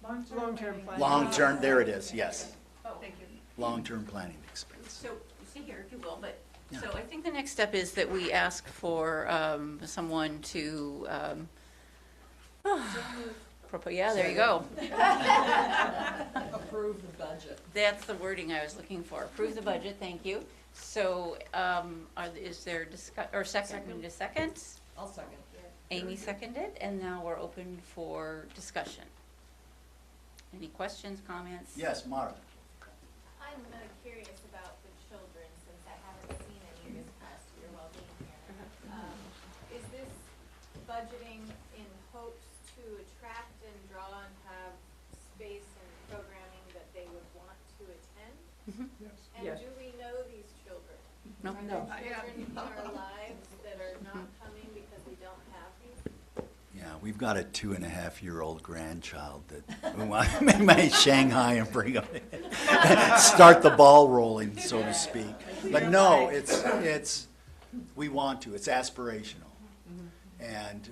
M: Long-term planning.
T: Long-term, there it is, yes.
N: Oh, thank you.
T: Long-term planning expense.
N: So, stay here if you will, but, so I think the next step is that we ask for someone to, there you go.
S: Approve the budget.
N: That's the wording I was looking for. Approve the budget, thank you. So, is there second? We need a second?
S: I'll second.
N: Amy seconded, and now we're open for discussion. Any questions, comments?
T: Yes, Mara.
E: I'm curious about the children, since I haven't seen any this past year while being here. Is this budgeting in hopes to attract and draw and have space and programming that they would want to attend? And do we know these children?
N: No.
E: Are there children in our lives that are not
T: Yeah, we've got a 2.5-year-old grandchild that we want to maybe Shanghai and bring him in. Start the ball rolling, so to speak. But no, it's we want to. It's aspirational. And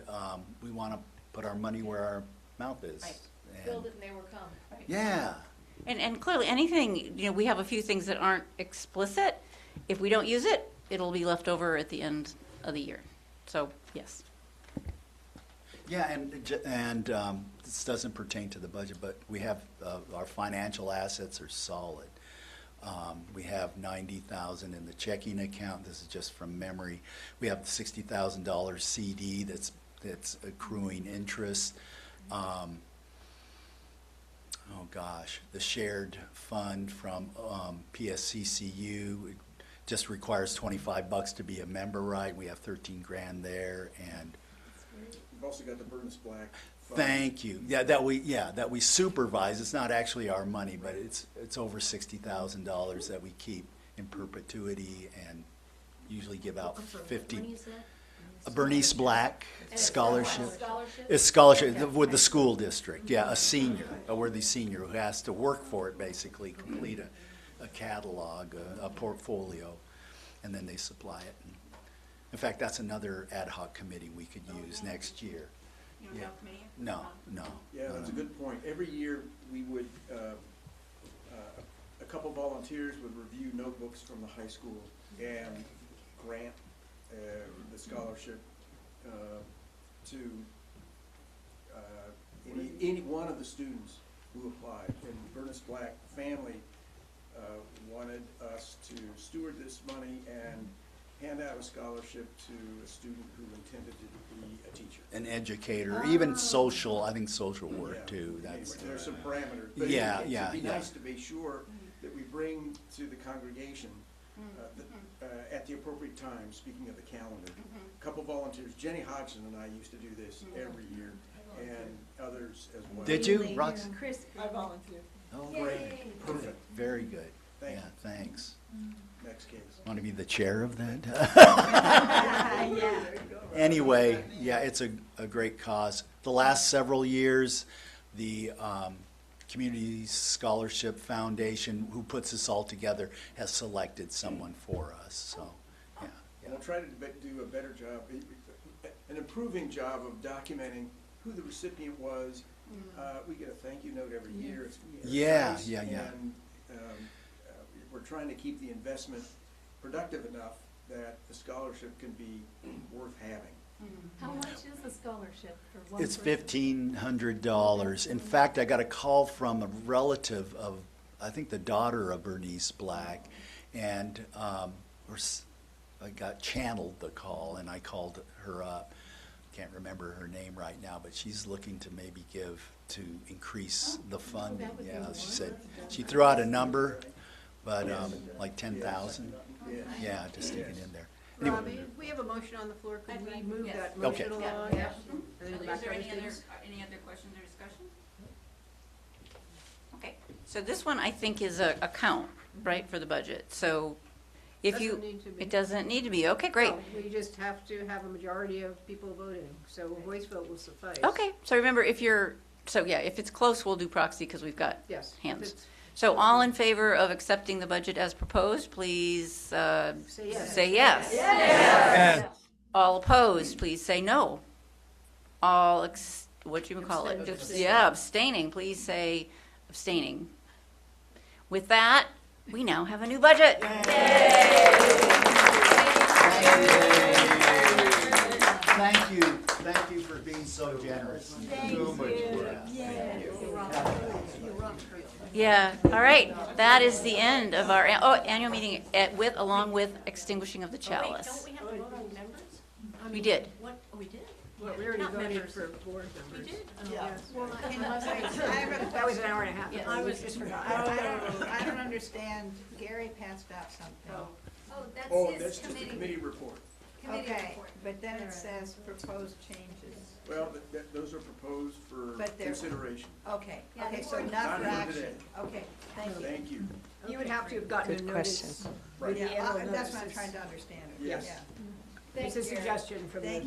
T: we want to put our money where our mouth is.
N: Right.
T: And
E: Build it and they will come. Right.
T: yeah.
N: And clearly, anything, we have a few things that aren't explicit. If we don't use it, it'll be left over at the end of the year. So, yes.
T: Yeah, and this doesn't pertain to the budget, but we have our financial assets are solid. We have $90,000 in the checking account. This is just from memory. We have $60,000 CD that's accruing interest. Oh gosh, the shared fund from PSCCU just requires $25 to be a member, right? We have 13 grand there, and
Q: We've also got the Burness Black Fund.
T: thank you. That we supervise. It's not actually our money, but it's over $60,000 that we keep in perpetuity and usually give out 50. A Bernice Black scholarship. It's scholarship with the school district. Yeah, a senior, a worthy senior who has to work for it, basically, complete a catalog, a portfolio, and then they supply it. In fact, that's another ad hoc committee we could use next year. Yeah. No.
Q: Yeah, that's a good point. Every year, we would, a couple volunteers would review notebooks from the high school and grant the scholarship to any one of the students who applied. And Burness Black family wanted us to steward this money and hand out a scholarship to a student who intended to be a teacher.
T: An educator, even social, I think social work too. That's
Q: There's some parameters. But it'd be nice to be sure that we bring to the congregation at the appropriate time, speaking of the calendar, a couple volunteers. Jenny Hodgson and I used to do this every year, and others as well.
T: Did you, Rox?
S: Chris, I volunteered.
T: Oh, great.
Q: Perfect.
T: Very good.
Q: Thank you.
T: Thanks.
Q: Next case.
T: Want to be the chair of that? Anyway, yeah, it's a great cause. The last several years, the Community Scholarship Foundation, who puts this all together, has selected someone for us. So, yeah.
Q: And we'll try to do a better job, an improving job of documenting who the recipient was. We get a thank you note every year. It's nice, And we're trying to keep the investment productive enough that the scholarship can be worth having.
O: How much is the scholarship for one
T: It's
O: person?
T: $1,500. In fact, I got a call from a relative of, I think, the daughter of Bernice Black, and I got channeled the call, and I called her up. Can't remember her name right now, but she's looking to maybe give to increase the funding. Yeah, she said she threw out a number, but like 10,000. Yeah, just stick it in there. Anyway.
M: Robbie, we have a motion on the floor. Could we move that
T: Okay.
M: motion along?
N: Yeah.
M: And then
N: Is
M: back
N: there
M: to
N: any
M: other
N: other,
M: things?
N: any other questions or discussion? Okay, so this one I think is a count, right, for the budget. So if you,
M: Doesn't need to be.
N: it doesn't need to be. Okay, great.
M: No, we just have to have a majority of people voting, so a voice vote will suffice.
N: Okay, so remember, if it's close, we'll do proxy because we've got
M: Yes.
N: hands. So all in favor of accepting the budget as proposed, please
M: Say yes.
N: say yes. All opposed, please say no. All, what you call it? Abstaining, please say abstaining. With that, we now have a new budget.
T: Thank you for being so generous. So much.
N: Yeah, all right, that is the end of our annual meeting along with extinguishing of the chalice.
O: Don't we have to vote on members?
N: We did.
O: We did?
M: Well, we already
O: Not
M: voted
O: members.
M: for board members.
O: We did?
M: Yes.
P: That
M: was an hour and a half.
P: I was just I don't understand. Gary passed out something.
E: Oh, that's
Q: That's
E: his
Q: just a
E: committee.
Q: committee report.
E: Committee
P: Okay,
E: report.
P: but then it says proposed changes.
Q: Well, those are proposed for
P: But they're-
Q: consideration.
P: Okay,
E: Yeah,
P: okay,
E: the
P: so
E: board-
P: not
Q: Not
P: for
Q: here
P: action.
Q: today.
P: Okay, thank you.
Q: Thank you.
M: You would have to have gotten a
K: Good
M: notice.
K: question.
M: with the
P: Yeah,
M: annual
P: that's what I'm
M: notices.
P: trying to understand.
Q: Yes.
P: Yeah.
M: It's a suggestion from the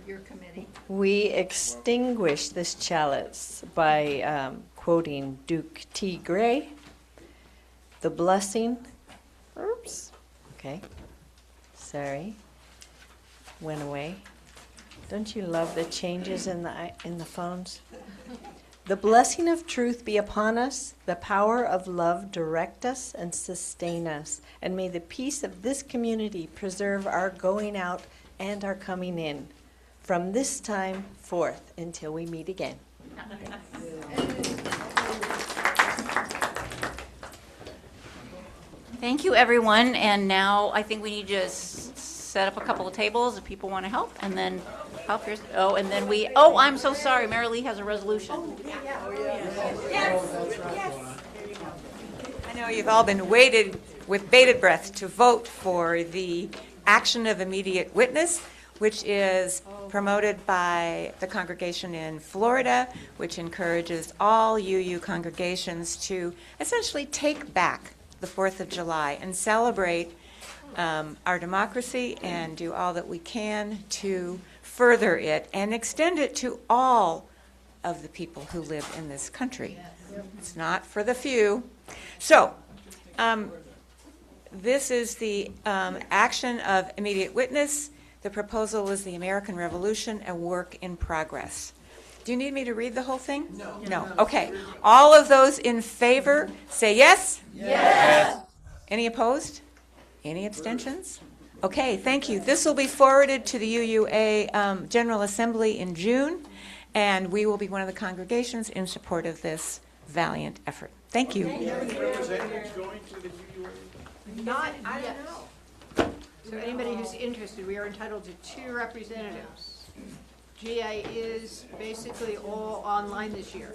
P: Your committee.
H: We extinguish this chalice by quoting Duke T. Gray. The blessing, oops, okay, sorry, went away. Don't you love the changes in the phones? The blessing of truth be upon us, the power of love direct us and sustain us, and may the peace of this community preserve our going out and our coming in, from this time forth until we meet again.
N: Thank you, everyone. And now I think we need to set up a couple of tables if people want to help, and then help yours. Oh, and then we. Oh, I'm so sorry. Mary Lee has a resolution.
L: I know you've all been waited with bated breath to vote for the action of immediate witness, which is promoted by the congregation in Florida, which encourages all UU congregations to essentially take back the 4th of July and celebrate our democracy and do all that we can to further it and extend it to all of the people who live in this country. It's not for the few. So, this is the action of immediate witness. The proposal is the American Revolution, a work in progress. Do you need me to read the whole thing? No. No. Okay. All of those in favor, say yes. Yes. Any opposed? Any abstentions? Okay, thank you. This will be forwarded to the UUA General Assembly in June, and we will be one of the congregations in support of this valiant effort. Thank you.
Q: Representatives going to the UUA?
M: Not, I don't know. So anybody who's interested, we are entitled to 2 representatives. GA is basically all online this year.